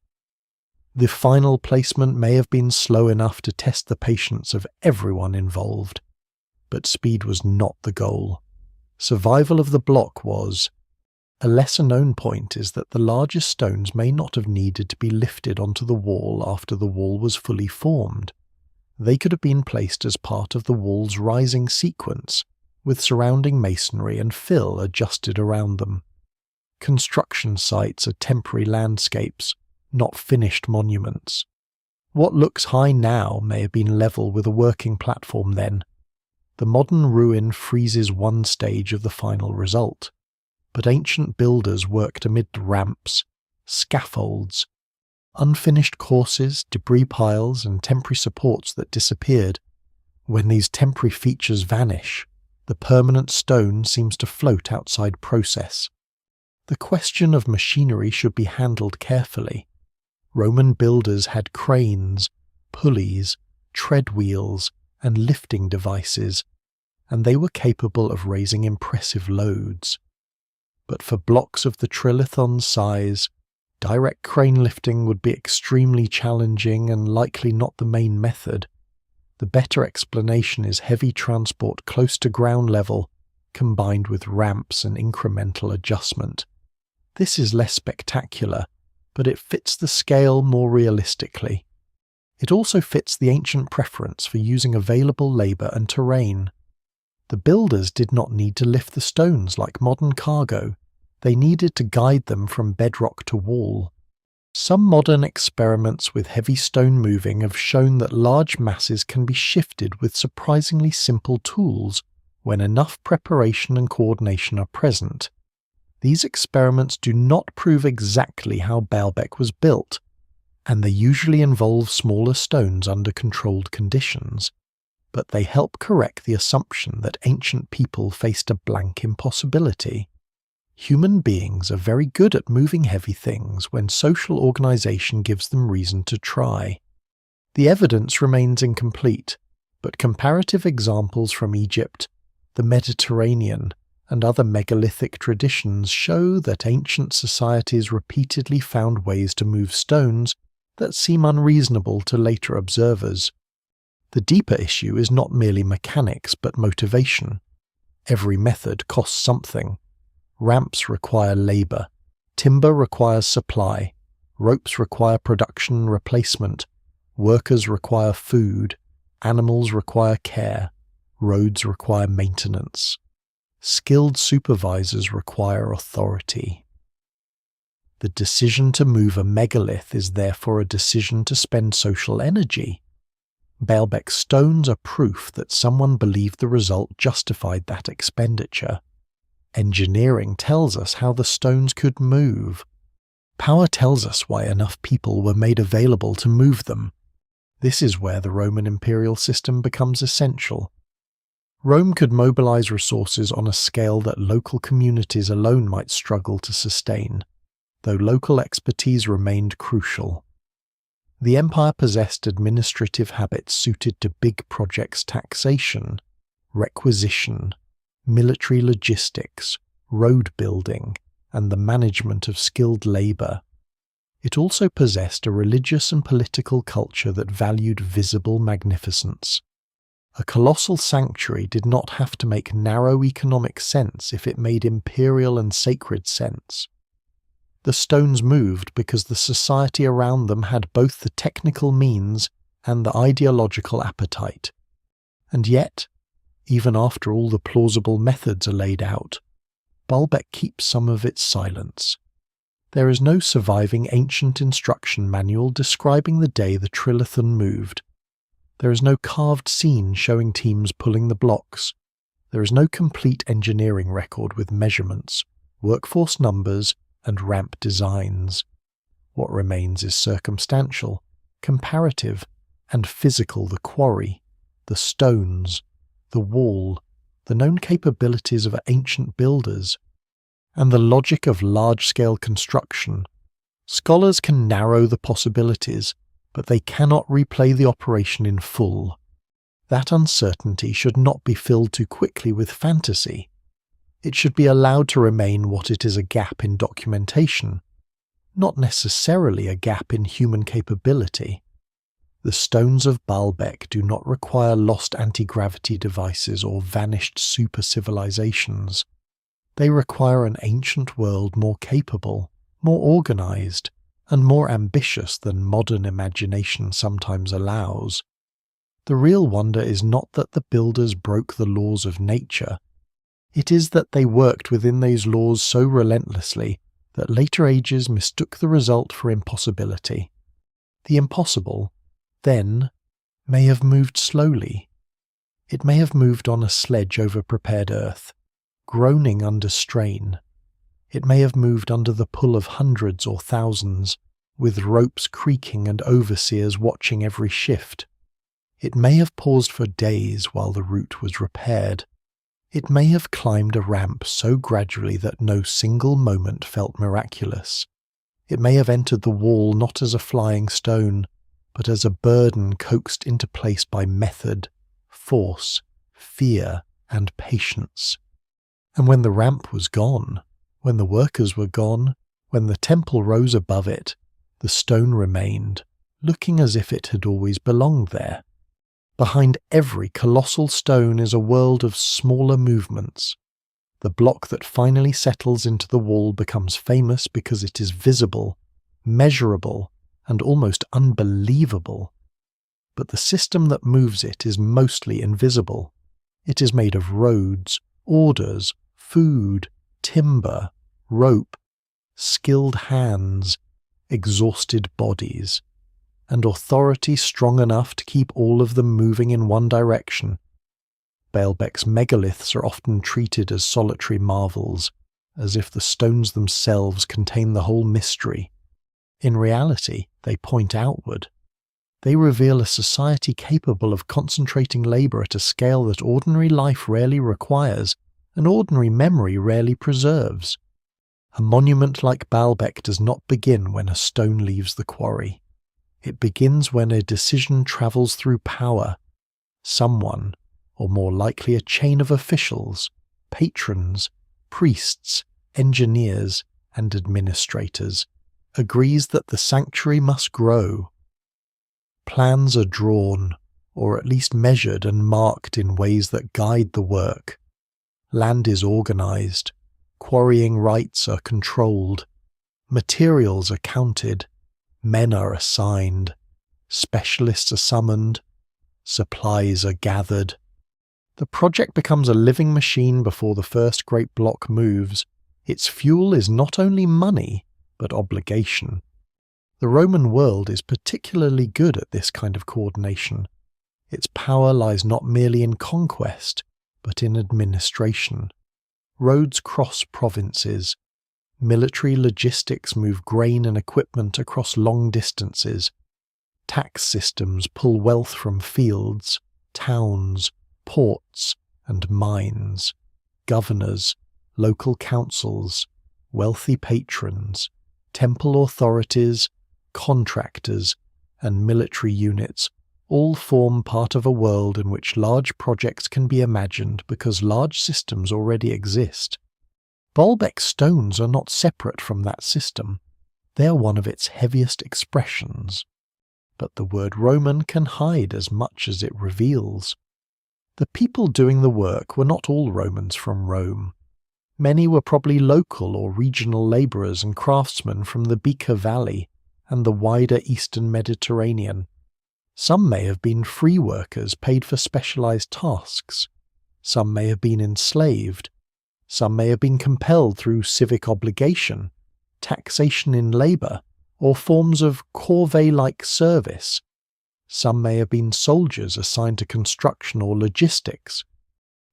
The final placement may have been slow enough to test the patience of everyone involved, but speed was not the goal. Survival of the block was. A lesser-known point is that the largest stones may not have needed to be lifted onto the wall after the wall was fully formed. They could have been placed as part of the wall's rising sequence, with surrounding masonry and fill adjusted around them. Construction sites are temporary landscapes, not finished monuments. What looks high now may have been level with a working platform then. The modern ruin freezes one stage of the final result, but ancient builders worked amid ramps, scaffolds, unfinished courses, debris piles, and temporary supports that disappeared. When these temporary features vanish, the permanent stone seems to float outside process. The question of machinery should be handled carefully. Roman builders had cranes, pulleys, tread wheels, and lifting devices, and they were capable of raising impressive loads. But for blocks of the trilithon's size, direct crane lifting would be extremely challenging and likely not the main method. The better explanation is heavy transport close to ground level, combined with ramps and incremental adjustment. This is less spectacular, but it fits the scale more realistically. It also fits the ancient preference for using available labour and terrain. The builders did not need to lift the stones like modern cargo. They needed to guide them from bedrock to wall. Some modern experiments with heavy stone moving have shown that large masses can be shifted with surprisingly simple tools when enough preparation and coordination are present. These experiments do not prove exactly how Baalbek was built, and they usually involve smaller stones under controlled conditions, but they help correct the assumption that ancient people faced a blank impossibility. Human beings are very good at moving heavy things when social organization gives them reason to try. The evidence remains incomplete, but comparative examples from Egypt, the Mediterranean, and other megalithic traditions show that ancient societies repeatedly found ways to move stones that seem unreasonable to later observers. The deeper issue is not merely mechanics but motivation. Every method costs something. Ramps require labour, timber requires supply, ropes require production and replacement, workers require food, animals require care, roads require maintenance. Skilled supervisors require authority. The decision to move a megalith is therefore a decision to spend social energy. Baalbek stones are proof that someone believed the result justified that expenditure. Engineering tells us how the stones could move. Power tells us why enough people were made available to move them. This is where the Roman imperial system becomes essential. Rome could mobilize resources on a scale that local communities alone might struggle to sustain, though local expertise remained crucial. The empire possessed administrative habits suited to big projects: taxation, requisition, military logistics, road building, and the management of skilled labor. It also possessed a religious and political culture that valued visible magnificence. A colossal sanctuary did not have to make narrow economic sense if it made imperial and sacred sense. The stones moved because the society around them had both the technical means and the ideological appetite. And yet, even after all the plausible methods are laid out, Baalbek keeps some of its silence. There is no surviving ancient instruction manual describing the day the trilithon moved. There is no carved scene showing teams pulling the blocks. There is no complete engineering record with measurements, workforce numbers, and ramp designs. What remains is circumstantial, comparative, and physical: the quarry, the stones, the wall, the known capabilities of ancient builders, and the logic of large-scale construction. Scholars can narrow the possibilities, but they cannot replay the operation in full. That uncertainty should not be filled too quickly with fantasy. It should be allowed to remain what it is: a gap in documentation, not necessarily a gap in human capability. The stones of Baalbek do not require lost anti-gravity devices or vanished super-civilizations. They require an ancient world more capable, more organized, and more ambitious than modern imagination sometimes allows. The real wonder is not that the builders broke the laws of nature. It is that they worked within those laws so relentlessly that later ages mistook the result for impossibility. The impossible, then, may have moved slowly. It may have moved on a sledge over prepared earth, groaning under strain. It may have moved under the pull of hundreds or thousands, with ropes creaking and overseers watching every shift. It may have paused for days while the route was repaired. It may have climbed a ramp so gradually that no single moment felt miraculous. It may have entered the wall not as a flying stone, but as a burden coaxed into place by method, force, fear, and patience. And when the ramp was gone, when the workers were gone, when the temple rose above it, the stone remained, looking as if it had always belonged there. Behind every colossal stone is a world of smaller movements. The block that finally settles into the wall becomes famous because it is visible, measurable, and almost unbelievable. But the system that moves it is mostly invisible. It is made of roads, orders, food, timber, rope, skilled hands, exhausted bodies, and authority strong enough to keep all of them moving in one direction. Baalbek's megaliths are often treated as solitary marvels, as if the stones themselves contain the whole mystery. In reality, they point outward. They reveal a society capable of concentrating labour at a scale that ordinary life rarely requires, and ordinary memory rarely preserves. A monument like Baalbek does not begin when a stone leaves the quarry. It begins when a decision travels through power. Someone, or more likely a chain of officials, patrons, priests, engineers, and administrators, agrees that the sanctuary must grow. Plans are drawn, or at least measured and marked in ways that guide the work. Land is organized, quarrying rights are controlled, materials are counted, men are assigned, specialists are summoned, supplies are gathered. The project becomes a living machine before the first great block moves. Its fuel is not only money, but obligation. The Roman world is particularly good at this kind of coordination. Its power lies not merely in conquest, but in administration. Roads cross provinces. Military logistics move grain and equipment across long distances. Tax systems pull wealth from fields, towns, ports, and mines. Governors, local councils, wealthy patrons, temple authorities, contractors, and military units all form part of a world in which large projects can be imagined because large systems already exist. Baalbek stones are not separate from that system. They are one of its heaviest expressions. But the word Roman can hide as much as it reveals. The people doing the work were not all Romans from Rome. Many were probably local or regional labourers and craftsmen from the Bekaa Valley and the wider eastern Mediterranean. Some may have been free workers paid for specialised tasks. Some may have been enslaved. Some may have been compelled through civic obligation, taxation in labour, or forms of corvée-like service. Some may have been soldiers assigned to construction or logistics.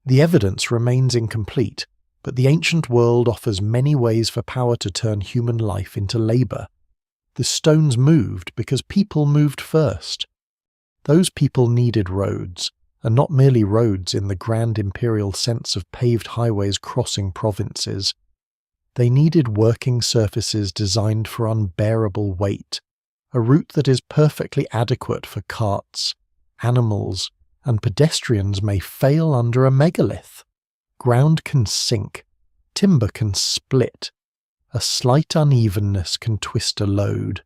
The evidence remains incomplete, but the ancient world offers many ways for power to turn human life into labour. The stones moved because people moved first. Those people needed roads, and not merely roads in the grand imperial sense of paved highways crossing provinces. They needed working surfaces designed for unbearable weight, a route that is perfectly adequate for carts, animals, and pedestrians may fail under a megalith. Ground can sink, timber can split, a slight unevenness can twist a load.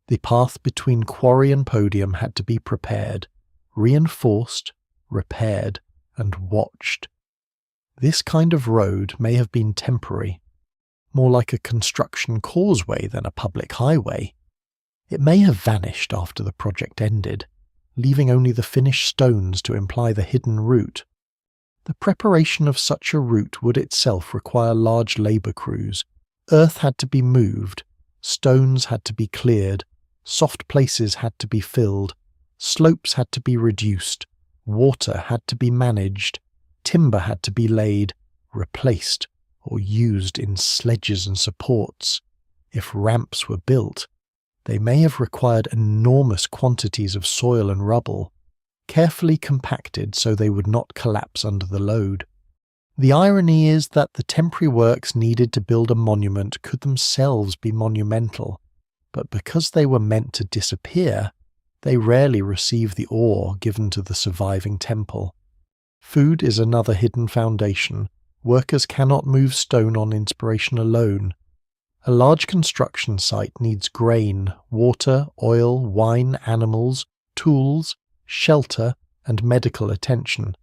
The path between quarry and podium had to be prepared, reinforced, repaired, and watched. This kind of road may have been temporary, more like a construction causeway than a public highway. It may have vanished after the project ended, leaving only the finished stones to imply the hidden route. The preparation of such a route would itself require large labour crews. Earth had to be moved, stones had to be cleared, soft places had to be filled, slopes had to be reduced, water had to be managed, timber had to be laid, replaced, or used in sledges and supports. If ramps were built, they may have required enormous quantities of soil and rubble, carefully compacted so they would not collapse under the load. The irony is that the temporary works needed to build a monument could themselves be monumental, but because they were meant to disappear, they rarely receive the awe given to the surviving temple. Food is another hidden foundation. Workers cannot move stone on inspiration alone. A large construction site needs grain, water, oil, wine, animals, tools, shelter, and medical attention.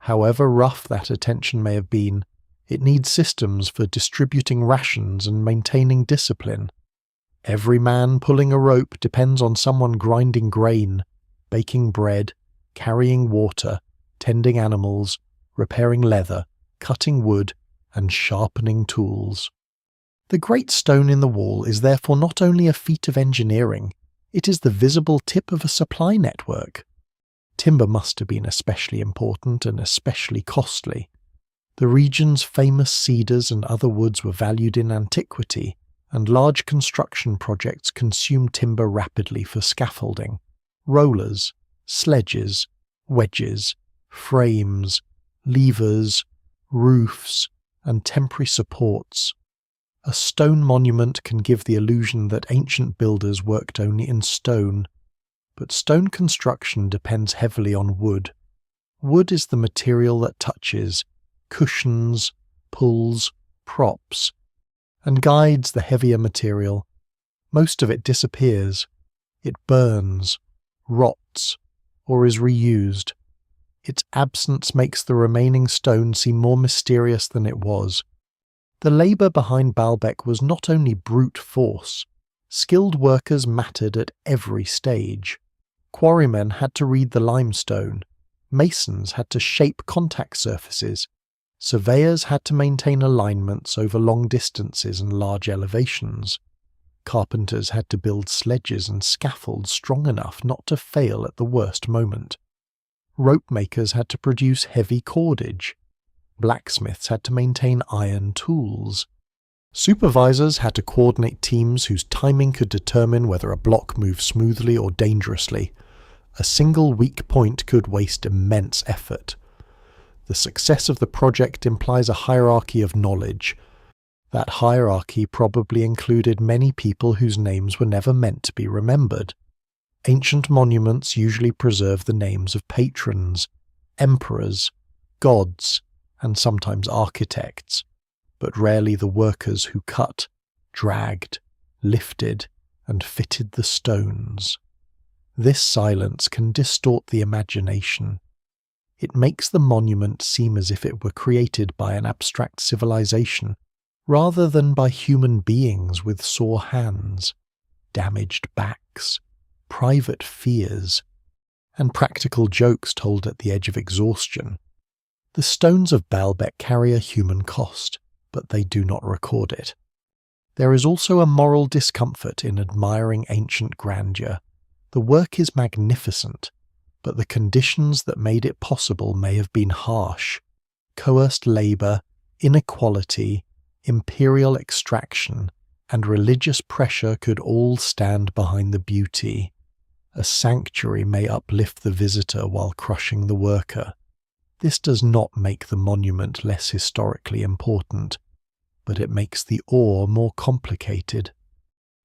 However rough that attention may have been, it needs systems for distributing rations and maintaining discipline. Every man pulling a rope depends on someone grinding grain, baking bread, carrying water, tending animals, repairing leather, cutting wood, and sharpening tools. The great stone in the wall is therefore not only a feat of engineering, it is the visible tip of a supply network. Timber must have been especially important and especially costly. The region's famous cedars and other woods were valued in antiquity, and large construction projects consumed timber rapidly for scaffolding, rollers, sledges, wedges, frames, levers, roofs, and temporary supports. A stone monument can give the illusion that ancient builders worked only in stone, but stone construction depends heavily on wood. Wood is the material that touches, cushions, pulls, props, and guides the heavier material. Most of it disappears. It burns, rots, or is reused. Its absence makes the remaining stone seem more mysterious than it was. The labour behind Baalbek was not only brute force. Skilled workers mattered at every stage. Quarrymen had to read the limestone. Masons had to shape contact surfaces. Surveyors had to maintain alignments over long distances and large elevations. Carpenters had to build sledges and scaffolds strong enough not to fail at the worst moment. Rope makers had to produce heavy cordage. Blacksmiths had to maintain iron tools. Supervisors had to coordinate teams whose timing could determine whether a block moved smoothly or dangerously. A single weak point could waste immense effort. The success of the project implies a hierarchy of knowledge. That hierarchy probably included many people whose names were never meant to be remembered. Ancient monuments usually preserve the names of patrons, emperors, gods, and sometimes architects, but rarely the workers who cut, dragged, lifted, and fitted the stones. This silence can distort the imagination. It makes the monument seem as if it were created by an abstract civilization, rather than by human beings with sore hands, damaged backs, private fears, and practical jokes told at the edge of exhaustion. The stones of Baalbek carry a human cost, but they do not record it. There is also a moral discomfort in admiring ancient grandeur. The work is magnificent, but the conditions that made it possible may have been harsh. Coerced labour, inequality, imperial extraction, and religious pressure could all stand behind the beauty. A sanctuary may uplift the visitor while crushing the worker. This does not make the monument less historically important, but it makes the awe more complicated.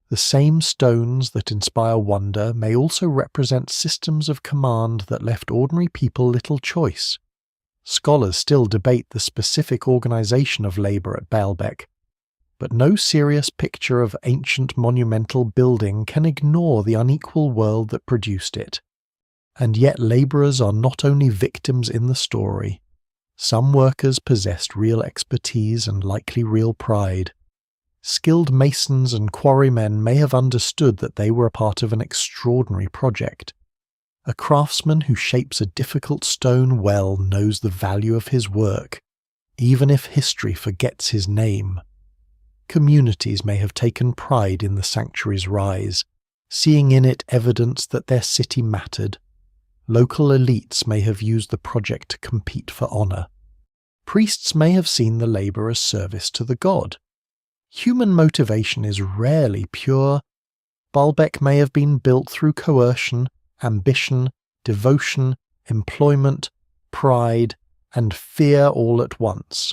The same stones that inspire wonder may also represent systems of command that left ordinary people little choice. Scholars still debate the specific organization of labor at Baalbek, but no serious picture of ancient monumental building can ignore the unequal world that produced it. And yet laborers are not only victims in the story. Some workers possessed real expertise and likely real pride. Skilled masons and quarrymen may have understood that they were a part of an extraordinary project. A craftsman who shapes a difficult stone well knows the value of his work, even if history forgets his name. Communities may have taken pride in the sanctuary's rise, seeing in it evidence that their city mattered. Local elites may have used the project to compete for honour. Priests may have seen the labour as service to the god. Human motivation is rarely pure. Baalbek may have been built through coercion, ambition, devotion, employment, pride, and fear all at once.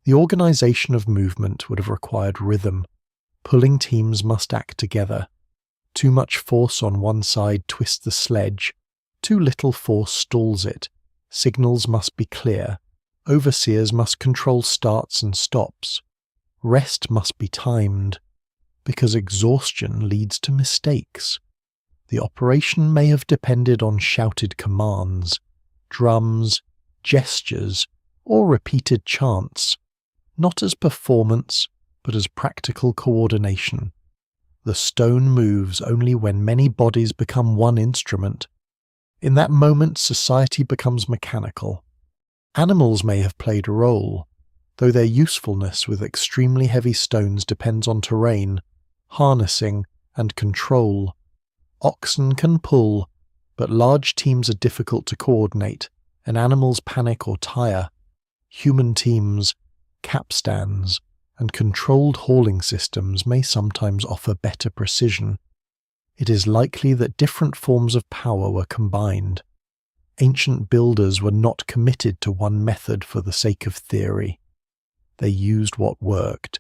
The organisation of movement would have required rhythm. Pulling teams must act together. Too much force on one side twists the sledge. Too little force stalls it. Signals must be clear. Overseers must control starts and stops. Rest must be timed, because exhaustion leads to mistakes. The operation may have depended on shouted commands, drums, gestures, or repeated chants, not as performance, but as practical coordination. The stone moves only when many bodies become one instrument. In that moment, society becomes mechanical. Animals may have played a role, though their usefulness with extremely heavy stones depends on terrain, harnessing, and control. Oxen can pull, but large teams are difficult to coordinate, and animals panic or tire. Human teams, capstans, and controlled hauling systems may sometimes offer better precision. It is likely that different forms of power were combined. Ancient builders were not committed to one method for the sake of theory. They used what worked.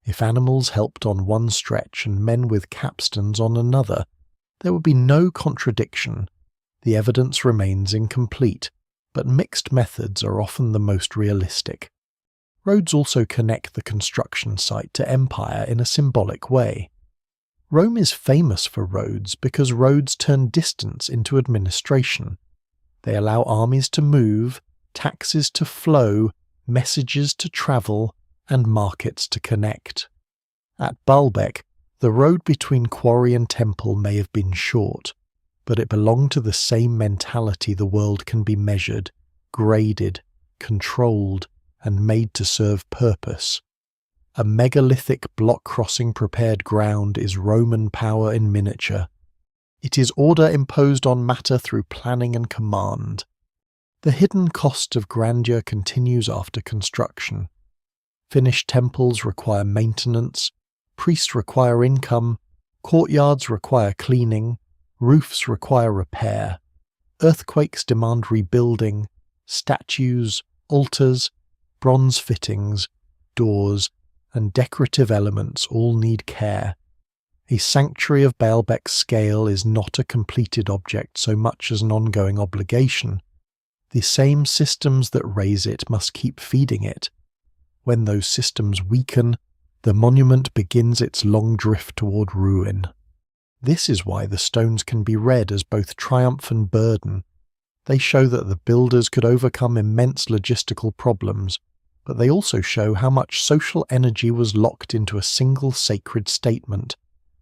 If animals helped on one stretch and men with capstans on another, there would be no contradiction. The evidence remains incomplete, but mixed methods are often the most realistic. Roads also connect the construction site to empire in a symbolic way. Rome is famous for roads because roads turn distance into administration. They allow armies to move, taxes to flow, messages to travel, and markets to connect. At Baalbek, the road between quarry and temple may have been short, but it belonged to the same mentality the world can be measured, graded, controlled, and made to serve purpose. A megalithic block-crossing prepared ground is Roman power in miniature. It is order imposed on matter through planning and command. The hidden cost of grandeur continues after construction. Finished temples require maintenance, priests require income, courtyards require cleaning, roofs require repair, earthquakes demand rebuilding, statues, altars, bronze fittings, doors, and decorative elements all need care. A sanctuary of Baalbek's scale is not a completed object so much as an ongoing obligation. The same systems that raise it must keep feeding it. When those systems weaken, the monument begins its long drift toward ruin. This is why the stones can be read as both triumph and burden. They show that the builders could overcome immense logistical problems, but they also show how much social energy was locked into a single sacred statement.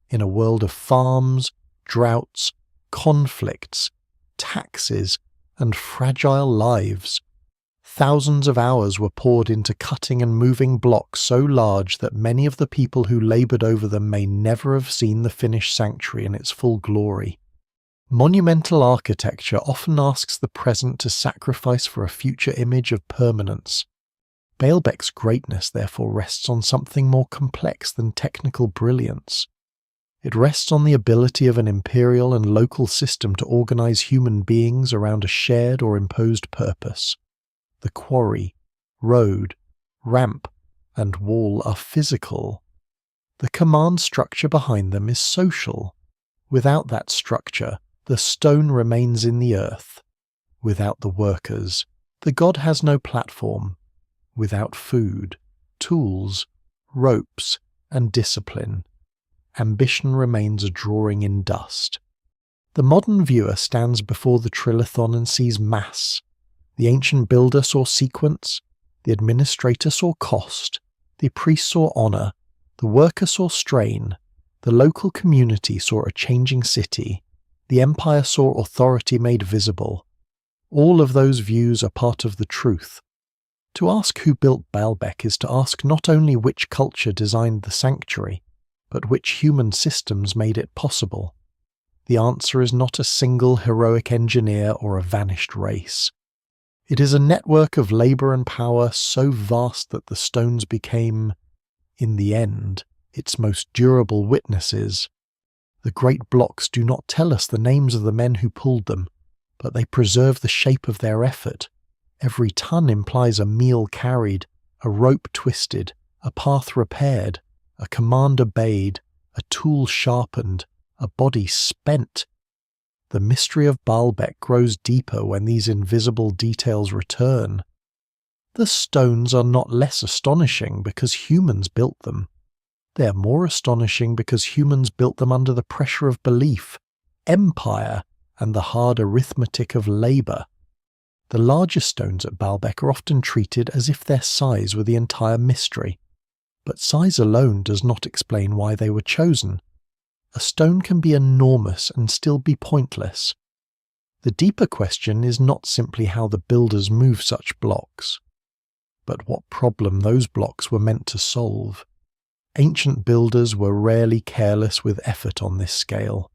In a world of farms, droughts, conflicts, taxes, and fragile lives, Thousands of hours were poured into cutting and moving blocks so large that many of the people who laboured over them may never have seen the finished sanctuary in its full glory. Monumental architecture often asks the present to sacrifice for a future image of permanence. Baalbek's greatness therefore rests on something more complex than technical brilliance. It rests on the ability of an imperial and local system to organize human beings around a shared or imposed purpose. The quarry, road, ramp, and wall are physical. The command structure behind them is social. Without that structure, the stone remains in the earth. Without the workers, the god has no platform. Without food, tools, ropes, and discipline, ambition remains a drawing in dust. The modern viewer stands before the trilithon and sees mass. The ancient builder saw sequence, the administrator saw cost, the priest saw honour, the worker saw strain, the local community saw a changing city, the empire saw authority made visible. All of those views are part of the truth. To ask who built Baalbek is to ask not only which culture designed the sanctuary, but which human systems made it possible. The answer is not a single heroic engineer or a vanished race. It is a network of labour and power so vast that the stones became, in the end, its most durable witnesses. The great blocks do not tell us the names of the men who pulled them, but they preserve the shape of their effort. Every ton implies a meal carried, a rope twisted, a path repaired, a command obeyed, a tool sharpened, a body spent. The mystery of Baalbek grows deeper when these invisible details return. The stones are not less astonishing because humans built them. They are more astonishing because humans built them under the pressure of belief, empire, and the hard arithmetic of labour. The larger stones at Baalbek are often treated as if their size were the entire mystery. But size alone does not explain why they were chosen. A stone can be enormous and still be pointless. The deeper question is not simply how the builders move such blocks, but what problem those blocks were meant to solve. Ancient builders were rarely careless with effort on this scale.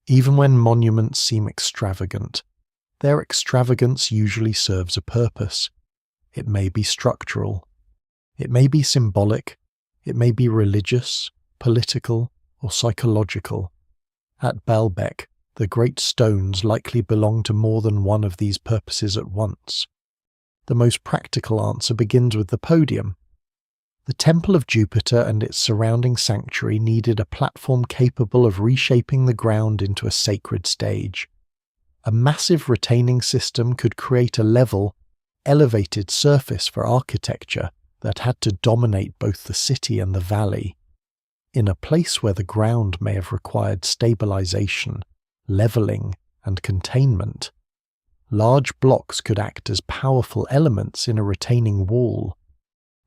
Even when monuments seem extravagant, their extravagance usually serves a purpose. It may be structural. It may be symbolic. It may be religious, political, or psychological. At Baalbek, the great stones likely belong to more than one of these purposes at once. The most practical answer begins with the podium. The Temple of Jupiter and its surrounding sanctuary needed a platform capable of reshaping the ground into a sacred stage. A massive retaining system could create a level, elevated surface for architecture that had to dominate both the city and the valley. In a place where the ground may have required stabilization, leveling, and containment, large blocks could act as powerful elements in a retaining wall.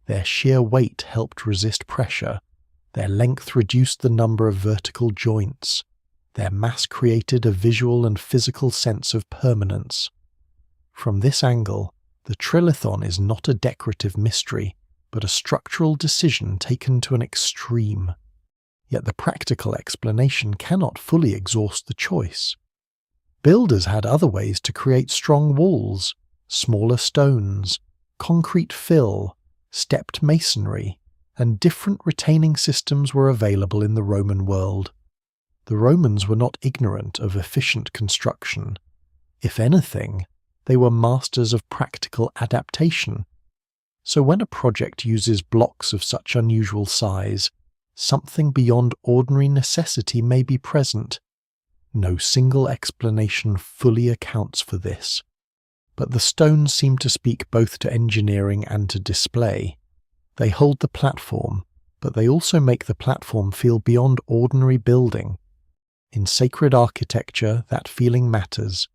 Their sheer weight helped resist pressure, their length reduced the number of vertical joints, their mass created a visual and physical sense of permanence. From this angle, the trilithon is not a decorative mystery, but a structural decision taken to an extreme. Yet the practical explanation cannot fully exhaust the choice. Builders had other ways to create strong walls, smaller stones, concrete fill, stepped masonry, and different retaining systems were available in the Roman world. The Romans were not ignorant of efficient construction. If anything, they were masters of practical adaptation. So when a project uses blocks of such unusual size, something beyond ordinary necessity may be present. No single explanation fully accounts for this, but the stones seem to speak both to engineering and to display. They hold the platform, but they also make the platform feel beyond ordinary building. In sacred architecture, that feeling matters.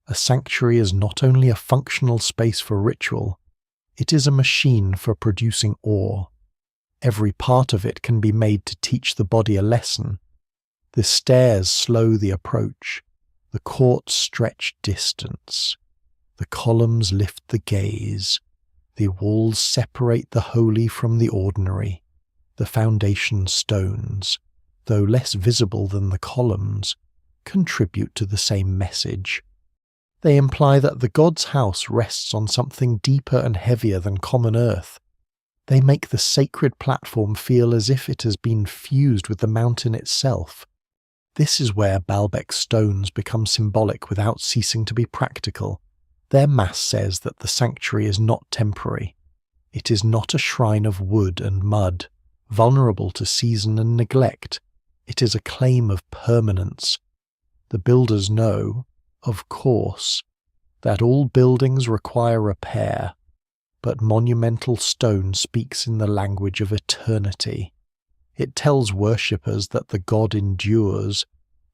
A sanctuary is not only a functional space for ritual, it is a machine for producing awe. Every part of it can be made to teach the body a lesson. The stairs slow the approach. The courts stretch distance. The columns lift the gaze. The walls separate the holy from the ordinary. The foundation stones, though less visible than the columns, contribute to the same message. They imply that the god's house rests on something deeper and heavier than common earth. They make the sacred platform feel as if it has been fused with the mountain itself. This is where Baalbek stones become symbolic without ceasing to be practical. Their mass says that the sanctuary is not temporary. It is not a shrine of wood and mud, vulnerable to season and neglect. It is a claim of permanence. The builders know, of course, that all buildings require repair, but monumental stone speaks in the language of eternity. It tells worshippers that the god endures,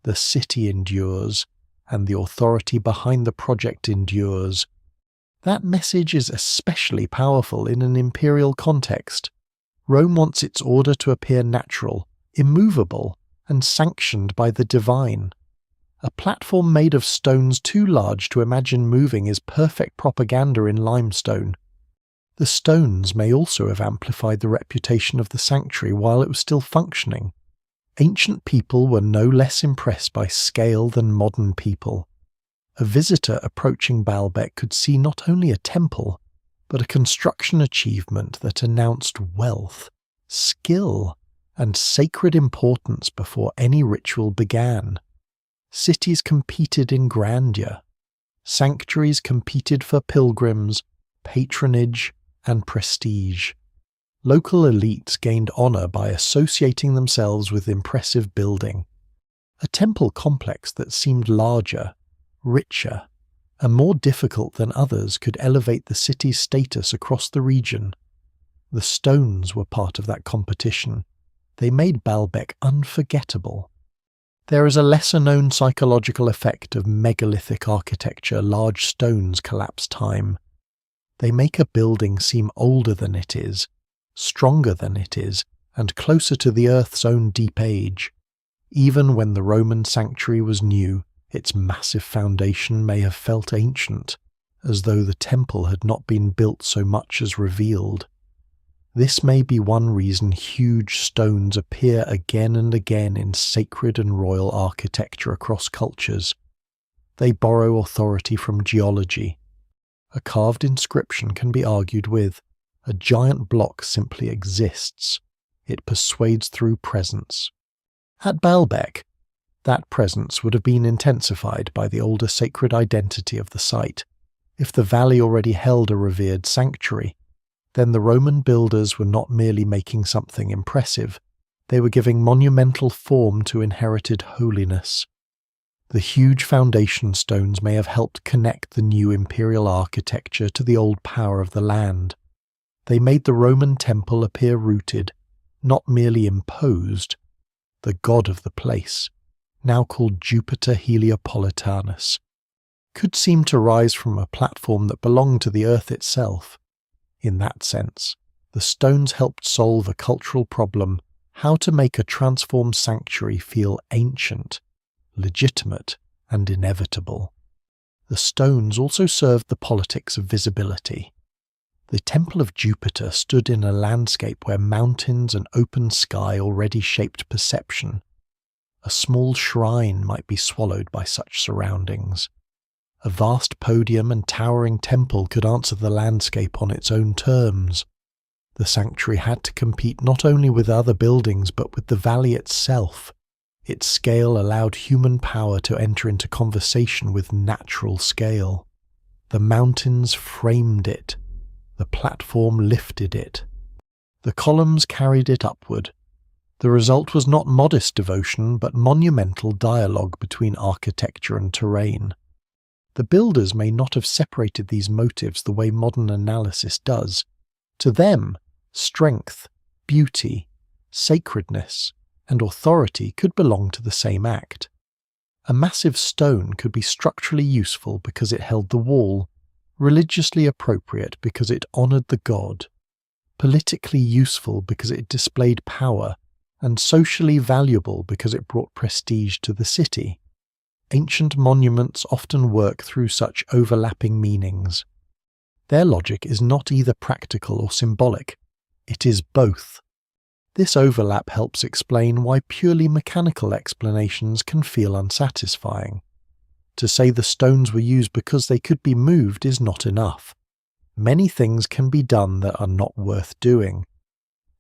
the city endures, and the authority behind the project endures. That message is especially powerful in an imperial context. Rome wants its order to appear natural, immovable, and sanctioned by the divine. A platform made of stones too large to imagine moving is perfect propaganda in limestone. The stones may also have amplified the reputation of the sanctuary while it was still functioning. Ancient people were no less impressed by scale than modern people. A visitor approaching Baalbek could see not only a temple, but a construction achievement that announced wealth, skill, and sacred importance before any ritual began. Cities competed in grandeur. Sanctuaries competed for pilgrims, patronage, and prestige. Local elites gained honor by associating themselves with impressive building. A temple complex that seemed larger, richer, and more difficult than others could elevate the city's status across the region. The stones were part of that competition. They made Baalbek unforgettable. There is a lesser-known psychological effect of megalithic architecture. Large stones collapse time. They make a building seem older than it is, stronger than it is, and closer to the earth's own deep age. Even when the Roman sanctuary was new, its massive foundation may have felt ancient, as though the temple had not been built so much as revealed. This may be one reason huge stones appear again and again in sacred and royal architecture across cultures. They borrow authority from geology. A carved inscription can be argued with. A giant block simply exists. It persuades through presence. At Baalbek, that presence would have been intensified by the older sacred identity of the site. If the valley already held a revered sanctuary, then the Roman builders were not merely making something impressive, they were giving monumental form to inherited holiness. The huge foundation stones may have helped connect the new imperial architecture to the old power of the land. They made the Roman temple appear rooted, not merely imposed. The god of the place, now called Jupiter Heliopolitanus, could seem to rise from a platform that belonged to the earth itself. In that sense, the stones helped solve a cultural problem: how to make a transformed sanctuary feel ancient, legitimate, and inevitable. The stones also served the politics of visibility. The Temple of Jupiter stood in a landscape where mountains and open sky already shaped perception. A small shrine might be swallowed by such surroundings. A vast podium and towering temple could answer the landscape on its own terms. The sanctuary had to compete not only with other buildings but with the valley itself. Its scale allowed human power to enter into conversation with natural scale. The mountains framed it. The platform lifted it. The columns carried it upward. The result was not modest devotion but monumental dialogue between architecture and terrain. The builders may not have separated these motives the way modern analysis does. To them, strength, beauty, sacredness, and authority could belong to the same act. A massive stone could be structurally useful because it held the wall, religiously appropriate because it honored the god, politically useful because it displayed power, and socially valuable because it brought prestige to the city. Ancient monuments often work through such overlapping meanings. Their logic is not either practical or symbolic, it is both. This overlap helps explain why purely mechanical explanations can feel unsatisfying. To say the stones were used because they could be moved is not enough. Many things can be done that are not worth doing.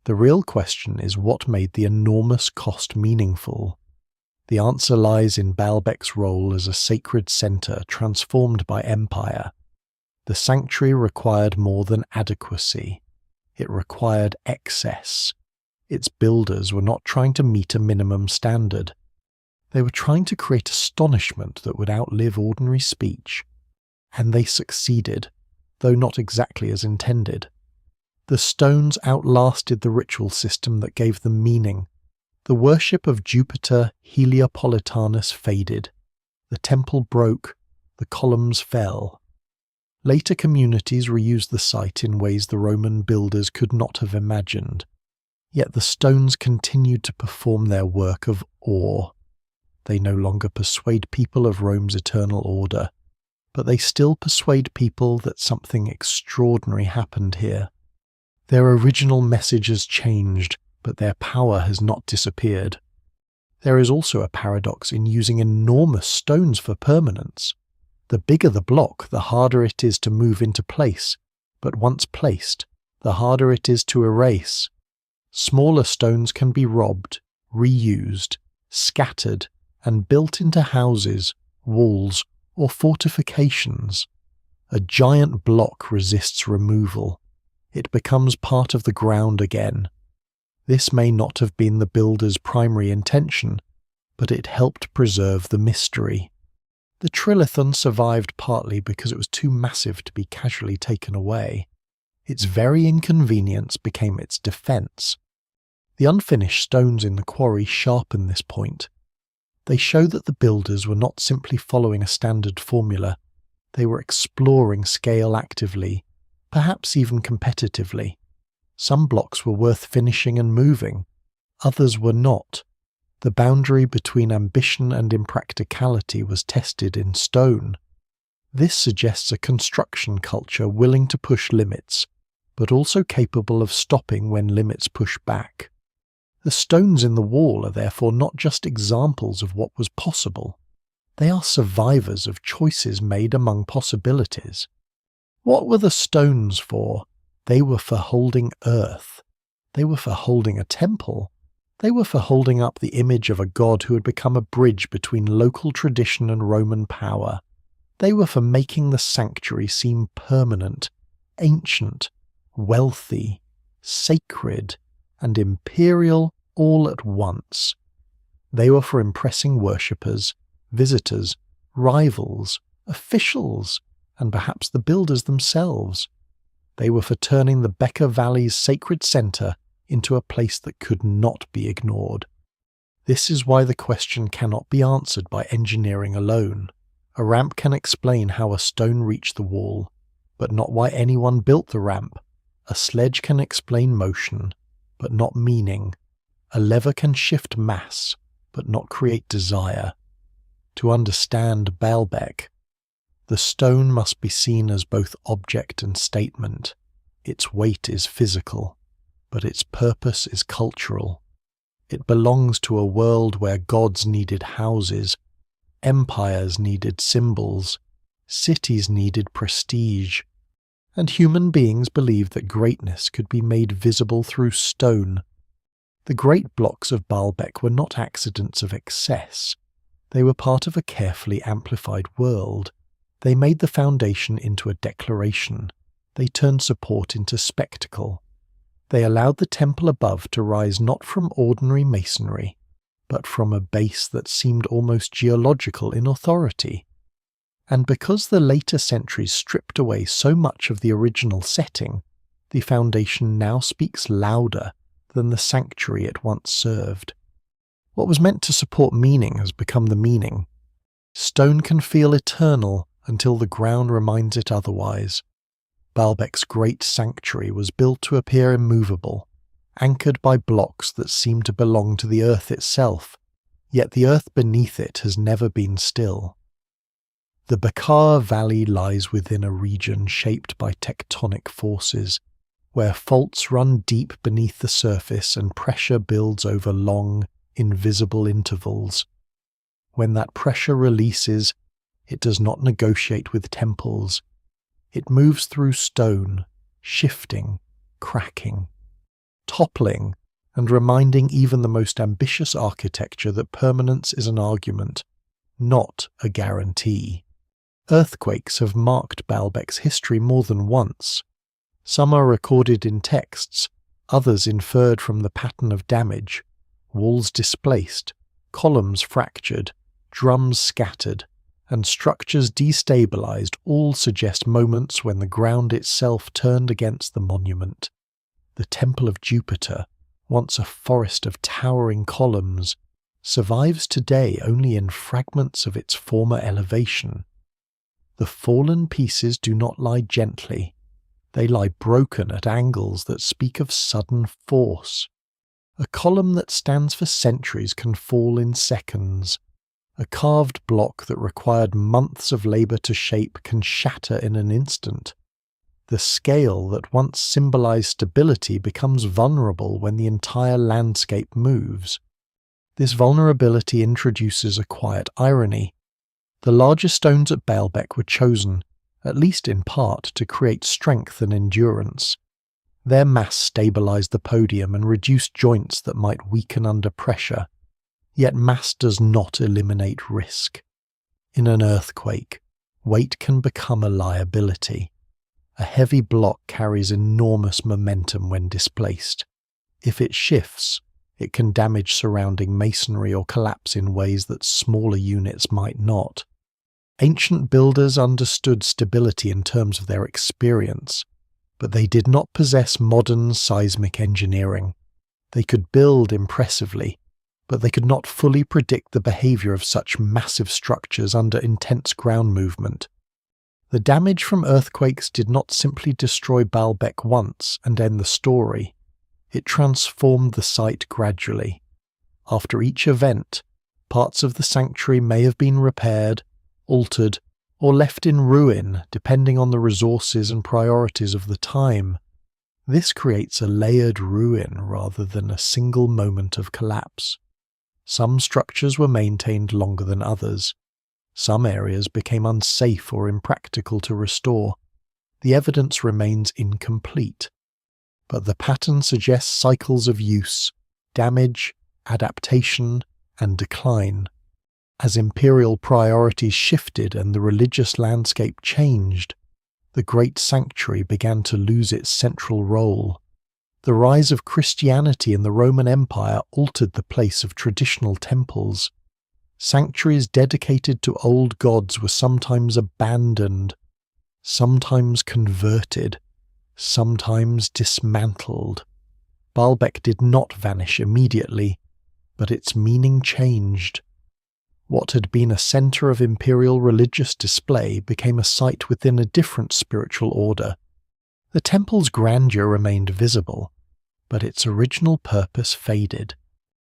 The real question is what made the enormous cost meaningful. The answer lies in Baalbek's role as a sacred centre transformed by empire. The sanctuary required more than adequacy. It required excess. Its builders were not trying to meet a minimum standard. They were trying to create astonishment that would outlive ordinary speech. And they succeeded, though not exactly as intended. The stones outlasted the ritual system that gave them meaning. The worship of Jupiter Heliopolitanus faded. The temple broke. The columns fell. Later communities reused the site in ways the Roman builders could not have imagined. Yet the stones continued to perform their work of awe. They no longer persuade people of Rome's eternal order, but they still persuade people that something extraordinary happened here. Their original message has changed, but their power has not disappeared. There is also a paradox in using enormous stones for permanence. The bigger the block, the harder it is to move into place, but once placed, the harder it is to erase. Smaller stones can be robbed, reused, scattered, and built into houses, walls, or fortifications. A giant block resists removal. It becomes part of the ground again. This may not have been the builder's primary intention, but it helped preserve the mystery. The trilithon survived partly because it was too massive to be casually taken away. Its very inconvenience became its defence. The unfinished stones in the quarry sharpen this point. They show that the builders were not simply following a standard formula, they were exploring scale actively, perhaps even competitively. Some blocks were worth finishing and moving, others were not. The boundary between ambition and impracticality was tested in stone. This suggests a construction culture willing to push limits, but also capable of stopping when limits push back. The stones in the wall are therefore not just examples of what was possible. They are survivors of choices made among possibilities. What were the stones for? They were for holding earth. They were for holding a temple. They were for holding up the image of a god who had become a bridge between local tradition and Roman power. They were for making the sanctuary seem permanent, ancient, wealthy, sacred, and imperial all at once. They were for impressing worshippers, visitors, rivals, officials, and perhaps the builders themselves. They were for turning the Bekaa Valley's sacred centre into a place that could not be ignored. This is why the question cannot be answered by engineering alone. A ramp can explain how a stone reached the wall, but not why anyone built the ramp. A sledge can explain motion, but not meaning. A lever can shift mass, but not create desire. To understand Baalbek, the stone must be seen as both object and statement. Its weight is physical, but its purpose is cultural. It belongs to a world where gods needed houses, empires needed symbols, cities needed prestige, and human beings believed that greatness could be made visible through stone. The great blocks of Baalbek were not accidents of excess. They were part of a carefully amplified world. They made the foundation into a declaration. They turned support into spectacle. They allowed the temple above to rise not from ordinary masonry, but from a base that seemed almost geological in authority. And because the later centuries stripped away so much of the original setting, the foundation now speaks louder than the sanctuary it once served. What was meant to support meaning has become the meaning. Stone can feel eternal until the ground reminds it otherwise. Baalbek's great sanctuary was built to appear immovable, anchored by blocks that seemed to belong to the earth itself. yet the earth beneath it has never been still. The Bekaa Valley lies within a region shaped by tectonic forces, where faults run deep beneath the surface and pressure builds over long, invisible intervals. When that pressure releases, it does not negotiate with temples. It moves through stone, shifting, cracking, toppling, and reminding even the most ambitious architecture that permanence is an argument, not a guarantee. Earthquakes have marked Baalbek's history more than once. Some are recorded in texts, others inferred from the pattern of damage: walls displaced, columns fractured, drums scattered, and structures destabilized all suggest moments when the ground itself turned against the monument. The Temple of Jupiter, once a forest of towering columns, survives today only in fragments of its former elevation. The fallen pieces do not lie gently. They lie broken at angles that speak of sudden force. A column that stands for centuries can fall in seconds. A carved block that required months of labor to shape can shatter in an instant. The scale that once symbolized stability becomes vulnerable when the entire landscape moves. This vulnerability introduces a quiet irony. The larger stones at Baalbek were chosen, at least in part, to create strength and endurance. Their mass stabilized the podium and reduced joints that might weaken under pressure. Yet mass does not eliminate risk. In an earthquake, weight can become a liability. A heavy block carries enormous momentum when displaced. If it shifts, it can damage surrounding masonry or collapse in ways that smaller units might not. Ancient builders understood stability in terms of their experience, but they did not possess modern seismic engineering. They could build impressively, but they could not fully predict the behavior of such massive structures under intense ground movement. The damage from earthquakes did not simply destroy Baalbek once and end the story. It transformed the site gradually. After each event, parts of the sanctuary may have been repaired, altered, or left in ruin depending on the resources and priorities of the time. This creates a layered ruin rather than a single moment of collapse. Some structures were maintained longer than others. Some areas became unsafe or impractical to restore. The evidence remains incomplete, but the pattern suggests cycles of use, damage, adaptation, and decline. As imperial priorities shifted and the religious landscape changed, the great sanctuary began to lose its central role. The rise of Christianity in the Roman Empire altered the place of traditional temples. Sanctuaries dedicated to old gods were sometimes abandoned, sometimes converted, sometimes dismantled. Baalbek did not vanish immediately, but its meaning changed. What had been a center of imperial religious display became a site within a different spiritual order. The temple's grandeur remained visible, but its original purpose faded.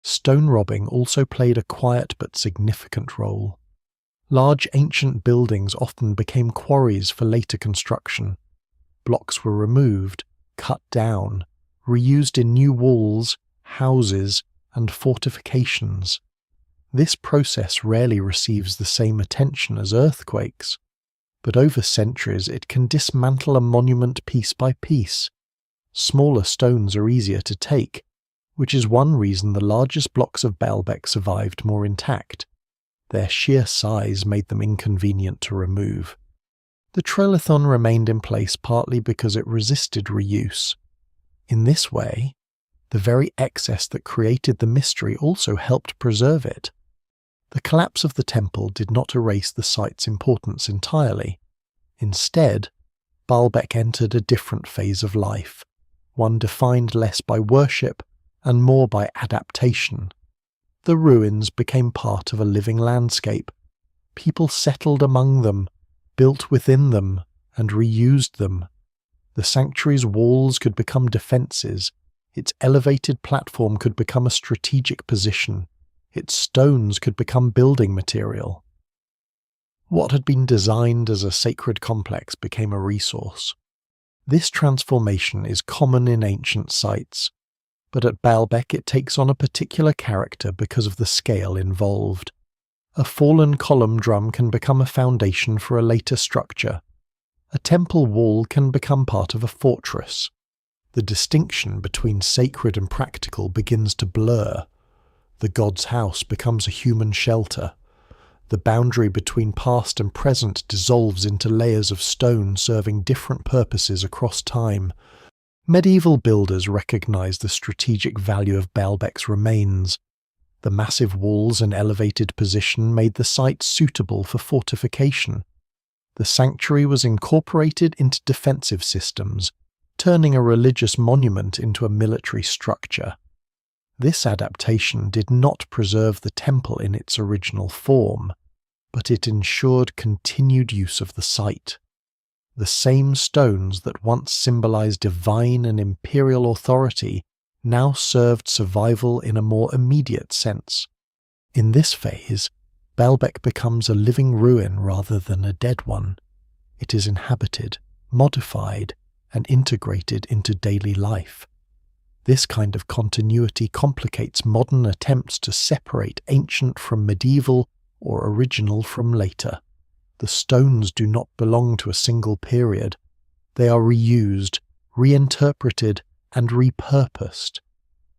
Stone robbing also played a quiet but significant role. Large ancient buildings often became quarries for later construction. Blocks were removed, cut down, reused in new walls, houses, and fortifications. This process rarely receives the same attention as earthquakes, but over centuries it can dismantle a monument piece by piece. Smaller stones are easier to take, which is one reason the largest blocks of Baalbek survived more intact. Their sheer size made them inconvenient to remove. The trilithon remained in place partly because it resisted reuse. In this way, the very excess that created the mystery also helped preserve it. The collapse of the temple did not erase the site's importance entirely. Instead, Baalbek entered a different phase of life, one defined less by worship and more by adaptation. The ruins became part of a living landscape. People settled among them, built within them, and reused them. The sanctuary's walls could become defenses. Its elevated platform could become a strategic position. its stones could become building material. What had been designed as a sacred complex became a resource. This transformation is common in ancient sites, but at Baalbek it takes on a particular character because of the scale involved. A fallen column drum can become a foundation for a later structure. A temple wall can become part of a fortress. The distinction between sacred and practical begins to blur. The god's house becomes a human shelter. The boundary between past and present dissolves into layers of stone serving different purposes across time. Medieval builders recognized the strategic value of Baalbek's remains. The massive walls and elevated position made the site suitable for fortification. The sanctuary was incorporated into defensive systems, turning a religious monument into a military structure. This adaptation did not preserve the temple in its original form, but it ensured continued use of the site. The same stones that once symbolized divine and imperial authority now served survival in a more immediate sense. In this phase, Baalbek becomes a living ruin rather than a dead one. It is inhabited, modified, and integrated into daily life. This kind of continuity complicates modern attempts to separate ancient from medieval or original from later. The stones do not belong to a single period. They are reused, reinterpreted, and repurposed.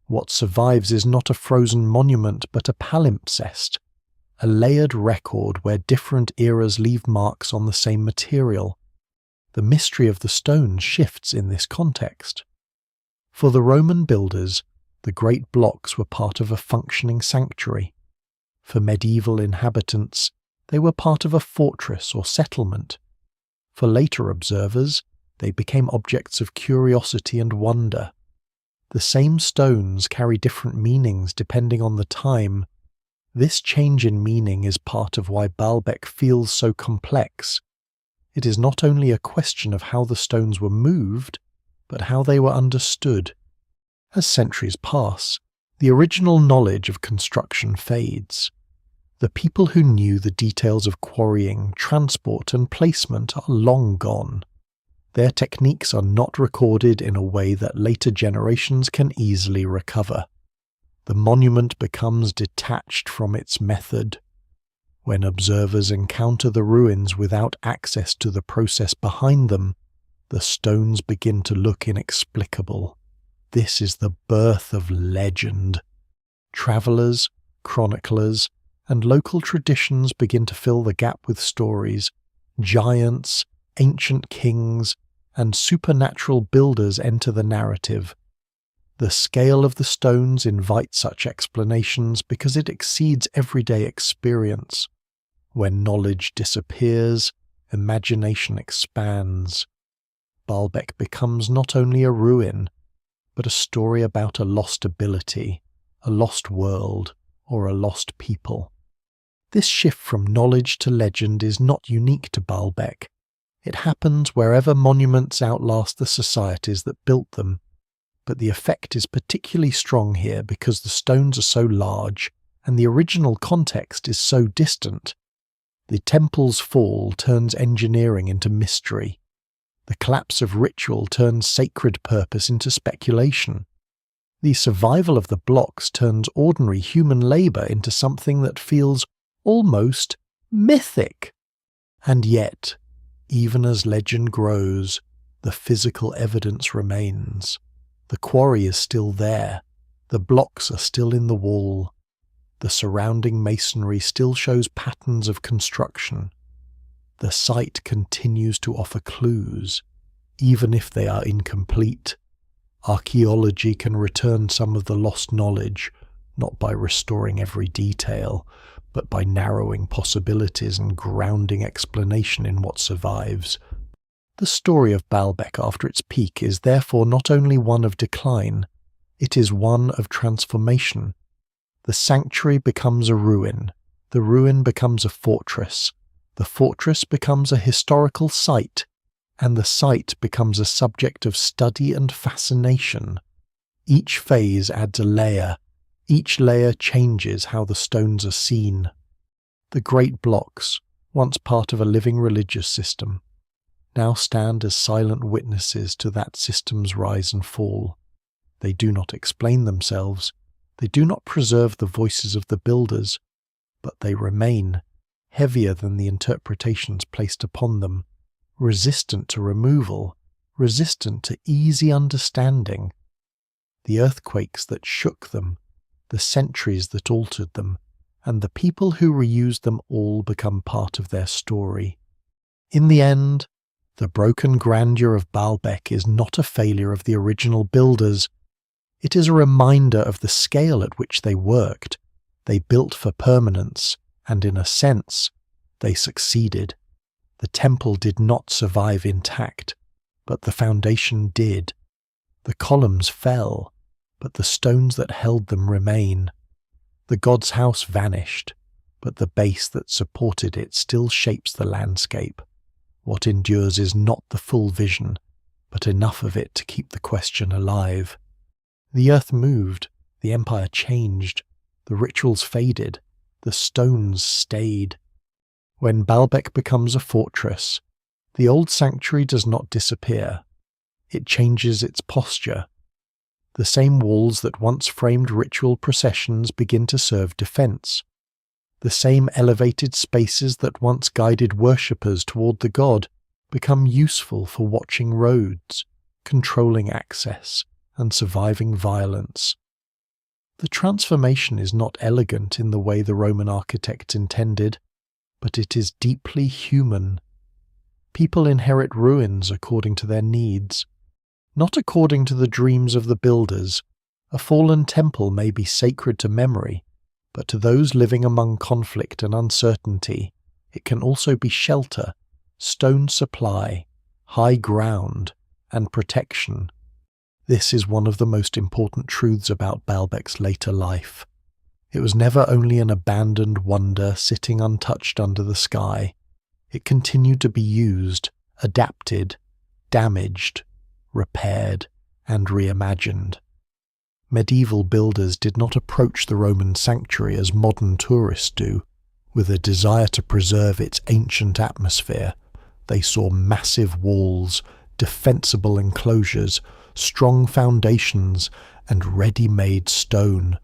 What survives is not a frozen monument but a palimpsest, a layered record where different eras leave marks on the same material. The mystery of the stones shifts in this context. For the Roman builders, the great blocks were part of a functioning sanctuary. For medieval inhabitants, they were part of a fortress or settlement. For later observers, they became objects of curiosity and wonder. The same stones carry different meanings depending on the time. This change in meaning is part of why Baalbek feels so complex. It is not only a question of how the stones were moved, but how they were understood. As centuries pass, the original knowledge of construction fades. The people who knew the details of quarrying, transport, and placement are long gone. Their techniques are not recorded in a way that later generations can easily recover. The monument becomes detached from its method. When observers encounter the ruins without access to the process behind them, the stones begin to look inexplicable. This is the birth of legend. Travelers, chroniclers, and local traditions begin to fill the gap with stories. Giants, ancient kings, and supernatural builders enter the narrative. The scale of the stones invites such explanations because it exceeds everyday experience. When knowledge disappears, imagination expands. Baalbek becomes not only a ruin, but a story about a lost ability, a lost world, or a lost people. This shift from knowledge to legend is not unique to Baalbek. It happens wherever monuments outlast the societies that built them. But the effect is particularly strong here because the stones are so large and the original context is so distant. The temple's fall turns engineering into mystery. The collapse of ritual turns sacred purpose into speculation. The survival of the blocks turns ordinary human labor into something that feels almost mythic. And yet, even as legend grows, the physical evidence remains. The quarry is still there. The blocks are still in the wall. The surrounding masonry still shows patterns of construction. The site continues to offer clues, even if they are incomplete. Archaeology can return some of the lost knowledge, not by restoring every detail, but by narrowing possibilities and grounding explanation in what survives. The story of Baalbek after its peak is therefore not only one of decline, it is one of transformation. The sanctuary becomes a ruin, the ruin becomes a fortress, the fortress becomes a historical site, and the site becomes a subject of study and fascination. Each phase adds a layer, Each layer changes how the stones are seen. The great blocks, once part of a living religious system, now stand as silent witnesses to that system's rise and fall. They do not explain themselves, they do not preserve the voices of the builders, but they remain, heavier than the interpretations placed upon them, resistant to removal, resistant to easy understanding. The earthquakes that shook them, the centuries that altered them, and the people who reused them all become part of their story. In the end, the broken grandeur of Baalbek is not a failure of the original builders. It is a reminder of the scale at which they worked. They built for permanence, and in a sense, they succeeded. The temple did not survive intact, but the foundation did. The columns fell, but the stones that held them remain. The god's house vanished, but the base that supported it still shapes the landscape. What endures is not the full vision, but enough of it to keep the question alive. The earth moved, the empire changed, the rituals faded, the stones stayed. When Baalbek becomes a fortress, the old sanctuary does not disappear. It changes its posture. The same walls that once framed ritual processions begin to serve defense. The same elevated spaces that once guided worshippers toward the god become useful for watching roads, controlling access, and surviving violence. The transformation is not elegant in the way the Roman architects intended, but it is deeply human. People inherit ruins according to their needs, not according to the dreams of the builders. A fallen temple may be sacred to memory, but to those living among conflict and uncertainty, it can also be shelter, stone supply, high ground, and protection. This is one of the most important truths about Baalbek's later life. It was never only an abandoned wonder sitting untouched under the sky. It continued to be used, adapted, damaged, repaired, and reimagined. Medieval builders did not approach the Roman sanctuary as modern tourists do, with a desire to preserve its ancient atmosphere. They saw massive walls, defensible enclosures, strong foundations, and ready-made stone.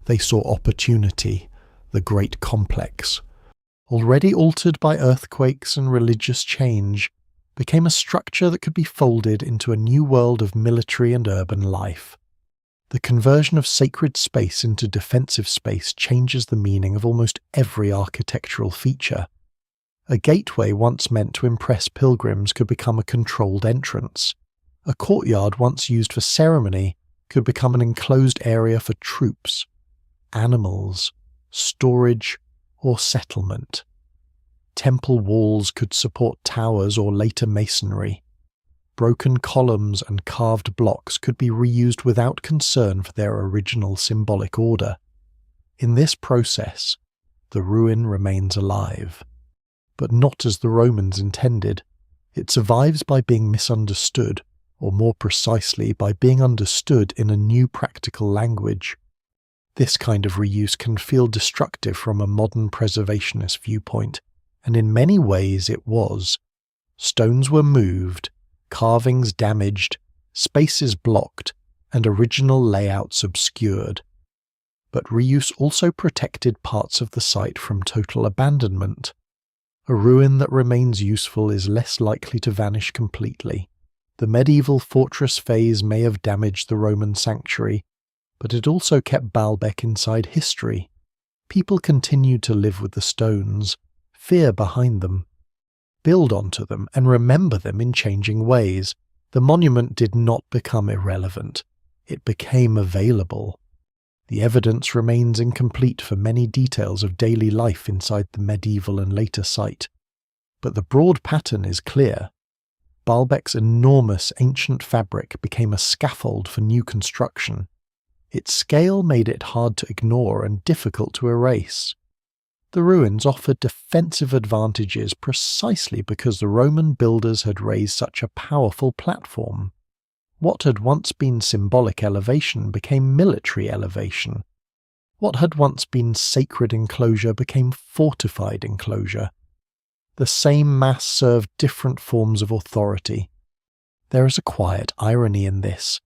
They saw opportunity, the great complex, already altered by earthquakes and religious change, became a structure that could be folded into a new world of military and urban life. The conversion of sacred space into defensive space changes the meaning of almost every architectural feature. A gateway once meant to impress pilgrims could become a controlled entrance. A courtyard once used for ceremony could become an enclosed area for troops, animals, storage, or settlement. Temple walls could support towers or later masonry. Broken columns and carved blocks could be reused without concern for their original symbolic order. In this process, the ruin remains alive. But not as the Romans intended. It survives by being misunderstood, or more precisely by being understood in a new practical language. This kind of reuse can feel destructive from a modern preservationist viewpoint, and in many ways it was. Stones were moved, carvings damaged, spaces blocked, and original layouts obscured. But reuse also protected parts of the site from total abandonment. A ruin that remains useful is less likely to vanish completely. The medieval fortress phase may have damaged the Roman sanctuary, but it also kept Baalbek inside history. People continued to live with the stones, fear behind them, build onto them, and remember them in changing ways. The monument did not become irrelevant. It became available. The evidence remains incomplete for many details of daily life inside the medieval and later site, but the broad pattern is clear. Baalbek's enormous ancient fabric became a scaffold for new construction. Its scale made it hard to ignore and difficult to erase. The ruins offered defensive advantages precisely because the Roman builders had raised such a powerful platform. What had once been symbolic elevation became military elevation. What had once been sacred enclosure became fortified enclosure. The same mass served different forms of authority. There is a quiet irony in this.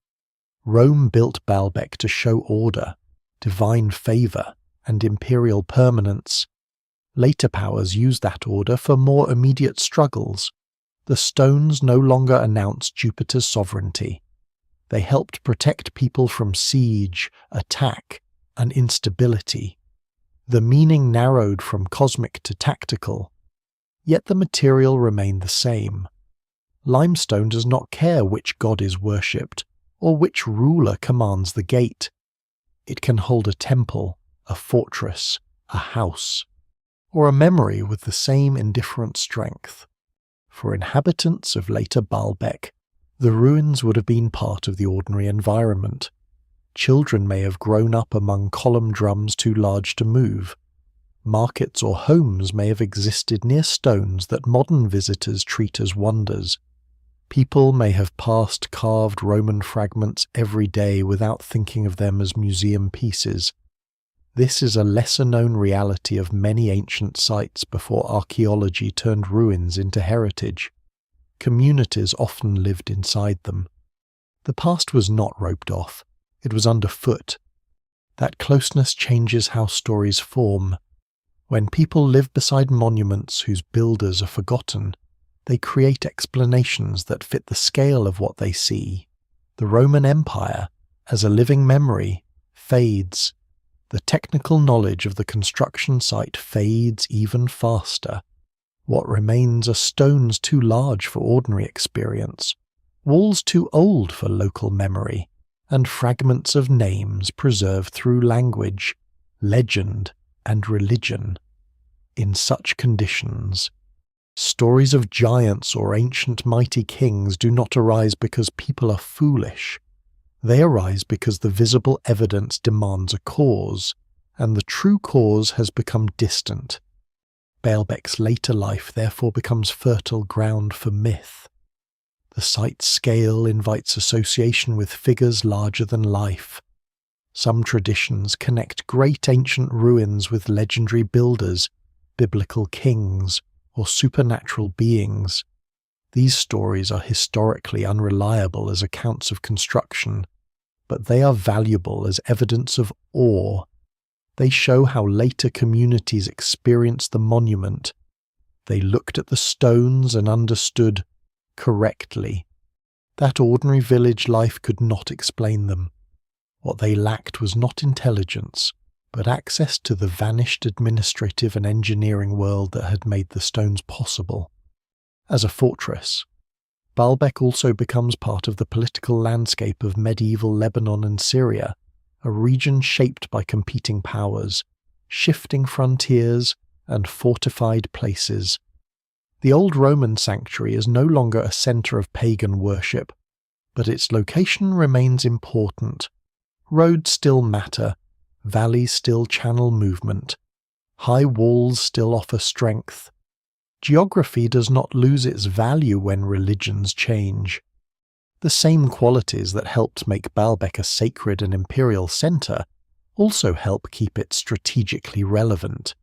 Rome built Baalbek to show order, divine favour, and imperial permanence. Later powers used that order for more immediate struggles. The stones no longer announced Jupiter's sovereignty. They helped protect people from siege, attack, and instability. The meaning narrowed from cosmic to tactical, yet the material remained the same. Limestone does not care which god is worshipped or which ruler commands the gate. It can hold a temple, a fortress, a house, or a memory with the same indifferent strength. For inhabitants of later Baalbek, the ruins would have been part of the ordinary environment. Children may have grown up among column drums too large to move. Markets or homes may have existed near stones that modern visitors treat as wonders. People may have passed carved Roman fragments every day without thinking of them as museum pieces. This is a lesser-known reality of many ancient sites before archaeology turned ruins into heritage. Communities often lived inside them. The past was not roped off, it was underfoot. That closeness changes how stories form. When people live beside monuments whose builders are forgotten, they create explanations that fit the scale of what they see. The Roman Empire, as a living memory, fades. The technical knowledge of the construction site fades even faster. What remains are stones too large for ordinary experience, walls too old for local memory, and fragments of names preserved through language, legend, and religion. In such conditions, stories of giants or ancient mighty kings do not arise because people are foolish. They arise because the visible evidence demands a cause, and the true cause has become distant. Baalbek's later life therefore becomes fertile ground for myth. The site's scale invites association with figures larger than life. Some traditions connect great ancient ruins with legendary builders, biblical kings, or supernatural beings. These stories are historically unreliable as accounts of construction, but they are valuable as evidence of awe. They show how later communities experienced the monument. They looked at the stones and understood correctly that ordinary village life could not explain them. What they lacked was not intelligence, but access to the vanished administrative and engineering world that had made the stones possible. As a fortress, Baalbek also becomes part of the political landscape of medieval Lebanon and Syria, a region shaped by competing powers, shifting frontiers, and fortified places. The old Roman sanctuary is no longer a centre of pagan worship, but its location remains important. Roads still matter, valleys still channel movement, high walls still offer strength. Geography does not lose its value when religions change. The same qualities that helped make Baalbek a sacred and imperial centre also help keep it strategically relevant.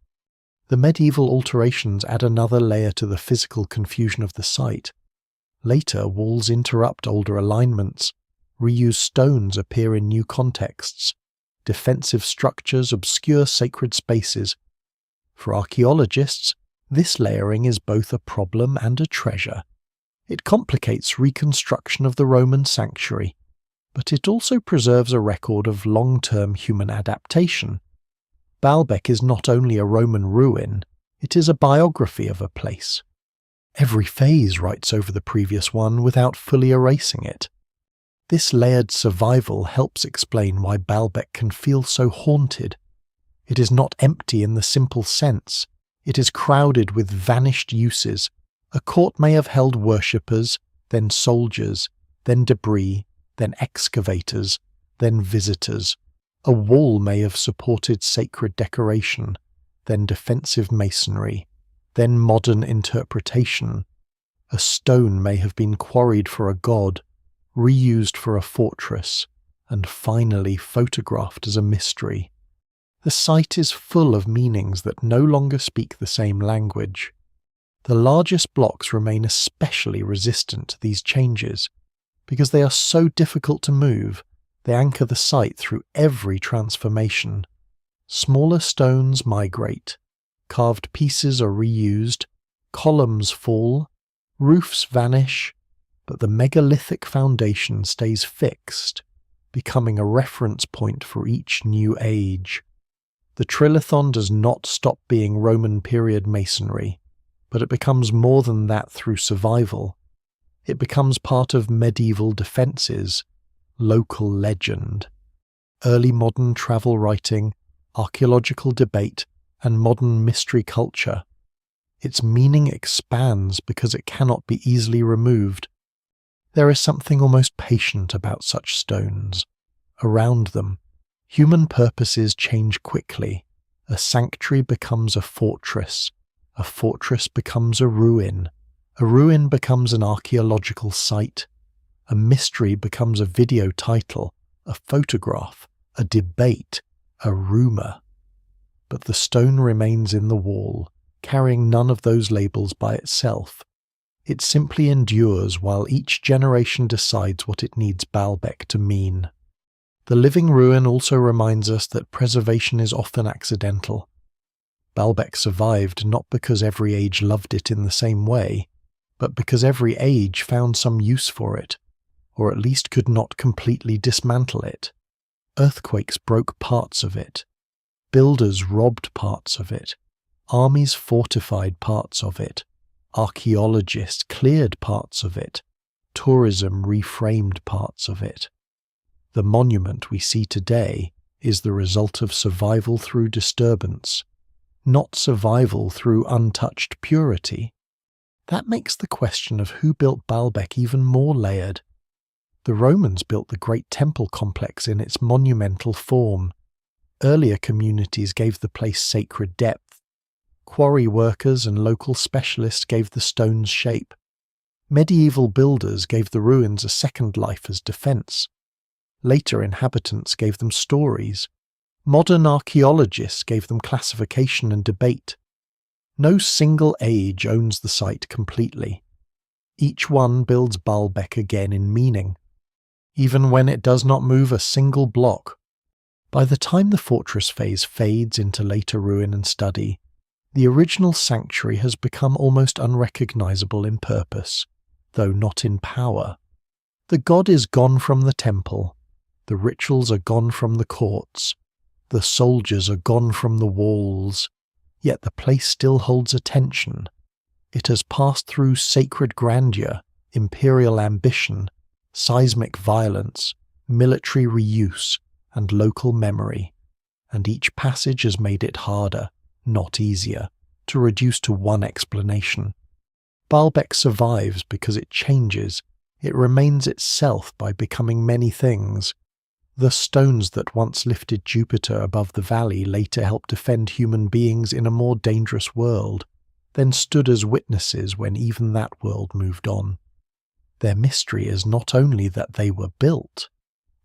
The medieval alterations add another layer to the physical confusion of the site. Later, walls interrupt older alignments, reused stones appear in new contexts, defensive structures obscure sacred spaces. For archaeologists, this layering is both a problem and a treasure. It complicates reconstruction of the Roman sanctuary, but it also preserves a record of long-term human adaptation. Baalbek is not only a Roman ruin, it is a biography of a place. Every phase writes over the previous one without fully erasing it. This layered survival helps explain why Baalbek can feel so haunted. It is not empty in the simple sense. It is crowded with vanished uses. A court may have held worshippers, then soldiers, then debris, then excavators, then visitors. A wall may have supported sacred decoration, then defensive masonry, then modern interpretation. A stone may have been quarried for a god, reused for a fortress, and finally photographed as a mystery. The site is full of meanings that no longer speak the same language. The largest blocks remain especially resistant to these changes. Because they are so difficult to move, they anchor the site through every transformation. Smaller stones migrate, carved pieces are reused, columns fall, roofs vanish, but the megalithic foundation stays fixed, becoming a reference point for each new age. The trilithon does not stop being Roman period masonry, but it becomes more than that through survival. It becomes part of medieval defences, local legend, early modern travel writing, archaeological debate, and modern mystery culture. Its meaning expands because it cannot be easily removed. There is something almost patient about such stones. Around them, human purposes change quickly. A sanctuary becomes a fortress becomes a ruin becomes an archaeological site, a mystery becomes a video title, a photograph, a debate, a rumour. But the stone remains in the wall, carrying none of those labels by itself. It simply endures while each generation decides what it needs Baalbek to mean. The living ruin also reminds us that preservation is often accidental. Baalbek survived not because every age loved it in the same way, but because every age found some use for it, or at least could not completely dismantle it. Earthquakes broke parts of it. Builders robbed parts of it. Armies fortified parts of it. Archaeologists cleared parts of it. Tourism reframed parts of it. The monument we see today is the result of survival through disturbance, not survival through untouched purity. That makes the question of who built Baalbek even more layered. The Romans built the great temple complex in its monumental form. Earlier communities gave the place sacred depth. Quarry workers and local specialists gave the stones shape. Medieval builders gave the ruins a second life as defense. Later inhabitants gave them stories. Modern archaeologists gave them classification and debate. No single age owns the site completely. Each one builds Baalbek again in meaning, even when it does not move a single block. By the time the fortress phase fades into later ruin and study, the original sanctuary has become almost unrecognizable in purpose, though not in power. The god is gone from the temple, the rituals are gone from the courts, the soldiers are gone from the walls, yet the place still holds attention. It has passed through sacred grandeur, imperial ambition, seismic violence, military reuse, and local memory, and each passage has made it harder, not easier, to reduce to one explanation. Baalbek survives because it changes. It remains itself by becoming many things. The stones that once lifted Jupiter above the valley later helped defend human beings in a more dangerous world, then stood as witnesses when even that world moved on. Their mystery is not only that they were built,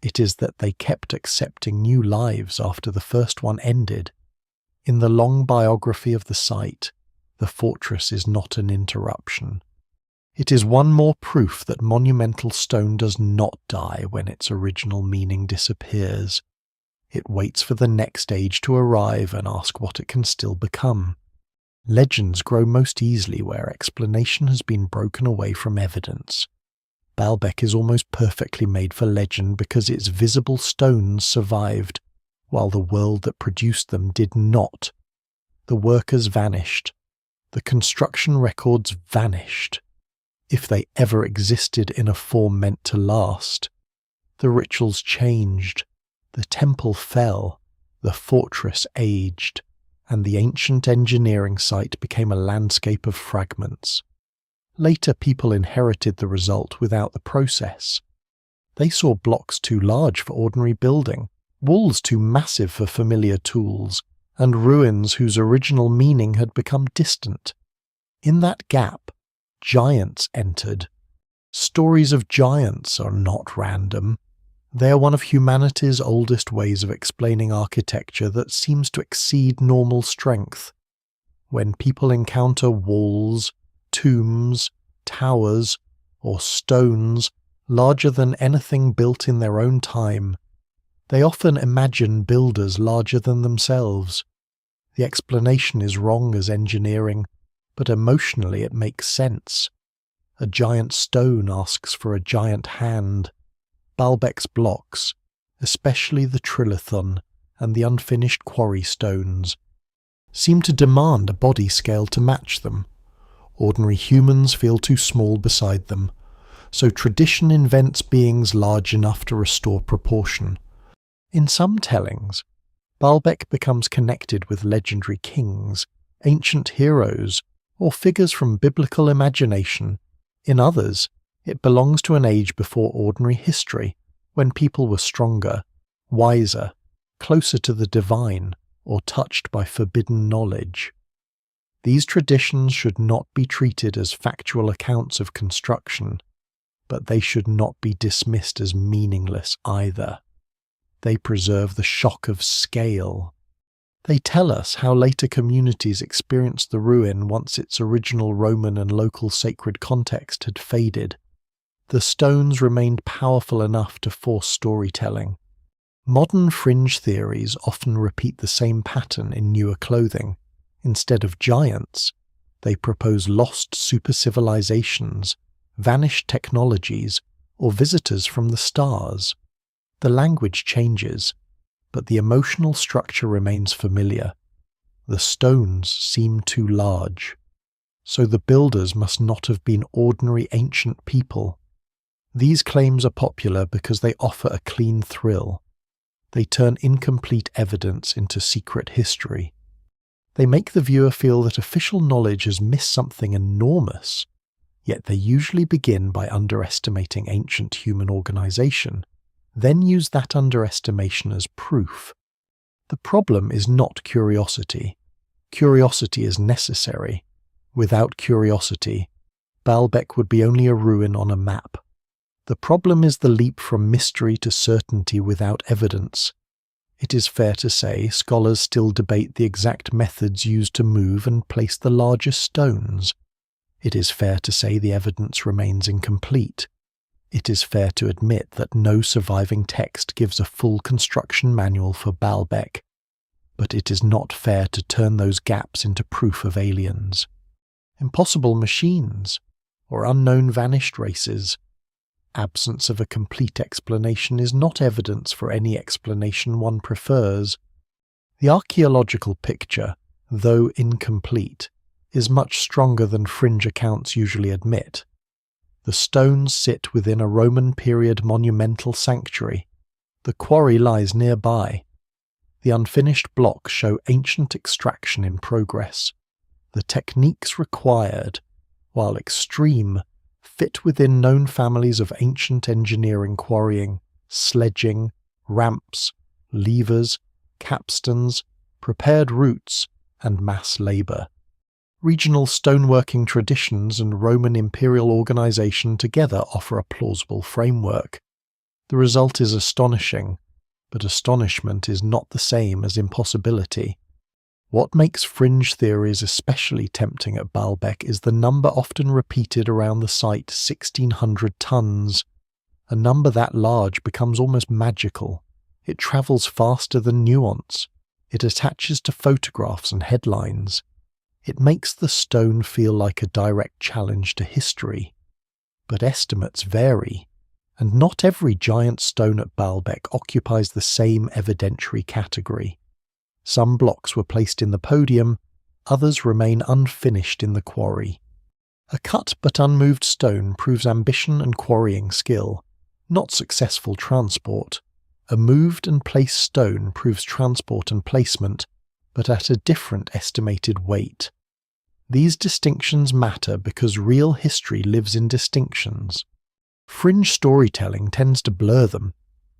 it is that they kept accepting new lives after the first one ended. In the long biography of the site, the fortress is not an interruption. It is one more proof that monumental stone does not die when its original meaning disappears. It waits for the next age to arrive and ask what it can still become. Legends grow most easily where explanation has been broken away from evidence. Baalbek is almost perfectly made for legend because its visible stones survived, while the world that produced them did not. The workers vanished. The construction records vanished, if they ever existed in a form meant to last. The rituals changed, the temple fell, the fortress aged, and the ancient engineering site became a landscape of fragments. Later people inherited the result without the process. They saw blocks too large for ordinary building, walls too massive for familiar tools, and ruins whose original meaning had become distant. In that gap, giants entered. Stories of giants are not random. They are one of humanity's oldest ways of explaining architecture that seems to exceed normal strength. When people encounter walls, tombs, towers, or stones larger than anything built in their own time, they often imagine builders larger than themselves. The explanation is wrong as engineering, but emotionally it makes sense. A giant stone asks for a giant hand. Baalbek's blocks, especially the trilithon and the unfinished quarry stones, seem to demand a body scale to match them. Ordinary humans feel too small beside them, so tradition invents beings large enough to restore proportion. In some tellings, Baalbek becomes connected with legendary kings, ancient heroes, or figures from biblical imagination. In others, it belongs to an age before ordinary history, when people were stronger, wiser, closer to the divine, or touched by forbidden knowledge. These traditions should not be treated as factual accounts of construction, but they should not be dismissed as meaningless either. They preserve the shock of scale. They tell us how later communities experienced the ruin once its original Roman and local sacred context had faded. The stones remained powerful enough to force storytelling. Modern fringe theories often repeat the same pattern in newer clothing. Instead of giants, they propose lost super-civilizations, vanished technologies, or visitors from the stars. The language changes, but the emotional structure remains familiar. The stones seem too large. So the builders must not have been ordinary ancient people. These claims are popular because they offer a clean thrill. They turn incomplete evidence into secret history. They make the viewer feel that official knowledge has missed something enormous, yet they usually begin by underestimating ancient human organization, then use that underestimation as proof. The problem is not curiosity. Curiosity is necessary. Without curiosity, Baalbek would be only a ruin on a map. The problem is the leap from mystery to certainty without evidence. It is fair to say scholars still debate the exact methods used to move and place the largest stones. It is fair to say the evidence remains incomplete. It is fair to admit that no surviving text gives a full construction manual for Baalbek, but it is not fair to turn those gaps into proof of aliens, impossible machines, or unknown vanished races. Absence of a complete explanation is not evidence for any explanation one prefers. The archaeological picture, though incomplete, is much stronger than fringe accounts usually admit. The stones sit within a Roman period monumental sanctuary. The quarry lies nearby. The unfinished blocks show ancient extraction in progress. The techniques required, while extreme, fit within known families of ancient engineering quarrying, sledging, ramps, levers, capstans, prepared routes, and mass labour. Regional stoneworking traditions and Roman imperial organisation together offer a plausible framework. The result is astonishing, but astonishment is not the same as impossibility. What makes fringe theories especially tempting at Baalbek is the number often repeated around the site, 1,600 tons. A number that large becomes almost magical. It travels faster than nuance. It attaches to photographs and headlines. It makes the stone feel like a direct challenge to history. But estimates vary, and not every giant stone at Baalbek occupies the same evidentiary category. Some blocks were placed in the podium, others remain unfinished in the quarry. A cut but unmoved stone proves ambition and quarrying skill, not successful transport. A moved and placed stone proves transport and placement, but at a different estimated weight. These distinctions matter because real history lives in distinctions. Fringe storytelling tends to blur them.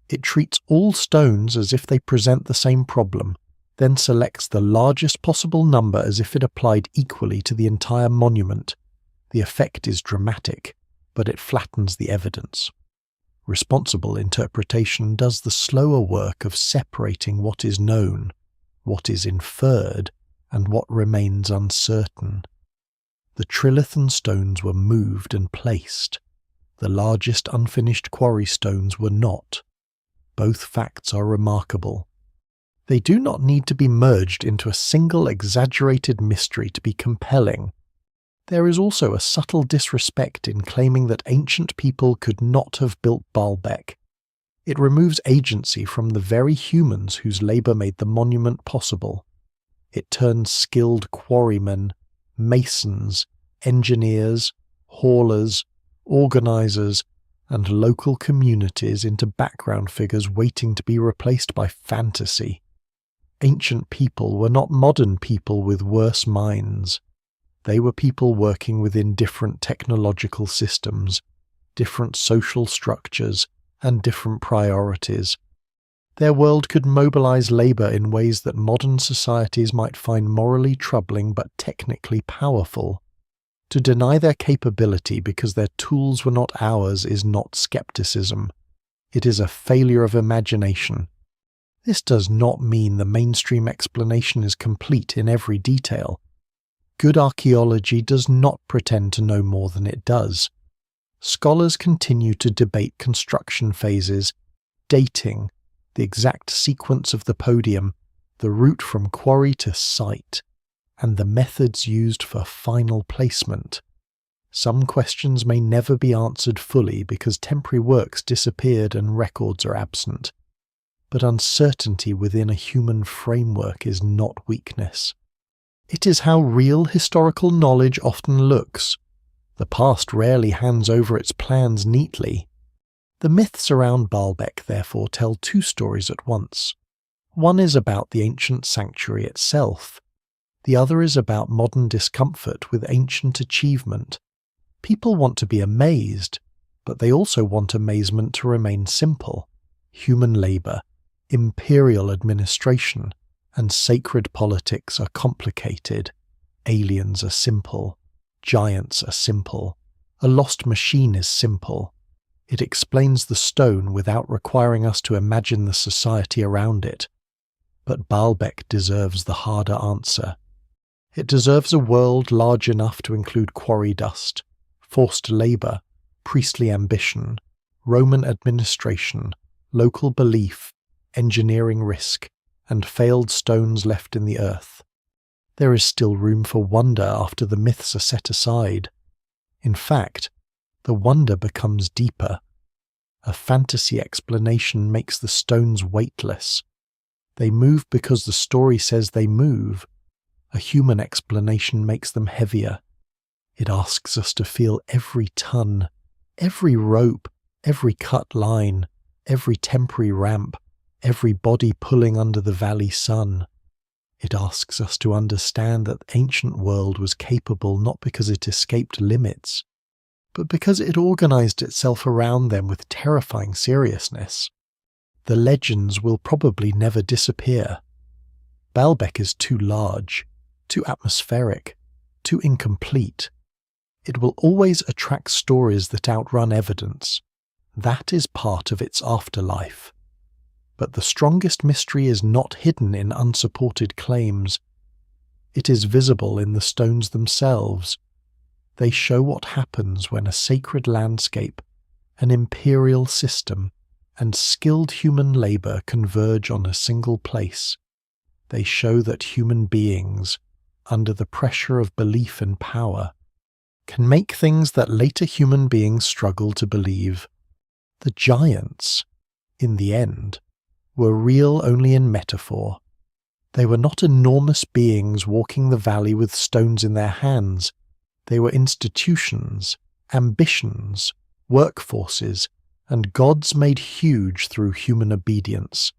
It treats all stones as if they present the same problem, then selects the largest possible number as if it applied equally to the entire monument. The effect is dramatic, but it flattens the evidence. Responsible interpretation does the slower work of separating what is known, what is inferred, and what remains uncertain. The trilithon stones were moved and placed. The largest unfinished quarry stones were not. Both facts are remarkable. They do not need to be merged into a single exaggerated mystery to be compelling. There is also a subtle disrespect in claiming that ancient people could not have built Baalbek. It removes agency from the very humans whose labour made the monument possible. It turns skilled quarrymen, masons, engineers, haulers, organisers, and local communities into background figures waiting to be replaced by fantasy. Ancient people were not modern people with worse minds. They were people working within different technological systems, different social structures, and different priorities. Their world could mobilize labour in ways that modern societies might find morally troubling but technically powerful. To deny their capability because their tools were not ours is not skepticism. It is a failure of imagination. This does not mean the mainstream explanation is complete in every detail. Good archaeology does not pretend to know more than it does. Scholars continue to debate construction phases, dating, the exact sequence of the podium, the route from quarry to site, and the methods used for final placement. Some questions may never be answered fully because temporary works disappeared and records are absent. But uncertainty within a human framework is not weakness. It is how real historical knowledge often looks. The past rarely hands over its plans neatly. The myths around Baalbek therefore tell two stories at once. One is about the ancient sanctuary itself. The other is about modern discomfort with ancient achievement. People want to be amazed, but they also want amazement to remain simple. Human labour, imperial administration, and sacred politics are complicated. Aliens are simple. Giants are simple. A lost machine is simple. It explains the stone without requiring us to imagine the society around it. But Baalbek deserves the harder answer. It deserves a world large enough to include quarry dust, forced labour, priestly ambition, Roman administration, local belief, engineering risk, and failed stones left in the earth. There is still room for wonder after the myths are set aside. In fact, the wonder becomes deeper. A fantasy explanation makes the stones weightless. They move because the story says they move. A human explanation makes them heavier. It asks us to feel every ton, every rope, every cut line, every temporary ramp, every body pulling under the valley sun. It asks us to understand that the ancient world was capable not because it escaped limits, but because it organized itself around them with terrifying seriousness. The legends will probably never disappear. Baalbek is too large, too atmospheric, too incomplete. It will always attract stories that outrun evidence. That is part of its afterlife. But the strongest mystery is not hidden in unsupported claims. It is visible in the stones themselves. They show what happens when a sacred landscape, an imperial system, and skilled human labour converge on a single place. They show that human beings, under the pressure of belief and power, can make things that later human beings struggle to believe. The giants, in the end, were real only in metaphor. They were not enormous beings walking the valley with stones in their hands. They were institutions, ambitions, workforces, and gods made huge through human obedience.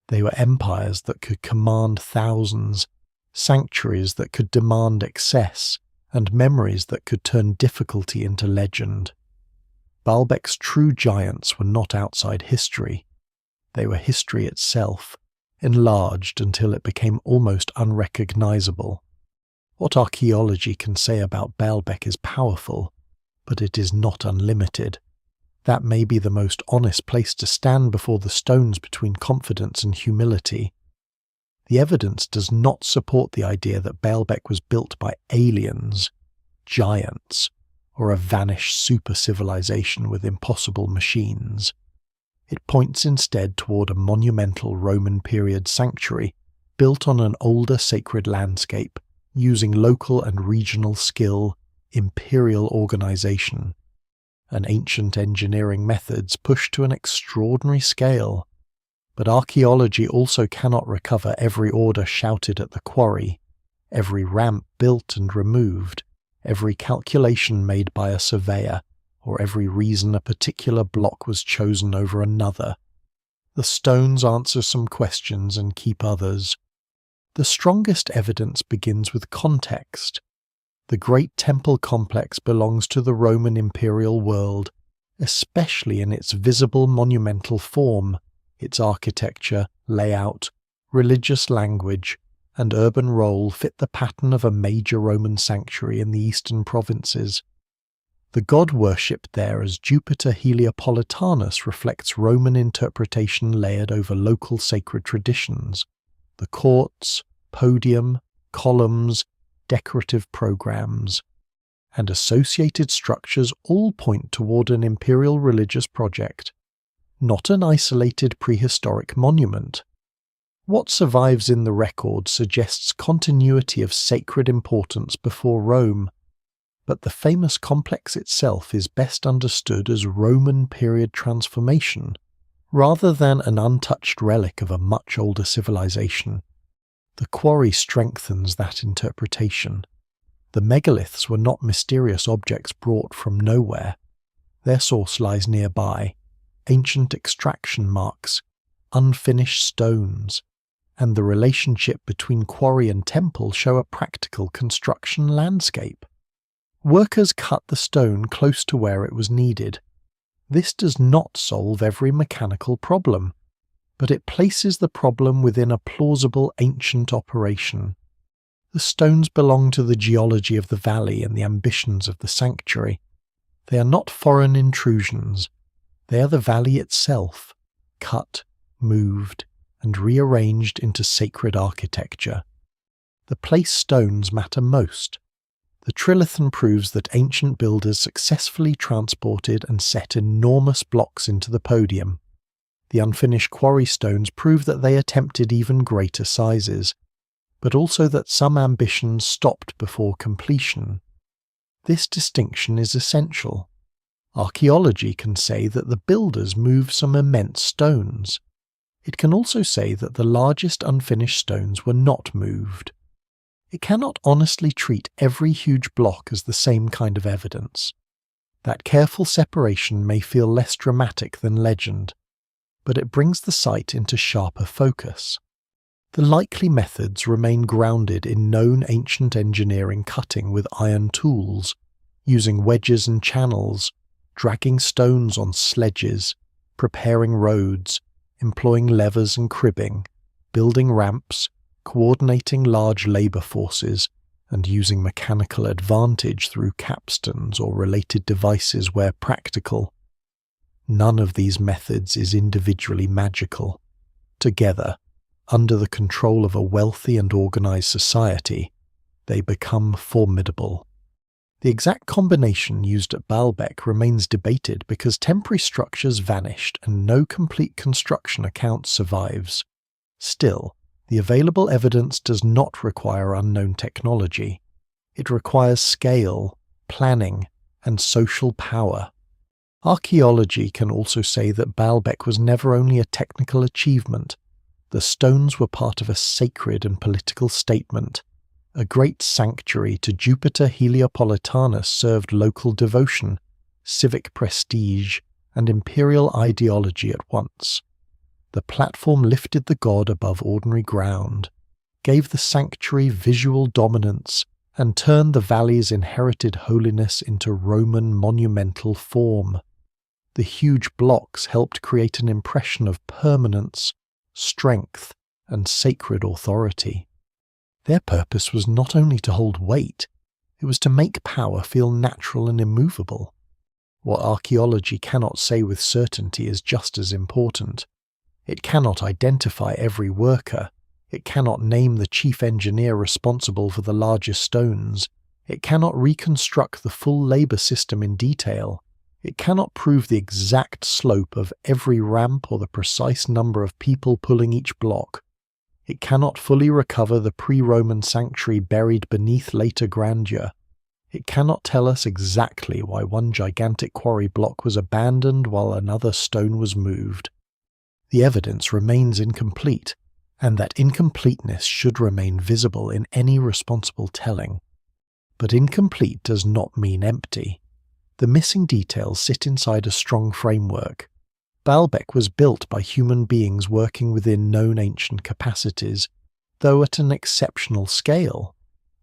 They were empires that could command thousands, sanctuaries that could demand excess, and memories that could turn difficulty into legend. Baalbek's true giants were not outside history. They were history itself, enlarged until it became almost unrecognizable. What archaeology can say about Baalbek is powerful, but it is not unlimited. That may be the most honest place to stand before the stones between confidence and humility. The evidence does not support the idea that Baalbek was built by aliens, giants, or a vanished super-civilization with impossible machines. It points instead toward a monumental Roman period sanctuary built on an older sacred landscape, using local and regional skill, imperial organization, and ancient engineering methods pushed to an extraordinary scale. But archaeology also cannot recover every order shouted at the quarry, every ramp built and removed, every calculation made by a surveyor, or every reason a particular block was chosen over another. The stones answer some questions and keep others. The strongest evidence begins with context. The great temple complex belongs to the Roman imperial world, especially in its visible monumental form. Its architecture, layout, religious language, and urban role fit the pattern of a major Roman sanctuary in the eastern provinces. The god worshipped there as Jupiter Heliopolitanus reflects Roman interpretation layered over local sacred traditions. The courts, podium, columns, decorative programs, and associated structures all point toward an imperial religious project, not an isolated prehistoric monument. What survives in the record suggests continuity of sacred importance before Rome, but the famous complex itself is best understood as Roman period transformation, rather than an untouched relic of a much older civilization. The quarry strengthens that interpretation. The megaliths were not mysterious objects brought from nowhere. Their source lies nearby, ancient extraction marks, unfinished stones, and the relationship between quarry and temple show a practical construction landscape. Workers cut the stone close to where it was needed. This does not solve every mechanical problem, but it places the problem within a plausible ancient operation. The stones belong to the geology of the valley and the ambitions of the sanctuary. They are not foreign intrusions. They are the valley itself, cut, moved, and rearranged into sacred architecture. The place stones matter most. The trilithon proves that ancient builders successfully transported and set enormous blocks into the podium. The unfinished quarry stones prove that they attempted even greater sizes, but also that some ambitions stopped before completion. This distinction is essential. Archaeology can say that the builders moved some immense stones. It can also say that the largest unfinished stones were not moved. It cannot honestly treat every huge block as the same kind of evidence. That careful separation may feel less dramatic than legend, but it brings the site into sharper focus. The likely methods remain grounded in known ancient engineering, cutting with iron tools, using wedges and channels, dragging stones on sledges, preparing roads, employing levers and cribbing, building ramps, coordinating large labour forces, and using mechanical advantage through capstans or related devices where practical. None of these methods is individually magical. Together, under the control of a wealthy and organised society, they become formidable. The exact combination used at Baalbek remains debated because temporary structures vanished and no complete construction account survives. Still, the available evidence does not require unknown technology. It requires scale, planning, and social power. Archaeology can also say that Baalbek was never only a technical achievement. The stones were part of a sacred and political statement. A great sanctuary to Jupiter Heliopolitanus served local devotion, civic prestige, and imperial ideology at once. The platform lifted the god above ordinary ground, gave the sanctuary visual dominance, and turned the valley's inherited holiness into Roman monumental form. The huge blocks helped create an impression of permanence, strength, and sacred authority. Their purpose was not only to hold weight, it was to make power feel natural and immovable. What archaeology cannot say with certainty is just as important. It cannot identify every worker. It cannot name the chief engineer responsible for the largest stones. It cannot reconstruct the full labour system in detail. It cannot prove the exact slope of every ramp or the precise number of people pulling each block. It cannot fully recover the pre-Roman sanctuary buried beneath later grandeur. It cannot tell us exactly why one gigantic quarry block was abandoned while another stone was moved. The evidence remains incomplete, and that incompleteness should remain visible in any responsible telling. But incomplete does not mean empty. The missing details sit inside a strong framework. Baalbek was built by human beings working within known ancient capacities, though at an exceptional scale.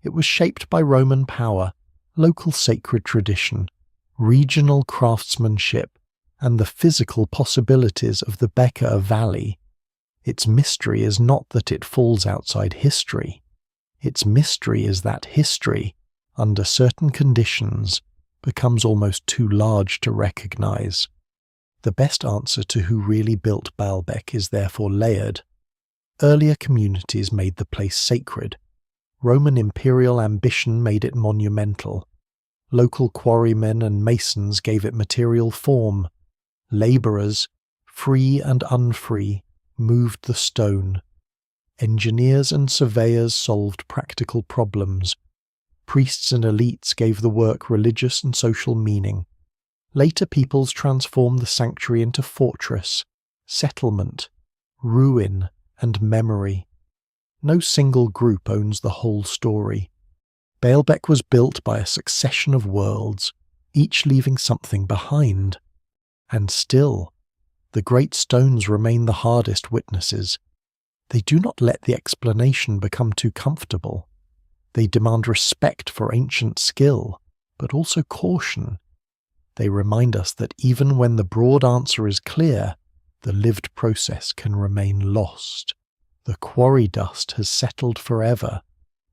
It was shaped by Roman power, local sacred tradition, regional craftsmanship, and the physical possibilities of the Bekaa Valley. Its mystery is not that it falls outside history. Its mystery is that history, under certain conditions, becomes almost too large to recognize. The best answer to who really built Baalbek is therefore layered. Earlier communities made the place sacred. Roman imperial ambition made it monumental. Local quarrymen and masons gave it material form. Labourers, free and unfree, moved the stone. Engineers and surveyors solved practical problems. Priests and elites gave the work religious and social meaning. Later peoples transformed the sanctuary into fortress, settlement, ruin, and memory. No single group owns the whole story. Baalbek was built by a succession of worlds, each leaving something behind. And still, the great stones remain the hardest witnesses. They do not let the explanation become too comfortable. They demand respect for ancient skill, but also caution. They remind us that even when the broad answer is clear, the lived process can remain lost. The quarry dust has settled forever.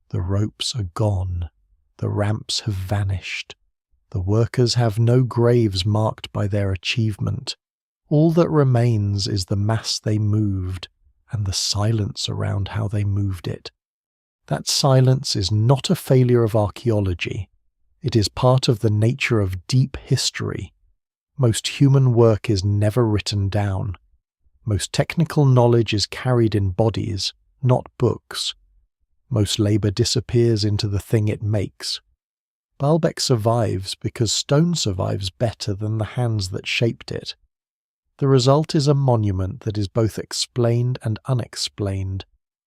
The ropes are gone. The ramps have vanished. The workers have no graves marked by their achievement. All that remains is the mass they moved, and the silence around how they moved it. That silence is not a failure of archaeology. It is part of the nature of deep history. Most human work is never written down. Most technical knowledge is carried in bodies, not books. Most labour disappears into the thing it makes. Baalbek survives because stone survives better than the hands that shaped it. The result is a monument that is both explained and unexplained,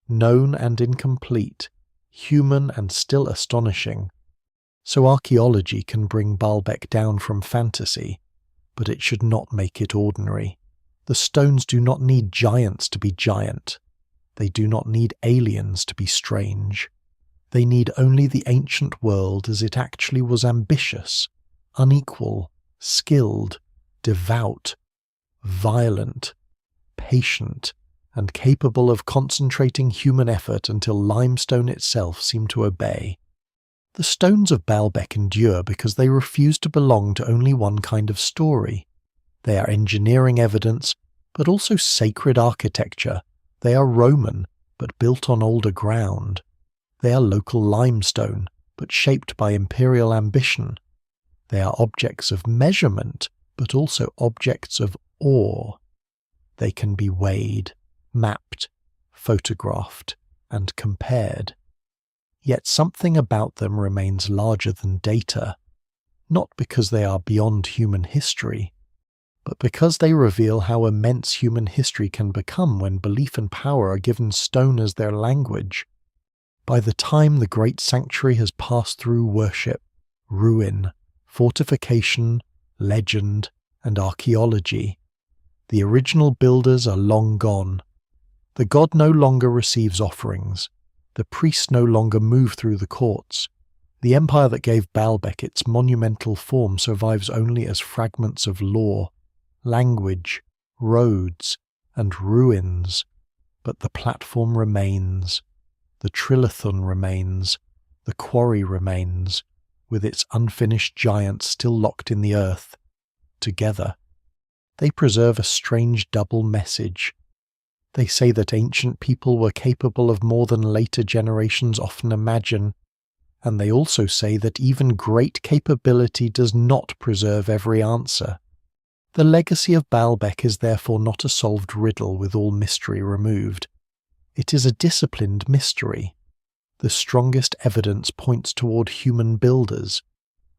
known and incomplete, human and still astonishing. So archaeology can bring Baalbek down from fantasy, but it should not make it ordinary. The stones do not need giants to be giant. They do not need aliens to be strange. They need only the ancient world as it actually was ambitious, unequal, skilled, devout, violent, patient, and capable of concentrating human effort until limestone itself seemed to obey. The stones of Baalbek endure because they refuse to belong to only one kind of story. They are engineering evidence, but also sacred architecture. They are Roman, but built on older ground. They are local limestone, but shaped by imperial ambition. They are objects of measurement, but also objects of awe. They can be weighed, mapped, photographed, and compared. Yet something about them remains larger than data, not because they are beyond human history, but because they reveal how immense human history can become when belief and power are given stone as their language. By the time the great sanctuary has passed through worship, ruin, fortification, legend, and archaeology, the original builders are long gone. The god no longer receives offerings. The priests no longer move through the courts. The empire that gave Baalbek its monumental form survives only as fragments of lore, language, roads, and ruins. But the platform remains. The trilithon remains. The quarry remains, with its unfinished giants still locked in the earth, together. They preserve a strange double message. They say that ancient people were capable of more than later generations often imagine, and they also say that even great capability does not preserve every answer. The legacy of Baalbek is therefore not a solved riddle with all mystery removed. It is a disciplined mystery. The strongest evidence points toward human builders,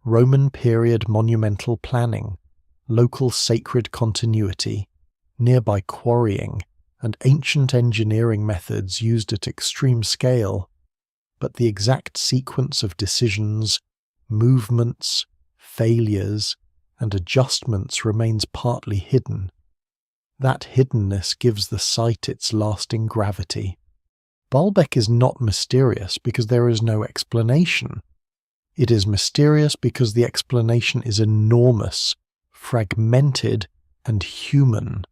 Roman period monumental planning, local sacred continuity, nearby quarrying, and ancient engineering methods used at extreme scale. But the exact sequence of decisions, movements, failures, and adjustments remains partly hidden. That hiddenness gives the site its lasting gravity. Baalbek is not mysterious because there is no explanation. It is mysterious because the explanation is enormous, fragmented, and human.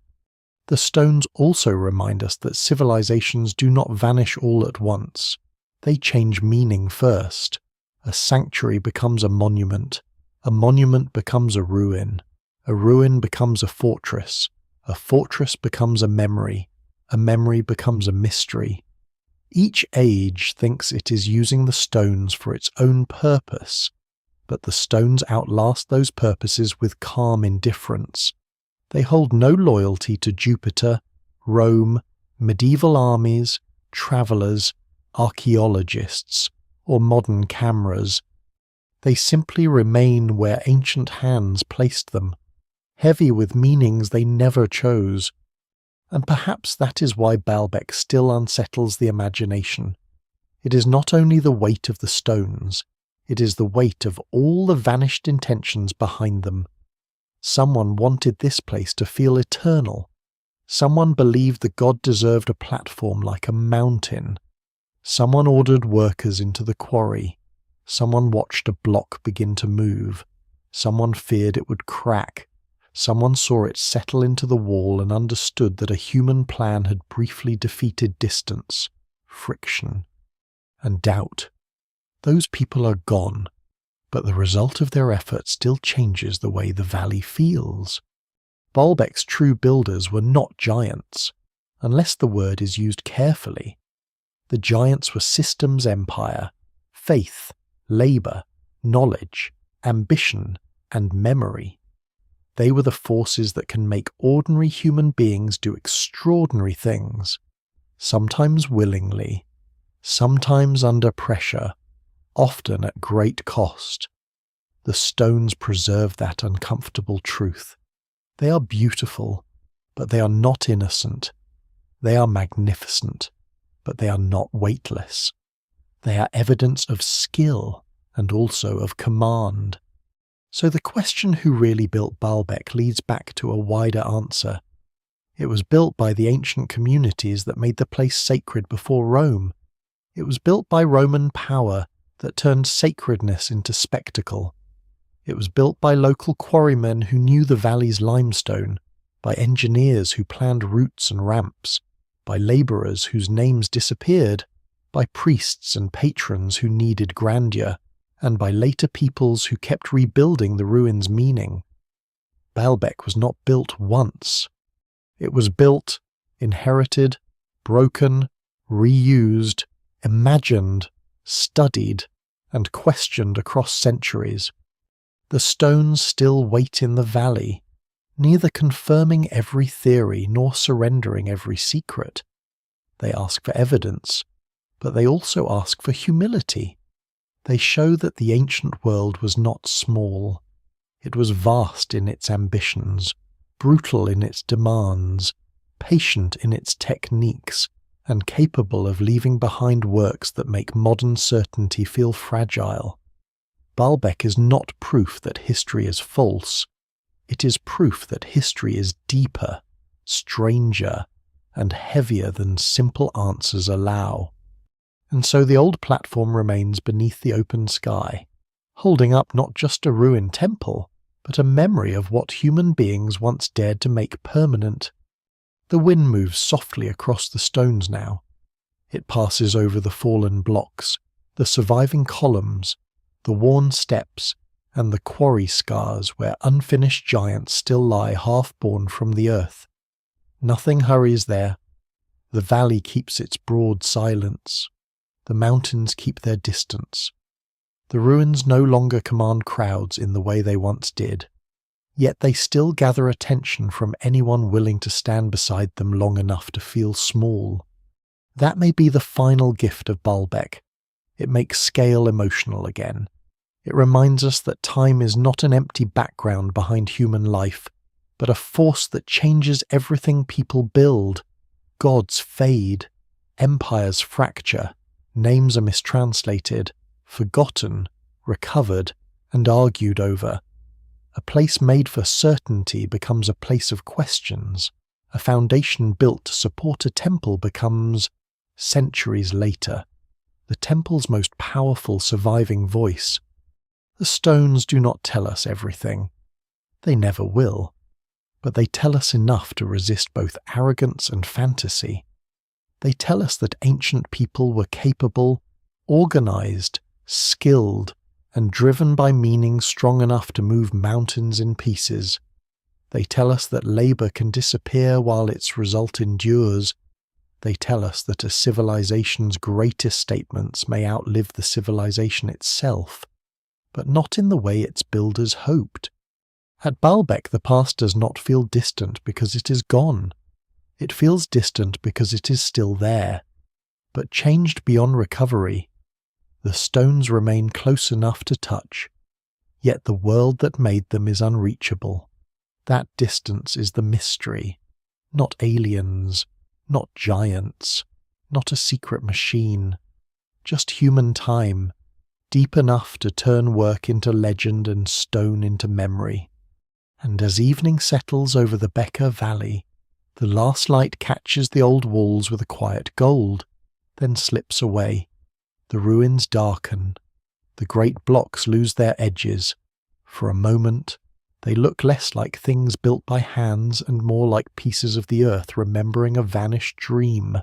The stones also remind us that civilizations do not vanish all at once. They change meaning first. A sanctuary becomes a monument becomes a ruin becomes a fortress becomes a memory becomes a mystery. Each age thinks it is using the stones for its own purpose, but the stones outlast those purposes with calm indifference. They hold no loyalty to Jupiter, Rome, medieval armies, travellers, archaeologists, or modern cameras. They simply remain where ancient hands placed them, heavy with meanings they never chose. And perhaps that is why Baalbek still unsettles the imagination. It is not only the weight of the stones, it is the weight of all the vanished intentions behind them. Someone wanted this place to feel eternal. Someone believed the god deserved a platform like a mountain. Someone ordered workers into the quarry. Someone watched a block begin to move. Someone feared it would crack. Someone saw it settle into the wall and understood that a human plan had briefly defeated distance, friction, and doubt. Those people are gone, but the result of their effort still changes the way the valley feels. Baalbek's true builders were not giants, unless the word is used carefully. The giants were systems empire, faith, labour, knowledge, ambition, and memory. They were the forces that can make ordinary human beings do extraordinary things, sometimes willingly, sometimes under pressure, often at great cost. The stones preserve that uncomfortable truth. They are beautiful, but they are not innocent. They are magnificent, but they are not weightless. They are evidence of skill and also of command. So the question who really built Baalbek leads back to a wider answer. It was built by the ancient communities that made the place sacred before Rome. It was built by Roman power that turned sacredness into spectacle. It was built by local quarrymen who knew the valley's limestone, by engineers who planned routes and ramps, by labourers whose names disappeared, by priests and patrons who needed grandeur, and by later peoples who kept rebuilding the ruins' meaning. Baalbek was not built once. It was built, inherited, broken, reused, imagined, studied, and questioned across centuries. The stones still wait in the valley, neither confirming every theory nor surrendering every secret. They ask for evidence, but they also ask for humility. They show that the ancient world was not small. It was vast in its ambitions, brutal in its demands, patient in its techniques, and capable of leaving behind works that make modern certainty feel fragile. Baalbek is not proof that history is false. It is proof that history is deeper, stranger, and heavier than simple answers allow. And so the old platform remains beneath the open sky, holding up not just a ruined temple, but a memory of what human beings once dared to make permanent. The wind moves softly across the stones now. It passes over the fallen blocks, the surviving columns, the worn steps, and the quarry scars where unfinished giants still lie half-born from the earth. Nothing hurries there. The valley keeps its broad silence. The mountains keep their distance. The ruins no longer command crowds in the way they once did, yet they still gather attention from anyone willing to stand beside them long enough to feel small. That may be the final gift of Baalbek. It makes scale emotional again. It reminds us that time is not an empty background behind human life, but a force that changes everything people build. Gods fade, empires fracture, names are mistranslated, forgotten, recovered, and argued over. A place made for certainty becomes a place of questions. A foundation built to support a temple becomes, centuries later, the temple's most powerful surviving voice. The stones do not tell us everything. They never will. But they tell us enough to resist both arrogance and fantasy. They tell us that ancient people were capable, organized, skilled, and driven by meaning strong enough to move mountains in pieces. They tell us that labor can disappear while its result endures. They tell us that a civilization's greatest statements may outlive the civilization itself, but not in the way its builders hoped. At Baalbek, the past does not feel distant because it is gone. It feels distant because it is still there, but changed beyond recovery. The stones remain close enough to touch, yet the world that made them is unreachable. That distance is the mystery, not aliens, not giants, not a secret machine, just human time, deep enough to turn work into legend and stone into memory. And as evening settles over the Bekaa Valley, the last light catches the old walls with a quiet gold, then slips away. The ruins darken. The great blocks lose their edges. For a moment, they look less like things built by hands and more like pieces of the earth remembering a vanished dream.